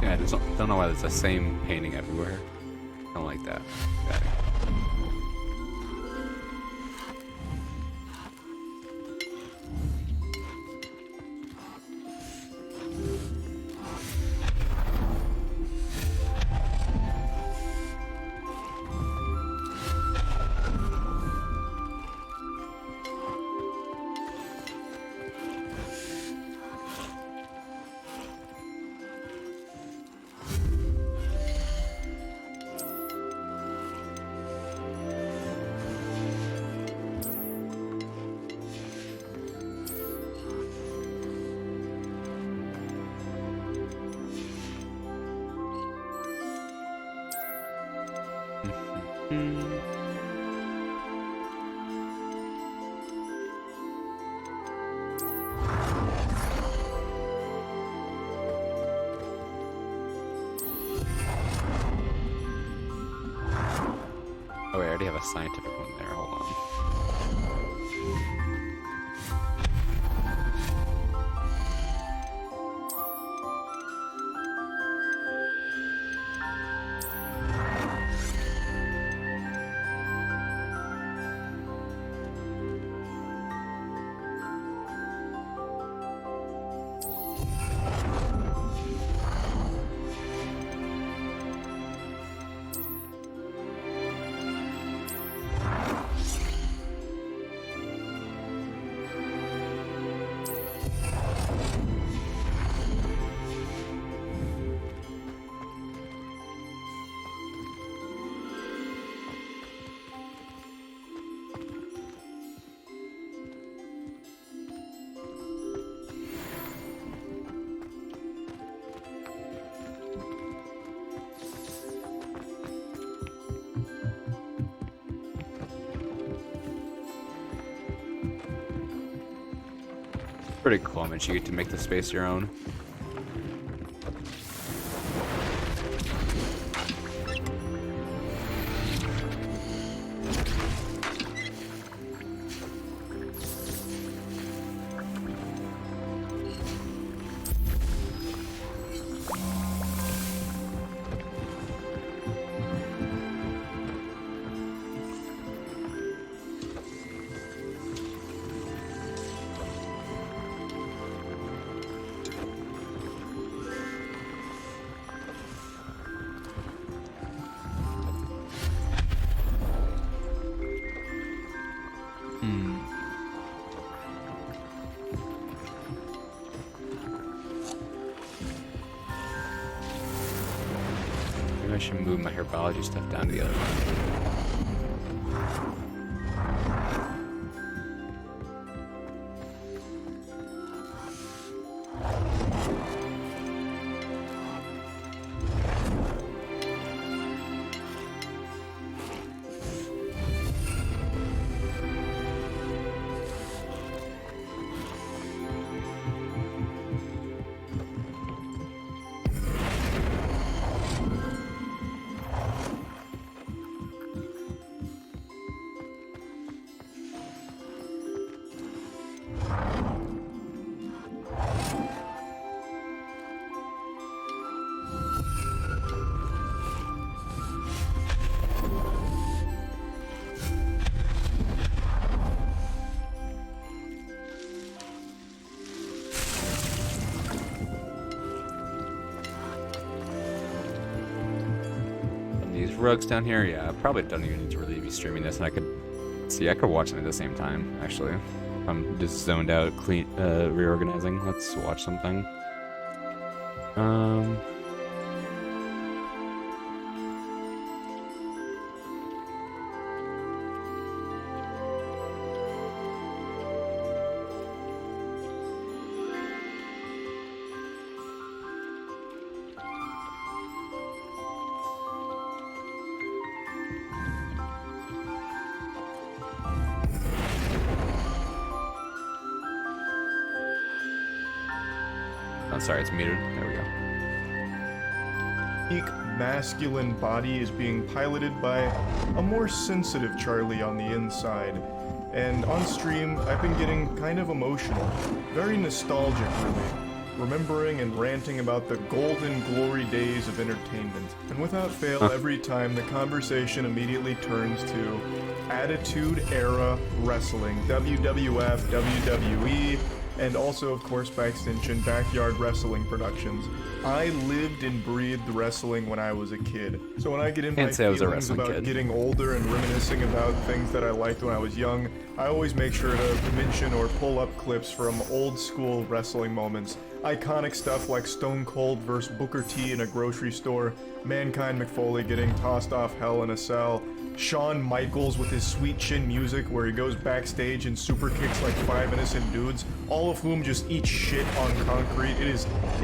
Yeah, I just don't know why it's the same painting everywhere. I don't like that. Got it. Oh, I already have a scientific one there. Hold on. Pretty cool, man. You get to make the space your own. Maybe I should move my herbology stuff down to the other one. Rugs down here, yeah, I probably don't even need to really be streaming this, and I could watch them at the same time, actually. I'm just zoned out, reorganizing. Let's watch something. Oh, sorry, it's muted. There we go. Unique masculine body is being piloted by a more sensitive Charlie on the inside. And on stream, I've been getting kind of emotional. Very nostalgic, really. Remembering and ranting about the golden glory days of entertainment. And without fail, every time the conversation immediately turns to Attitude Era Wrestling. WWF, WWE, and also, of course, by extension, Backyard Wrestling Productions. I lived and breathed wrestling when I was a kid. So when I get into my feelings about getting older and reminiscing about things that I liked when I was young, I always make sure to mention or pull up clips from old school wrestling moments. Iconic stuff like Stone Cold vs. Booker T in a grocery store, Mankind McFoley getting tossed off Hell in a Cell, Shawn Michaels with his sweet chin music where he goes backstage and super kicks like 5 innocent dudes, all of whom just eat shit on concrete. It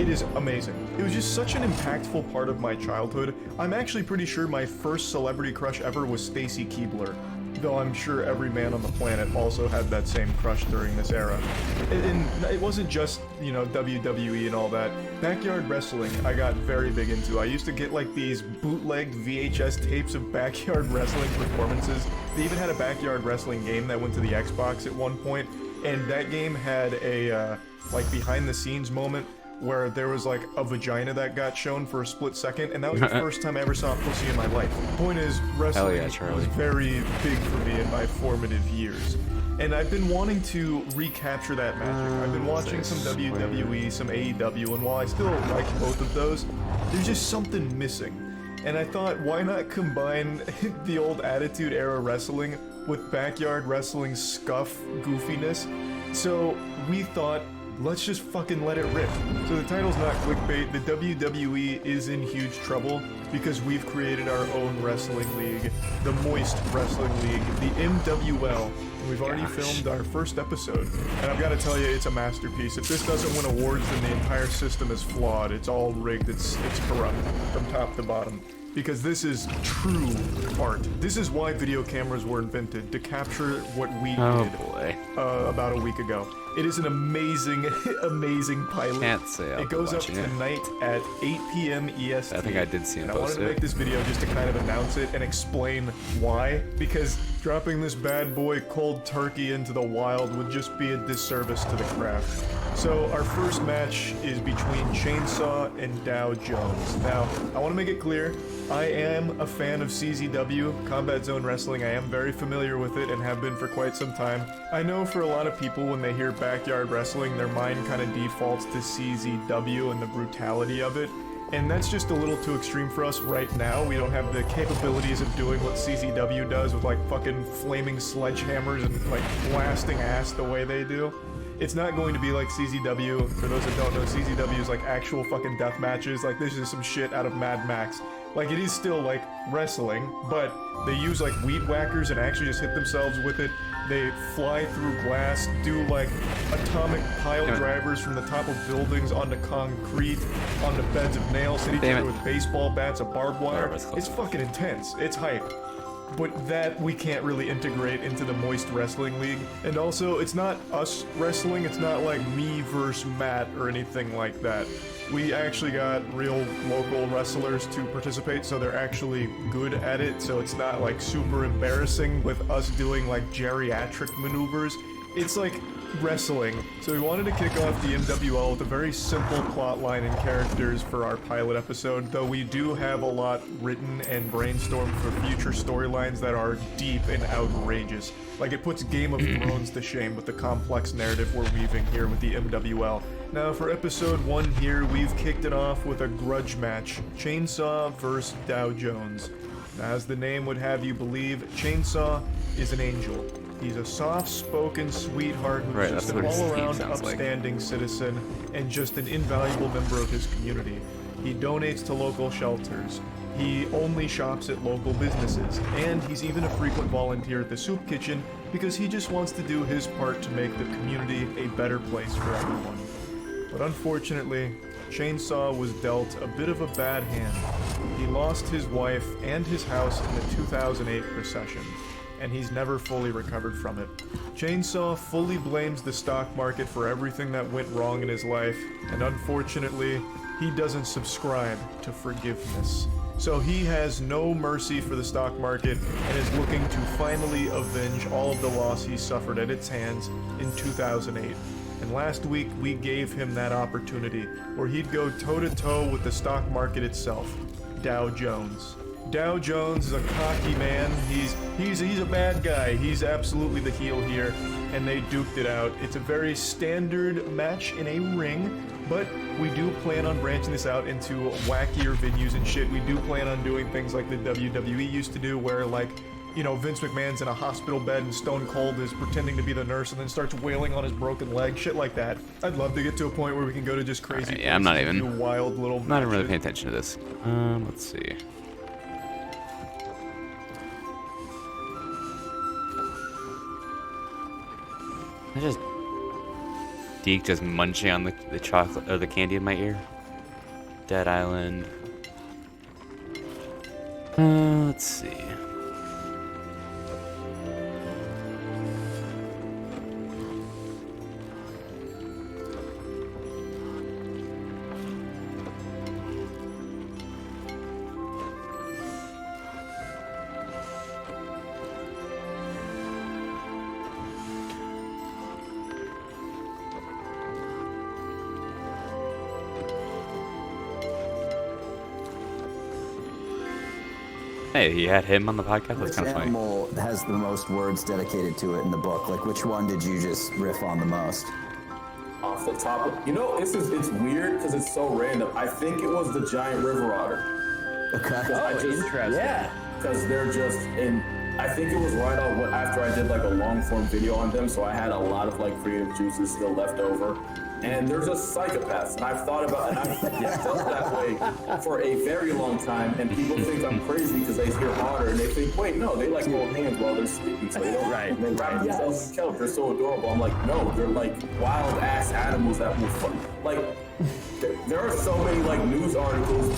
is amazing. It was just such an impactful part of my childhood. I'm actually pretty sure my first celebrity crush ever was Stacy Keibler, though I'm sure every man on the planet also had that same crush during this era. And it wasn't just, you know, WWE and all that. Backyard wrestling I got very big into. I used to get like these bootlegged VHS tapes of backyard wrestling performances. They even had a backyard wrestling game that went to the Xbox at one point, and that game had a like behind the scenes moment where there was like a vagina that got shown for a split second, and that was the first time I ever saw a pussy in my life. The point is, wrestling was very big for me in my formative years. And I've been wanting to recapture that magic. I've been watching some WWE, some AEW, and while I still like both of those, there's just something missing. And I thought, why not combine the old Attitude Era wrestling with backyard wrestling scuff goofiness? So we thought, let's just fucking let it rip. So the title's not clickbait. The WWE is in huge trouble because we've created our own wrestling league, the Moist Wrestling League, the MWL. And we've already filmed our first episode. And I've got to tell you, it's a masterpiece. If this doesn't win awards, then the entire system is flawed. It's all rigged. It's corrupt from top to bottom. Because this is true art. This is why video cameras were invented, to capture what we did about a week ago. It is an amazing, amazing pilot. Can't say it goes up tonight at 8 p.m. EST. I think I did see him post it. I wanted to make this video just to kind of announce it and explain why. Because dropping this bad boy cold turkey into the wild would just be a disservice to the craft. So our first match is between Chainsaw and Dow Jones. Now, I want to make it clear, I am a fan of CZW, Combat Zone Wrestling. I am very familiar with it and have been for quite some time. I know for a lot of people, when they hear backyard wrestling, their mind kind of defaults to CZW and the brutality of it. And that's just a little too extreme for us right now. We don't have the capabilities of doing what CZW does with like fucking flaming sledgehammers and like blasting ass the way they do. It's not going to be like CZW. For those that don't know, CZW is like actual fucking death matches. Like this is some shit out of Mad Max. Like, it is still, like, wrestling, but they use, like, weed whackers and actually just hit themselves with it. They fly through glass, do, like, atomic pile drivers from the top of buildings onto concrete, onto beds of nails, hit each other with baseball bats, a barbed wire. It's fucking intense. It's hype. But that we can't really integrate into the Moist Wrestling League. And also, it's not us wrestling, it's not like me versus Matt or anything like that. We actually got real local wrestlers to participate, so they're actually good at it, so it's not like super embarrassing with us doing like geriatric maneuvers. It's like wrestling. So we wanted to kick off the MWL with a very simple plot line and characters for our pilot episode, though we do have a lot written and brainstormed for future storylines that are deep and outrageous. Like, it puts Game of Thrones to shame with the complex narrative we're weaving here with the MWL. Now, for episode 1 here, we've kicked it off with a grudge match, Chainsaw vs. Dow Jones. Now, as the name would have you believe, Chainsaw is an angel. He's a soft-spoken sweetheart who's just an all-around upstanding citizen and just an invaluable member of his community. He donates to local shelters. He only shops at local businesses, and he's even a frequent volunteer at the soup kitchen because he just wants to do his part to make the community a better place for everyone. But unfortunately, Chainsaw was dealt a bit of a bad hand. He lost his wife and his house in the 2008 recession, and he's never fully recovered from it. Chainsaw fully blames the stock market for everything that went wrong in his life, and unfortunately, he doesn't subscribe to forgiveness. So he has no mercy for the stock market and is looking to finally avenge all of the loss he suffered at its hands in 2008. And last week, we gave him that opportunity, where he'd go toe-to-toe with the stock market itself, Dow Jones. Dow Jones is a cocky man. He's a bad guy. He's absolutely the heel here, and they duked it out. It's a very standard match in a ring, but we do plan on branching this out into wackier venues and shit. We do plan on doing things like the WWE used to do, where, like, you know, Vince McMahon's in a hospital bed and Stone Cold is pretending to be the nurse and then starts wailing on his broken leg, shit like that. I'd love to get to a point where we can go to just crazy yeah, I'm not even do wild little not even really paying attention to this. Let's see. I just Deke just munching on the chocolate or the candy in my ear. Dead Island. Let's see. Hey, you had him on the podcast? That's kind of funny. Which animal has the most words dedicated to it in the book? Like, which one did you just riff on the most? Off the top of, you know, it's weird because it's so random. I think it was the giant river otter. Okay. Interesting. Yeah, because they're just in. I think it was right on after I did like a long form video on them, so I had a lot of like creative juices still left over. And they're just psychopaths, and I've thought about, and I've felt that way for a very long time. And people think I'm crazy because they hear otter, and they think, wait, no, they like hold hands while they're sleeping, so they don't. Right. They wrap themselves in kelp. They're so adorable. I'm like, no, they're like wild ass animals that will like. There are so many like news articles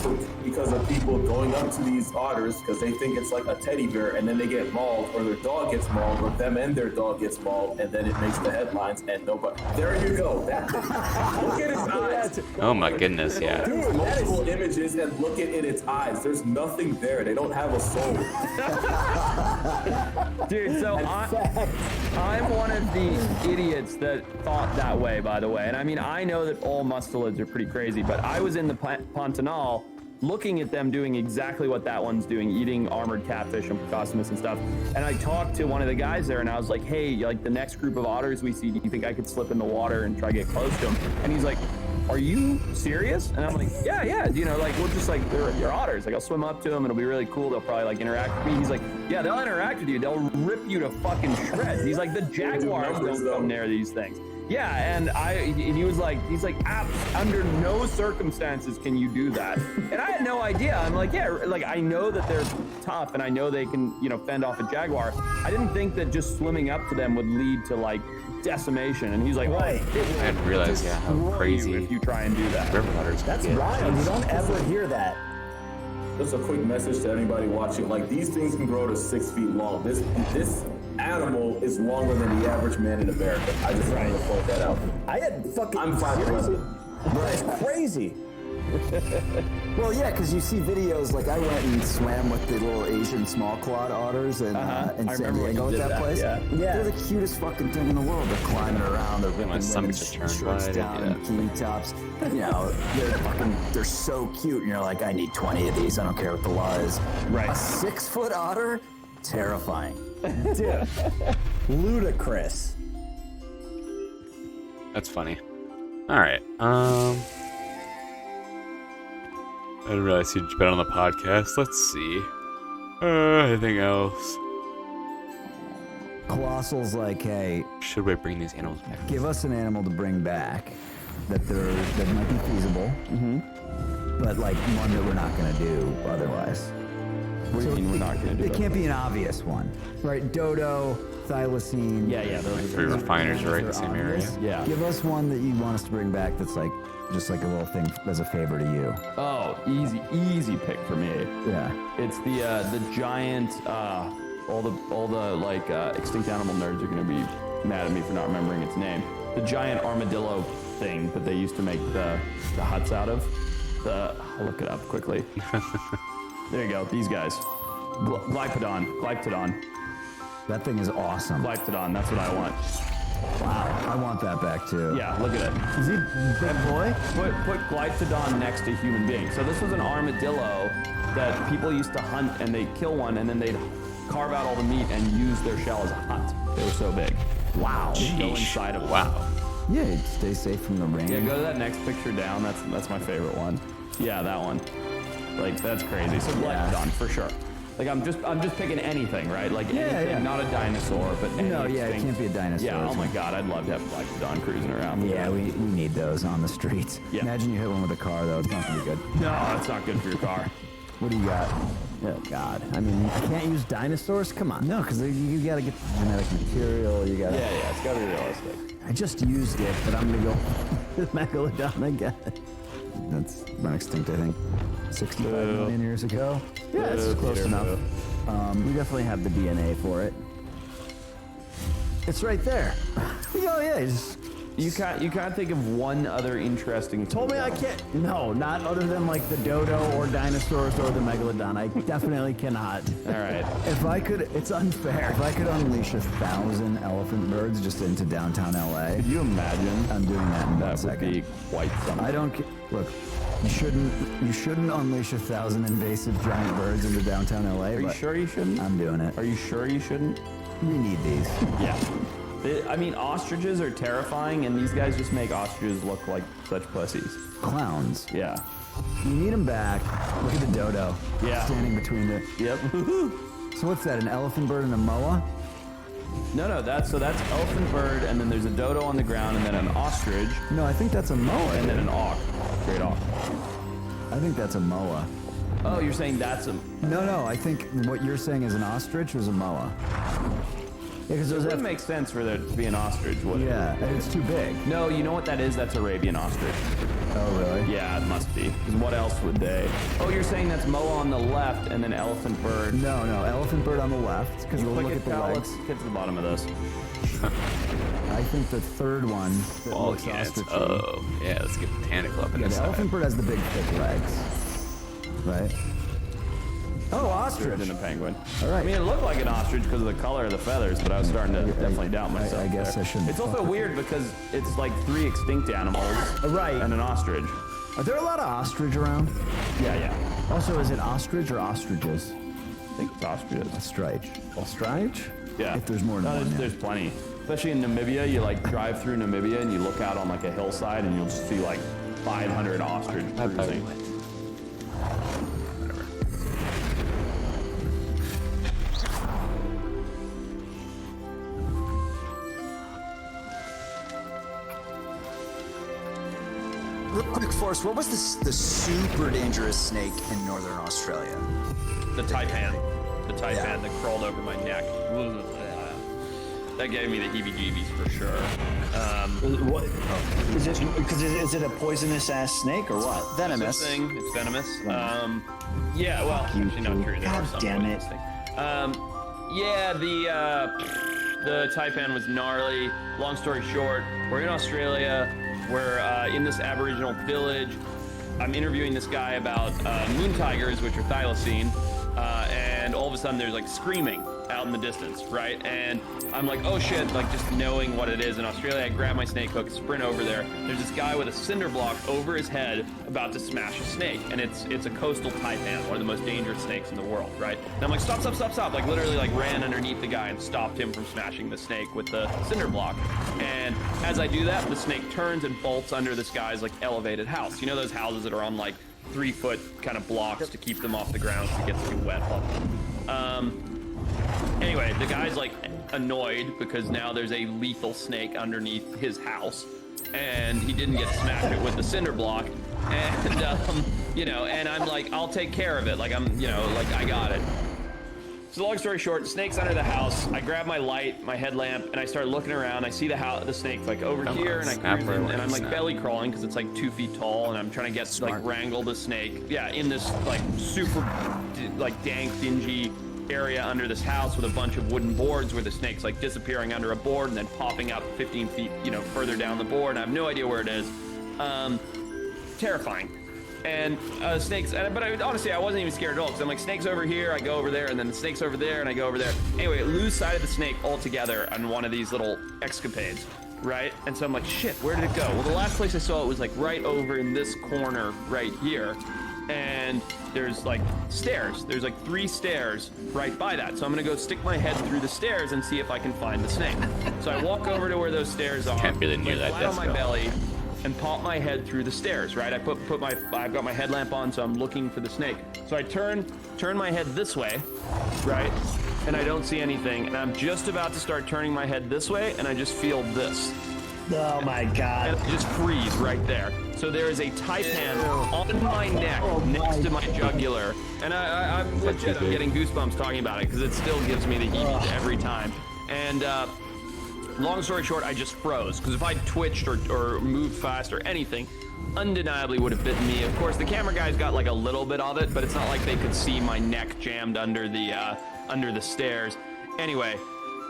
because of people going up to these otters because they think it's like a teddy bear, and then they get mauled, or their dog gets mauled, or them and their dog gets mauled, and then it makes the headlines, and nobody. There you go. Look at his eyes. Oh my goodness, yeah. Dude, multiple images and look at its eyes. There's nothing there. They don't have a soul. Dude, so I'm one of the idiots that thought that way, by the way. And I mean, I know that all mustelids are pretty crazy, but I was in the Pantanal looking at them doing exactly what that one's doing, eating armored catfish and Procosmus and stuff. And I talked to one of the guys there, and I was like, hey, like the next group of otters we see, do you think I could slip in the water and try to get close to them? And he's like, are you serious? And I'm like, yeah, you know, like, we'll just like, they're otters. Like, I'll swim up to them, it'll be really cool. They'll probably like interact with me. He's like, yeah, they'll interact with you. They'll rip you to fucking shreds. He's like, the jaguars don't come near these things. Yeah, and he was like, under no circumstances can you do that. And I had no idea. I'm like, yeah, like I know that they're tough and I know they can, fend off a jaguar. I didn't think that just swimming up to them would lead to like decimation. And he's like, I didn't realize, how crazy if you try and do that. River otters can That's get. wild. You don't ever hear that. Just a quick message to anybody watching. Like, these things can grow to 6 feet long. This animal is longer than the average man in America. I just wanted to point that out. I had fucking. I'm 5'11". That's crazy. Well, yeah, because you see videos, like I went and swam with the little Asian small clawed otters in San Diego at that place. Yeah. They're the cutest fucking thing in the world. They're climbing around, they're ripping women's shorts down, bikini tops. They're so cute. And you're like, I need 20 of these. I don't care what the law is. Right. A 6-foot otter? Terrifying. Dude, ludicrous. That's funny. All right. I didn't realize you'd been on the podcast. Let's see. Anything else? Colossal's like, hey, should we bring these animals back? Give us an animal to bring back that might be feasible, but like one that we're not going to do otherwise. What do you mean we're not going to do it? It can't be an obvious one, right? Dodo, thylacine. Yeah, those like 3 refiners are right in the same area. Yeah. Give us one that you want us to bring back that's like just like a little thing as a favor to you. Oh, easy pick for me. Yeah. It's the giant. All the like extinct animal nerds are gonna be mad at me for not remembering its name. The giant armadillo thing that they used to make the huts out of. I'll look it up quickly. There you go. These guys. Glyptodon. That thing is awesome. Glyptodon. That's what I want. Wow, I want that back too. Yeah, look at it. Is he big boy? Put Glyptodon next to human being. So this was an armadillo that people used to hunt, and they'd kill one, and then they'd carve out all the meat and use their shell as a hut. They were so big. Wow. Go inside of them. Wow. Yeah, you'd stay safe from the rain. Yeah, go to that next picture down. That's my favorite one. Yeah, that one. Like, that's crazy. So Glyptodon for sure. Like I'm just picking anything, right? Like anything, not a dinosaur, but anything. No, yeah, it can't be a dinosaur. Yeah, oh my god, I'd love to have Glyptodon cruising around. Yeah, we need those on the streets. Yeah. Imagine you hit one with a car though, it's not gonna be good. No, it's not good for your car. What do you got? Oh god, I mean, I can't use dinosaurs? Come on. No, because you gotta get the genetic material, you gotta... Yeah, it's gotta be realistic. I just used it, but I'm gonna go with Megalodon again. That's went extinct, I think, 65 million years ago. Yeah, it's close enough. We definitely have the DNA for it. It's right there. Oh yeah, you can't think of one other interesting. Told me I can't. No, not other than like the dodo or dinosaurs or the megalodon. I definitely cannot. All right. If I could, it's unfair. If I could unleash 1,000 elephant birds just into downtown LA. Could you imagine? I'm doing that in 1 That second. would be quite something. I don't. Look, you shouldn't unleash 1,000 invasive giant birds into downtown LA. Are you sure you shouldn't? I'm doing it. Are you sure you shouldn't? We need these. Yeah. I mean, ostriches are terrifying, and these guys just make ostriches look like such pussies. Clowns. Yeah. You need them back. Look at the dodo. Yeah. Standing between the... Yep. So what's that, an elephant bird and a moa? No, that's elephant bird, and then there's a dodo on the ground, and then an ostrich. No, I think that's a moa. And then an auk. Great auk. I think that's a moa. Oh, you're saying that's a... No, I think what you're saying is an ostrich was a moa. Yeah, because it wouldn't make sense for there to be an ostrich, would it? Yeah, and it's too big. No, you know what that is? That's Arabian ostrich. Oh, really? Yeah, it must be. Because what else would they... Oh, you're saying that's moa on the left and then elephant bird. No, elephant bird on the left, because we'll look at the legs. Let's get to the bottom of this. I think the third one that looks ostrich. Oh, yeah, let's get botanical up in the this elephant bird has the big, thick legs. Right? Oh, ostrich. And a penguin. All right. I mean, it looked like an ostrich because of the color of the feathers, but I was starting to definitely doubt myself. I guess there. I shouldn't. It's also weird because it's like 3 extinct animals. Right. And an ostrich. Are there a lot of ostrich around? Yeah. Also, is it ostrich or ostriches? I think it's ostriches. Ostrich. Ostrich? Yeah. If there's more than one. There's plenty. Especially in Namibia, you like drive through Namibia and you look out on like a hillside and you'll just see like 500 ostrich cruising. Forrest, what was the super dangerous snake in northern Australia? The taipan. The taipan that crawled over my neck. That gave me the heebie-jeebies for sure. What? Is it a poisonous ass snake or what? Venomous. It's venomous. Yeah, well, actually not true. There are some damn it. Yeah, the taipan was gnarly. Long story short, we're in Australia. We're in this Aboriginal village. I'm interviewing this guy about moon tigers, which are thylacine, and all of a sudden there's like screaming out in the distance, right? And I'm like, oh shit, like just knowing what it is in Australia, I grab my snake hook, sprint over there. There's this guy with a cinder block over his head about to smash a snake, and it's a coastal taipan, one of the most dangerous snakes in the world, right? And I'm like, stop, like literally like ran underneath the guy and stopped him from smashing the snake with the cinder block. And as I do that, the snake turns and bolts under this guy's like elevated house. You know those houses that are on like 3-foot kind of blocks to keep them off the ground so it gets too wet. Anyway, the guy's like annoyed because now there's a lethal snake underneath his house, and he didn't get to smash it with the cinder block. And you know, and I'm like, I'll take care of it. Like I'm, you know, like I got it. So long story short, snake's under the house. I grab my light, my headlamp, and I start looking around. I see the snake like over here, and I cruise in, and I'm like belly crawling because it's like 2 feet tall, and I'm trying to get like wrangle the snake. Yeah, in this like super like dank, dingy area under this house with a bunch of wooden boards where the snake's like disappearing under a board and then popping up 15 feet, you know, further down the board. And I have no idea where it is. Terrifying. And snakes, but honestly, I wasn't even scared at all because I'm like, snake's over here, I go over there, and then the snake's over there, and I go over there. Anyway, I lose sight of the snake altogether on one of these little escapades, right? And so I'm like, shit, where did it go? Well, the last place I saw it was like right over in this corner right here. And there's like stairs. There's like 3 stairs right by that. So I'm gonna go stick my head through the stairs and see if I can find the snake. So I walk over to where those stairs are. Can't really near that flat on my belly and pop my head through the stairs, right? I've got my headlamp on, so I'm looking for the snake. So I turn my head this way, right? And I don't see anything. And I'm just about to start turning my head this way, and I just feel this. Oh my God. And I just freeze right there. So there is a taipan on my neck next to my jugular. And I'm legit, I'm getting goosebumps talking about it because it still gives me the heebie every time. And long story short, I just froze because if I twitched or moved fast or anything, undeniably would have bitten me. Of course, the camera guys got like a little bit of it, but it's not like they could see my neck jammed under the stairs. Anyway,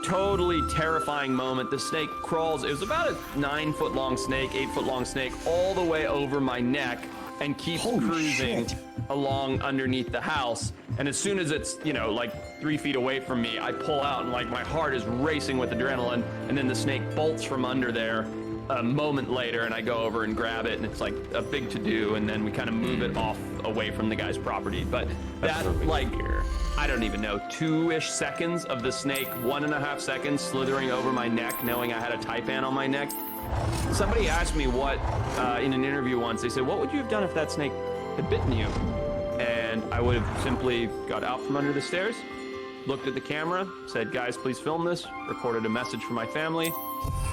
totally terrifying moment. The snake crawls. It was about a 9-foot long snake, 8-foot long snake, all the way over my neck and keeps cruising along underneath the house. And as soon as it's, you know, like 3 feet away from me, I pull out and like my heart is racing with adrenaline. And then the snake bolts from under there a moment later, and I go over and grab it, and it's like a big to-do, and then we kind of move it off away from the guy's property. But that, like, I don't even know, 2-ish seconds of the snake, 1.5 seconds slithering over my neck, knowing I had a taipan on my neck. Somebody asked me what, in an interview once, they said, what would you have done if that snake had bitten you? And I would have simply got out from under the stairs, looked at the camera, said, guys, please film this, recorded a message for my family,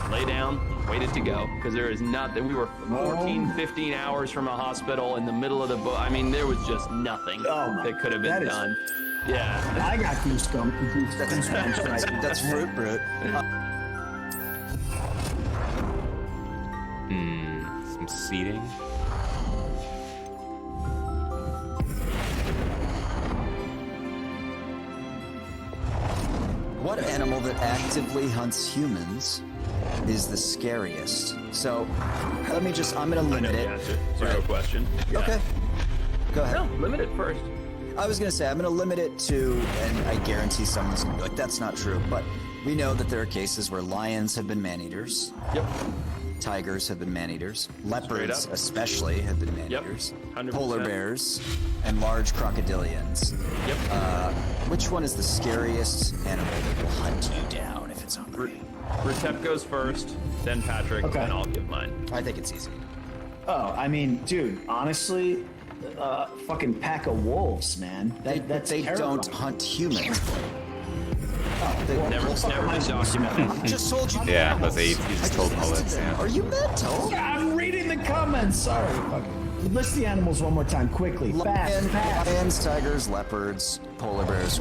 lay down, waited to go, because there is nothing. We were 14, 15 hours from a hospital in the middle of the boat. I mean, there was just nothing that could have been done. Yeah. I got goosebumps. That's fruit brute. Some seating. What animal that actively hunts humans is the scariest? So, let me just, I'm gonna limit it. Zero question. Yeah. Okay. Go ahead. No, limit it first. I was gonna say, I'm gonna limit it to, and I guarantee someone's gonna be like, that's not true, but we know that there are cases where lions have been man-eaters. Yep. Tigers have been man-eaters. Leopards especially have been man-eaters. Yep. Polar bears and large crocodilians. Yep. Which one is the scariest animal that will hunt you down if it's hungry? Retep goes first, then Patrick, and I'll give mine. I think it's easy. Oh, I mean, dude, honestly, fucking pack of wolves, man. That's they terrifying. don't hunt humans. Never been documented. Just told you. Yeah, but you just told all that. Yeah. Are you mental? I'm reading the comments. Sorry. List the animals one more time, quickly. Fast. Lions, tigers, leopards, polar bears,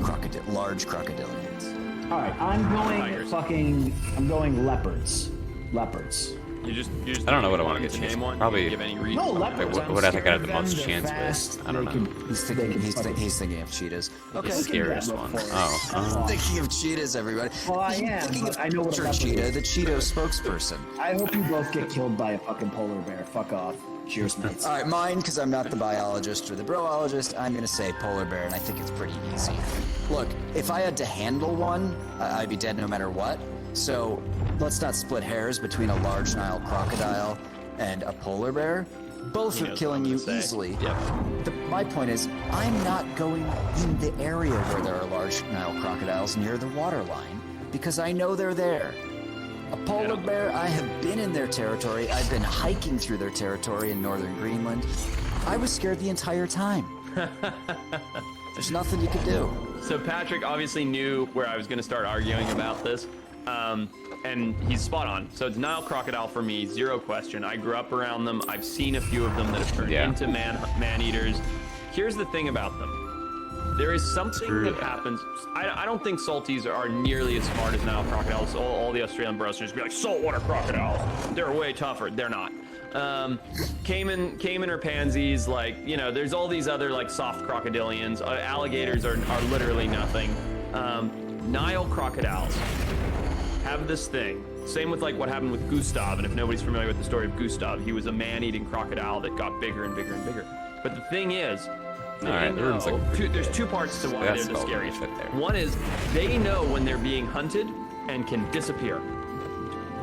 large crocodilians. All right, I'm going leopards. Leopards. I don't know what I want to get changed. Probably. No, leopards. What I think I have the most chance with? I don't know. He's thinking of cheetahs. Okay. The scariest one. Oh. Thinking of cheetahs, everybody. Well, I am. But I know what a leopard cheetah, is. the Cheeto spokesperson. I hope you both get killed by a fucking polar bear. Fuck off. Cheers, mates. All right, mine, because I'm not the biologist or the broologist, I'm going to say polar bear, and I think it's pretty easy. Look, if I had to handle one, I'd be dead no matter what. So let's not split hairs between a large Nile crocodile and a polar bear. Both are killing you easily. My point is, I'm not going in the area where there are large Nile crocodiles near the water line, because I know they're there. A polar bear, I have been in their territory. I've been hiking through their territory in northern Greenland. I was scared the entire time. There's nothing you could do. So Patrick obviously knew where I was going to start arguing about this, and he's spot on. So it's Nile crocodile for me, zero question. I grew up around them. I've seen a few of them that have turned into man-eaters. Here's the thing about them. There is something that happens. I don't think salties are nearly as smart as Nile crocodiles. All the Australian bros just be like, saltwater crocodiles, they're way tougher. They're not. Cayman or pansies, like, you know, there's all these other like soft crocodilians. Alligators are literally nothing. Nile crocodiles have this thing. Same with like what happened with Gustav, and if nobody's familiar with the story of Gustav, he was a man-eating crocodile that got bigger and bigger and bigger. But the thing is, there's two parts to why they're the scariest. One is they know when they're being hunted and can disappear.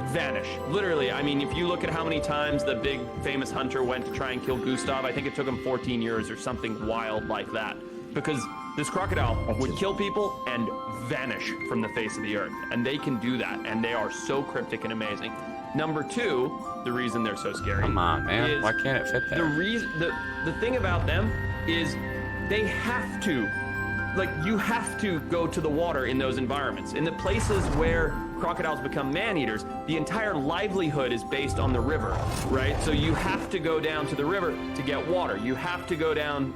Vanish. Literally, I mean, if you look at how many times the big famous hunter went to try and kill Gustav, I think it took him 14 years or something wild like that. Because this crocodile would kill people and vanish from the face of the earth. And they can do that, and they are so cryptic and amazing. Number two, the reason they're so scary. Come on, man. Why can't it fit there? The thing about them is they have to, like, you have to go to the water in those environments. In the places where crocodiles become man-eaters, the entire livelihood is based on the river, right? So you have to go down to the river to get water. You have to go down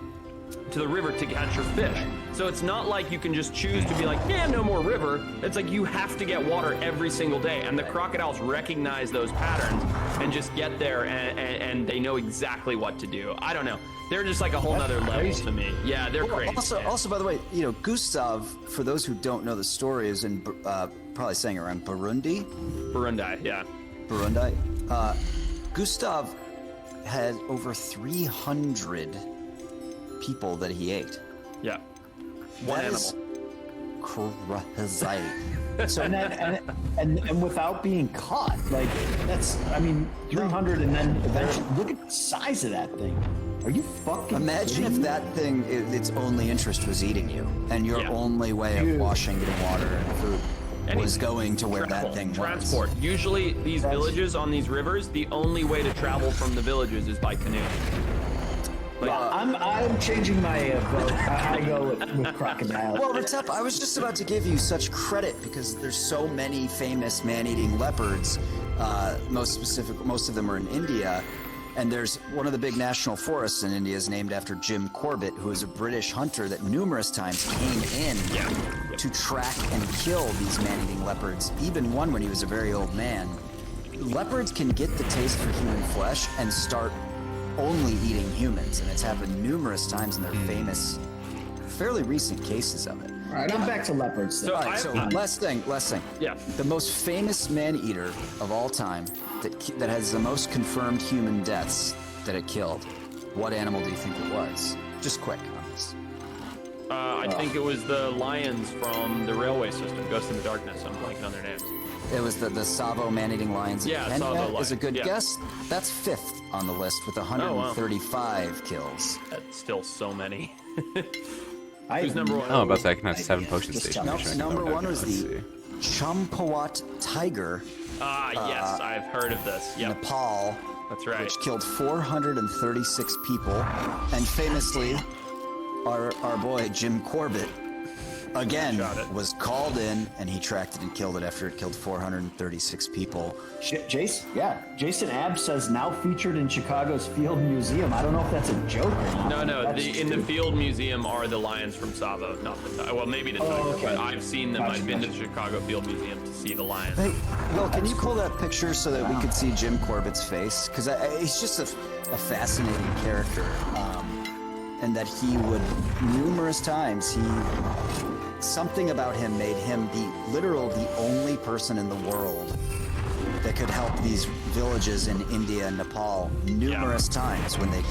to the river to catch your fish. So it's not like you can just choose to be like, yeah, no more river. It's like you have to get water every single day. And the crocodiles recognize those patterns and just get there, and they know exactly what to do. I don't know. They're just like a whole nother level to me. Yeah, they're crazy. Also, by the way, you know, Gustav, for those who don't know the story, is in probably saying it around Burundi. Burundi, yeah. Burundi. Gustav had over 300 people that he ate. Yeah. One animal. Crazy. So and without being caught, like that's, I mean, 300, and then eventually look at the size of that thing. Are you fucking Imagine if that thing, its only interest was eating you, and your only way of washing, getting water and food was going to where that thing was. Transport. Usually these villages on these rivers, the only way to travel from the villages is by canoe. I'm changing my vote. I go with crocodile. Well, Retep, I was just about to give you such credit because there's so many famous man-eating leopards. Most of them are in India. And there's one of the big national forests in India is named after Jim Corbett, who is a British hunter that numerous times came in to track and kill these man-eating leopards, even one when he was a very old man. Leopards can get the taste for human flesh and start only eating humans, and it's happened numerous times in their famous, fairly recent cases of it. All right, I'm back to leopards. So last thing. Yeah. The most famous man-eater of all time that has the most confirmed human deaths that it killed. What animal do you think it was? Just quick on this. I think it was the lions from the railway system, Ghost in the Darkness. I'm blanking on their names. It was the Savo man-eating lions. Yeah, Kenya Savo lions. is a good guess. That's 5th on the list with 135 kills. That's still so many. Who's number one? Oh, about that, I can have 7 potion stations. Number one was the Champawat tiger. Yes, I've heard of this. Yep. Nepal. That's right. Which killed 436 people. And famously, our boy Jim Corbett again, was called in, and he tracked it and killed it after it killed 436 people. Jason Abb says now featured in Chicago's Field Museum. I don't know if that's a joke or not. No, in the Field Museum are the lions from Savo, not the tiger. Well, maybe the tiger, but I've seen them. I've been to the Chicago Field Museum to see the lions. Hey, Will, can you pull that picture so that we could see Jim Corbett's face? Because he's just a fascinating character. And that he would, numerous times, something about him made him the only person in the world that could help these villages in India and Nepal numerous times when they,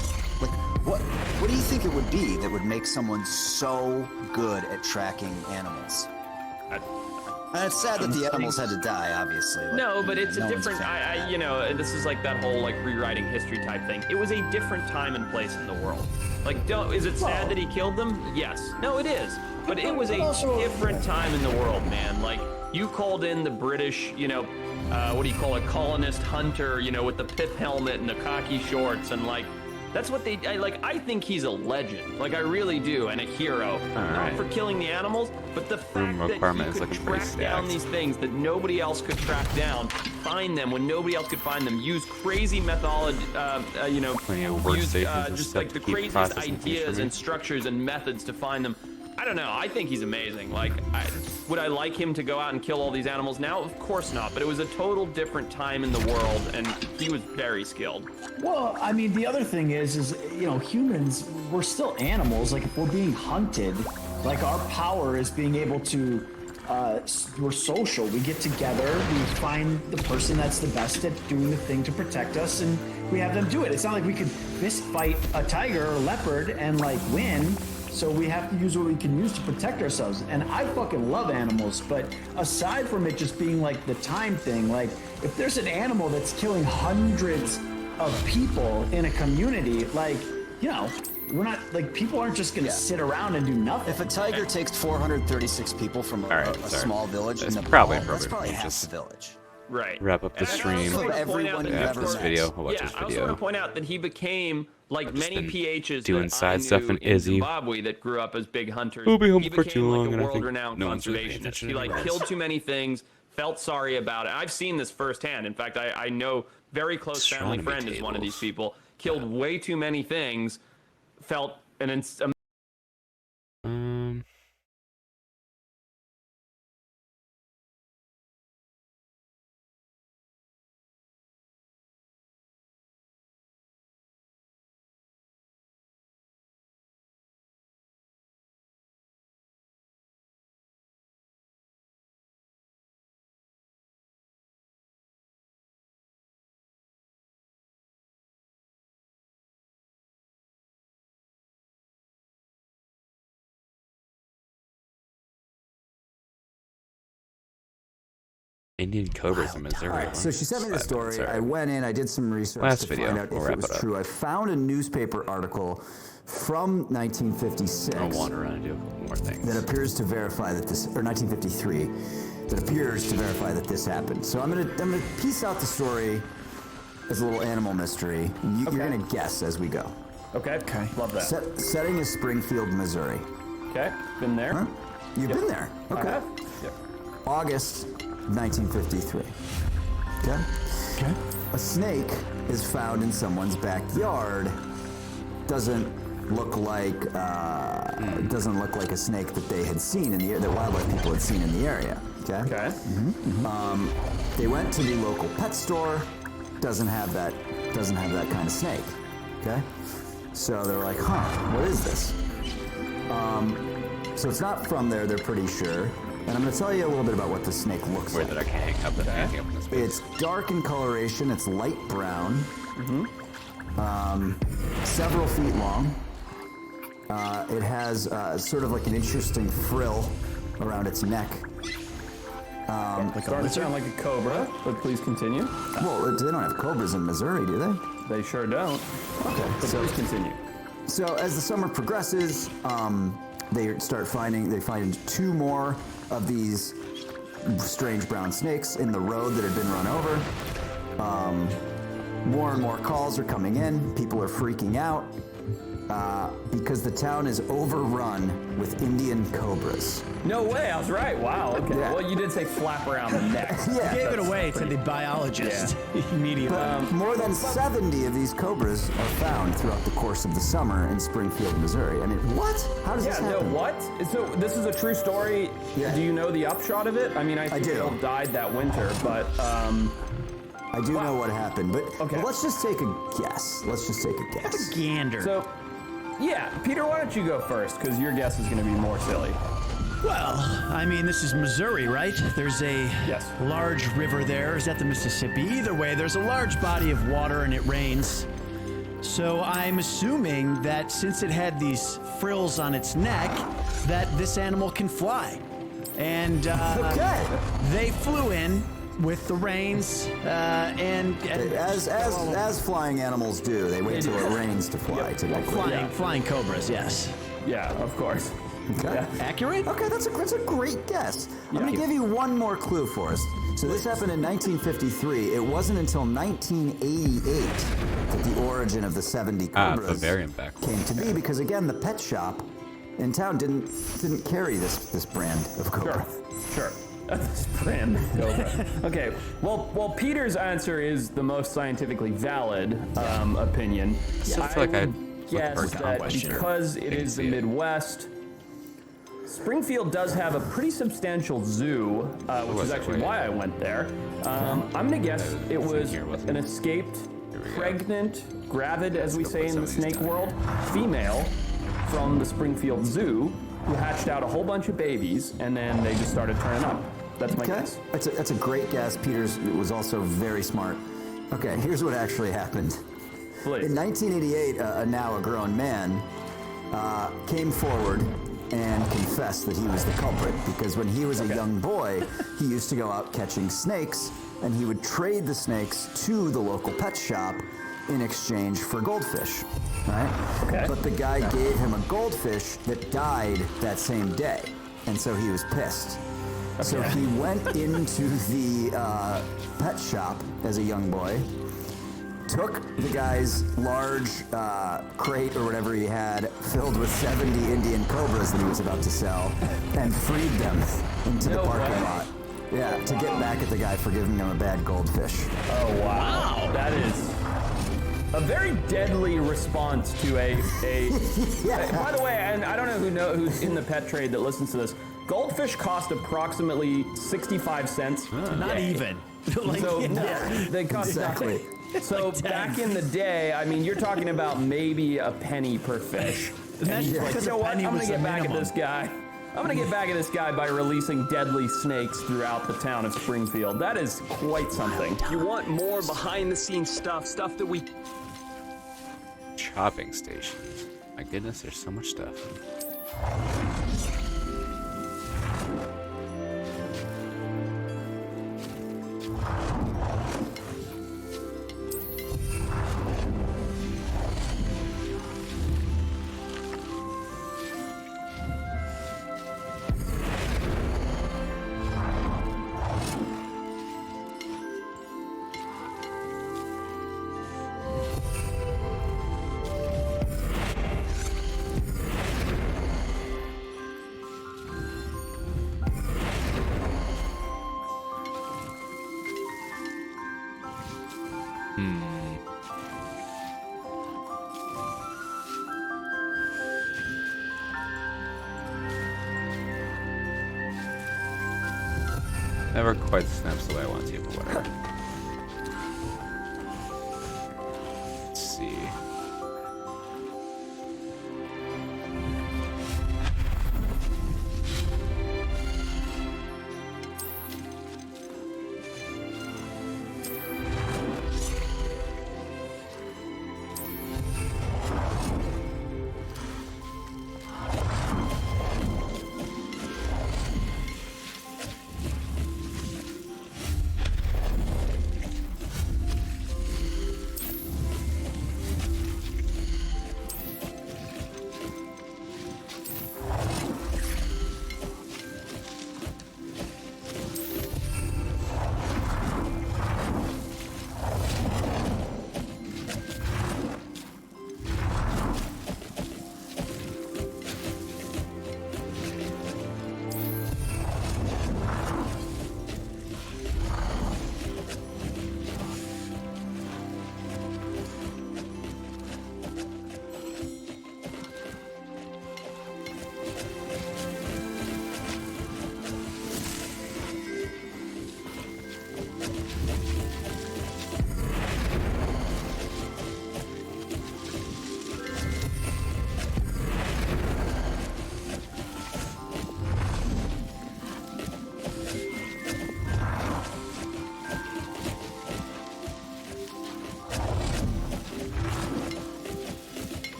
what do you think it would be that would make someone so good at tracking animals? And it's sad that the animals had to die, obviously. No, but it's a different. This is like that whole rewriting history type thing. It was a different time and place in the world. Is it sad that he killed them? Yes. No, it is. But it was a different time in the world, man. You called in the British, what do you call it, colonist hunter, with the pith helmet and the khaki shorts, and that's what they. I think he's a legend. I really do, and a hero. Not for killing the animals, but the fact that he could track down these things that nobody else could track down, find them when nobody else could find them, use crazy methodology, use just the craziest ideas and structures and methods to find them. I don't know. I think he's amazing. Would I like him to go out and kill all these animals now? Of course not. But it was a total different time in the world, and he was very skilled. Well, I mean, the other thing is humans, we're still animals. If we're being hunted, our power is being able to, we're social. We get together, we find the person that's the best at doing the thing to protect us, and we have them do it. It's not like we could fist fight a tiger or a leopard and win. So we have to use what we can use to protect ourselves. And I fucking love animals, but aside from it just being the time thing, if there's an animal that's killing hundreds of people in a community, we're not, people aren't just gonna sit around and do nothing. If a tiger takes 436 people from a small village in Nepal, that's probably half the village. Right. Wrap up the stream. After this video, I'll watch this I also video. want to point out that he became many PHs doing that side I stuff knew in Izzy. Zimbabwe that grew up as big hunters. We'll be home he for became too long, a and I think world-renowned no one's really paying conservationist. attention He anyways. killed too many things, felt sorry about it. I've seen this firsthand. In fact, I know very close family friend is one of these people. Killed way too many things, felt Indian cobras in Missouri. All right, so she sent me the story. I went in, I did some research Last to video. find out We'll if wrap it was it up. true. I found a newspaper article from 1956. I'll wander around and do a couple more things. That appears to verify that this, or 1953, that appears to verify that this happened. So I'm gonna piece out the story as a little animal mystery. You're gonna guess as we go. Okay. Love that. Setting is Springfield, Missouri. Okay. Been there. Huh? You've been there. Okay. I have. Yep. August 1953. Okay. A snake is found in someone's backyard. Doesn't look like a snake that they had seen in the area, that wildlife people had seen in the area. Okay. They went to the local pet store. Doesn't have that kind of snake. Okay. So they're like, what is this? So it's not from there. They're pretty sure. And I'm going to tell you a little bit about what the snake looks like. That I can hang up in this video. It's dark in coloration. It's light brown. Several feet long. It has sort of like an interesting frill around its neck. Starting to sound like a cobra, but please continue. Well, they don't have cobras in Missouri, do they? They sure don't. Okay, so please continue. So as the summer progresses, they find two more of these strange brown snakes in the road that had been run over. More and more calls are coming in. People are freaking out. because the town is overrun with Indian cobras. No way, I was right. Wow, okay. Yeah. Well, you did say flap around the neck. Yeah. Gave it away to the biologist immediately. But more than 70 of these cobras are found throughout the course of the summer in Springfield, Missouri. I mean, what? How does this happen? No, what? So this is a true story. Yeah. Do you know the upshot of it? I mean, I think they all died that winter, but I do know what happened, but okay. well, let's just take a guess. Let's just take a guess. Gander. So, yeah, Peter, why don't you go first? Because your guess is going to be more silly. Well, I mean, this is Missouri, right? There's a large river there. Is that the Mississippi? Either way, there's a large body of water and it rains. So I'm assuming that since it had these frills on its neck, that this animal can fly. And they flew in with the rains, and as flying animals do, they wait till it rains to fly. Typically, flying cobras, yes. Yeah, of course. Okay. Yeah. Accurate? Okay, that's a great guess. I'm going to give you one more clue for us. So this happened in 1953. It wasn't until 1988 that the origin of the 70 cobras Bavarian back. came to be, because again, the pet shop in town didn't carry this brand of cobra. Sure. This brand of cobra. Okay. Well, Peter's answer is the most scientifically valid opinion. I feel like I guess that because it is the Midwest, Springfield does have a pretty substantial zoo, which is actually why I went there. I'm gonna guess it was an escaped, pregnant, gravid, as we say in the snake world, female from the Springfield Zoo who hatched out a whole bunch of babies, and then they just started turning up. That's my guess. That's a great guess. Peters was also very smart. Okay, here's what actually happened. Please. In 1988, a now a grown man came forward and confessed that he was the culprit, because when he was a young boy, he used to go out catching snakes, and he would trade the snakes to the local pet shop in exchange for goldfish, right? Okay. But the guy gave him a goldfish that died that same day, and so he was pissed. Okay. So he went into the pet shop as a young boy, took the guy's large crate or whatever he had filled with 70 Indian cobras that he was about to sell, and freed them into the parking lot. Yeah, to get back at the guy for giving him a bad goldfish. Oh, wow. That is a very deadly response to a by the way, and I don't know who's in the pet trade that listens to this. Goldfish cost approximately 65 cents. Not even. They cost nothing. So back in the day, I mean, you're talking about maybe a penny per fish. You know what? I'm gonna get back at this guy. I'm gonna get back at this guy by releasing deadly snakes throughout the town of Springfield. That is quite something. You want more behind-the-scenes stuff that we... Chopping stations. My goodness, there's so much stuff. Never quite snaps the way I want to, but whatever. Let's see.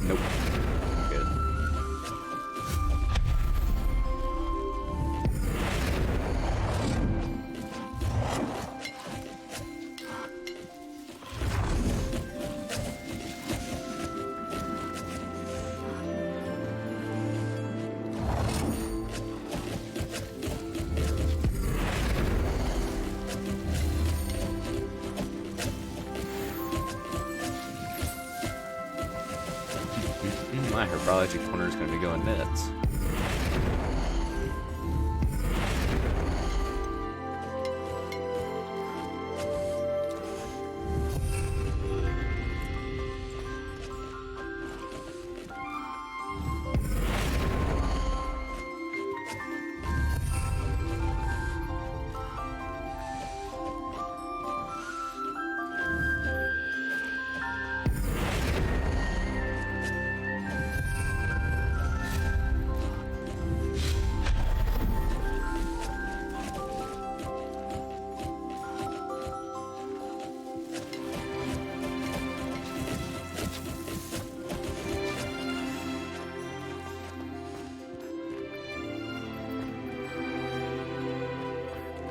Nope. Good. My herbology corner is going to be going nuts.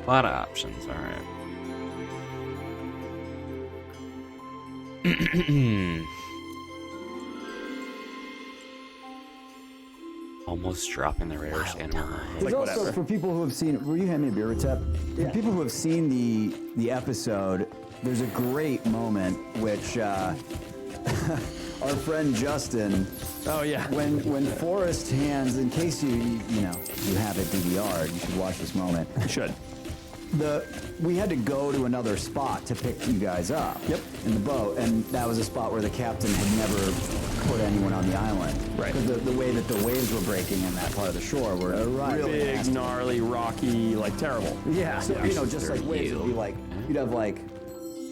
A lot of options, alright. Almost dropping the rare animal. There's also, for people who have seen, will you hand me a beer, Tep? For people who have seen the episode, there's a great moment which our friend Justin. Oh yeah. When Forrest hands, in case you have it DVR'd, you should watch this moment. You should. We had to go to another spot to pick you guys up. Yep. In the boat, and that was a spot where the captain had never put anyone on the island. Right. Because the way that the waves were breaking in that part of the shore were really big, nasty. gnarly, rocky, like terrible. Yeah. So just like waves would be like, you'd have like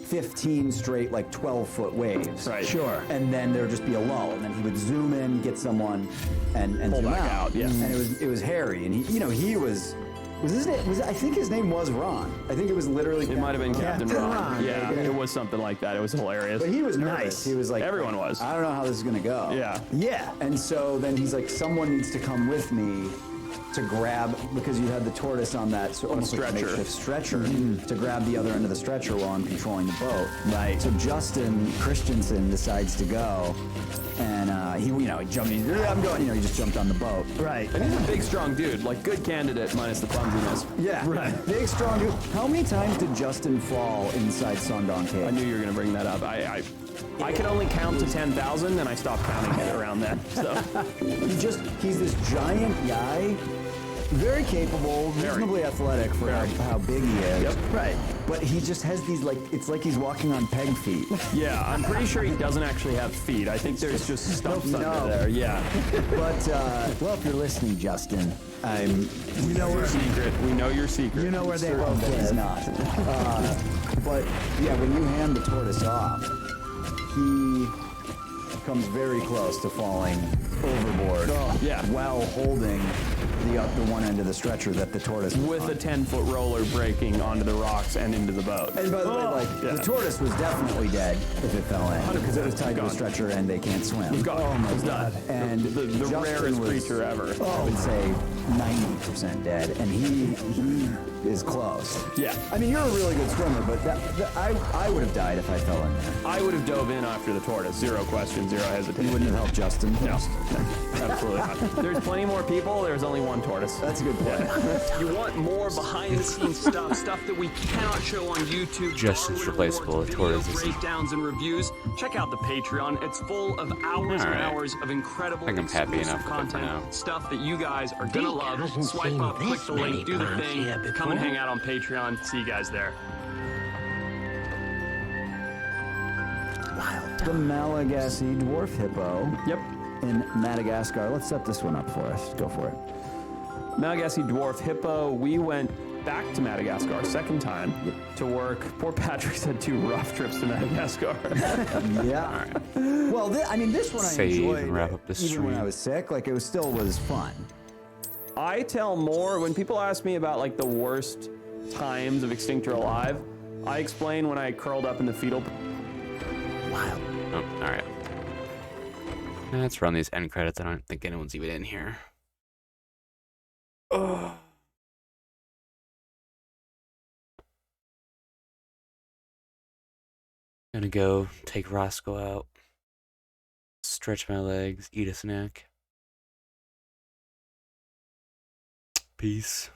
15 straight, like 12-foot waves. Right. Sure. And then there would just be a lull, and then he would zoom in, get someone, and pull zoom back out. Yeah. And it was hairy, and he was. I think his name was Ron. I think it was literally. It might have been Captain Ron. Yeah, yeah, it was something like that. It was hilarious. But he was nervous. He was like, everyone was. I don't know how this is gonna go. Yeah. Yeah. And so then he's like, someone needs to come with me to grab, because you had the tortoise on that almost like a stretcher. makeshift stretcher to grab the other end of the stretcher while I'm controlling the boat. Right. So Justin Christensen decides to go, and he jumped. I'm going. He just jumped on the boat. Right. And he's a big, strong dude. Like, good candidate minus the clumsiness. Yeah. Right. Big, strong dude. How many times did Justin fall inside Sondong Cave? I knew you were gonna bring that up. I could only count to 10,000, and I stopped counting it around then. So he's this giant guy, very capable, reasonably athletic for how big he is. Yep. Right. But he just has these it's like he's walking on peg feet. Yeah, I'm pretty sure he doesn't actually have feet. I think there's just stumps under there. Yeah. But well, if you're listening, Justin, we know your secret. We know your secret. You know where they both live. He's not. But yeah, when you hand the tortoise off, he comes very close to falling overboard. Yeah. While holding the one end of the stretcher that the tortoise was with on. a 10-foot roller breaking onto the rocks and into the boat. And by the way, the tortoise was definitely dead if it fell in, because it was tied to a stretcher and they can't swim. It's gone. Oh my It's god! done. And the Justin rarest was, creature ever. I would say 90% dead, and he is close. Yeah. I mean, you're a really good swimmer, but I would have died if I fell in there. I would have dove in after the tortoise. Zero question, zero hesitation. You wouldn't have helped Justin. No, absolutely not. There's plenty more people. There's only one tortoise. That's a good point. You want more behind-the-scenes stuff that we cannot show on YouTube? Justin's replaceable with tortoises. Breakdowns and reviews. Check out the Patreon. It's full of hours and hours of incredible I think I'm happy exclusive enough with it for content, now. stuff that you guys are gonna love. Swipe up, click the link, do the thing. Come and hang out on Patreon. See you guys there. The Malagasy dwarf hippo. Yep. In Madagascar. Let's set this one up for us. Go for it. Malagasy dwarf hippo. We went back to Madagascar, second time, to work. Poor Patrick's had 2 rough trips to Madagascar. Yeah. Well, I mean, this one I Save enjoyed. and wrap up the even when stream. I was sick, like it still was fun. I tell more when people ask me about like the worst times of Extinct or Alive. I explain when I curled up in the fetal. Wow. Oh, all right. Let's run these end credits. I don't think anyone's even in here. Oh. Gonna go take Roscoe out, stretch my legs, eat a snack. Peace.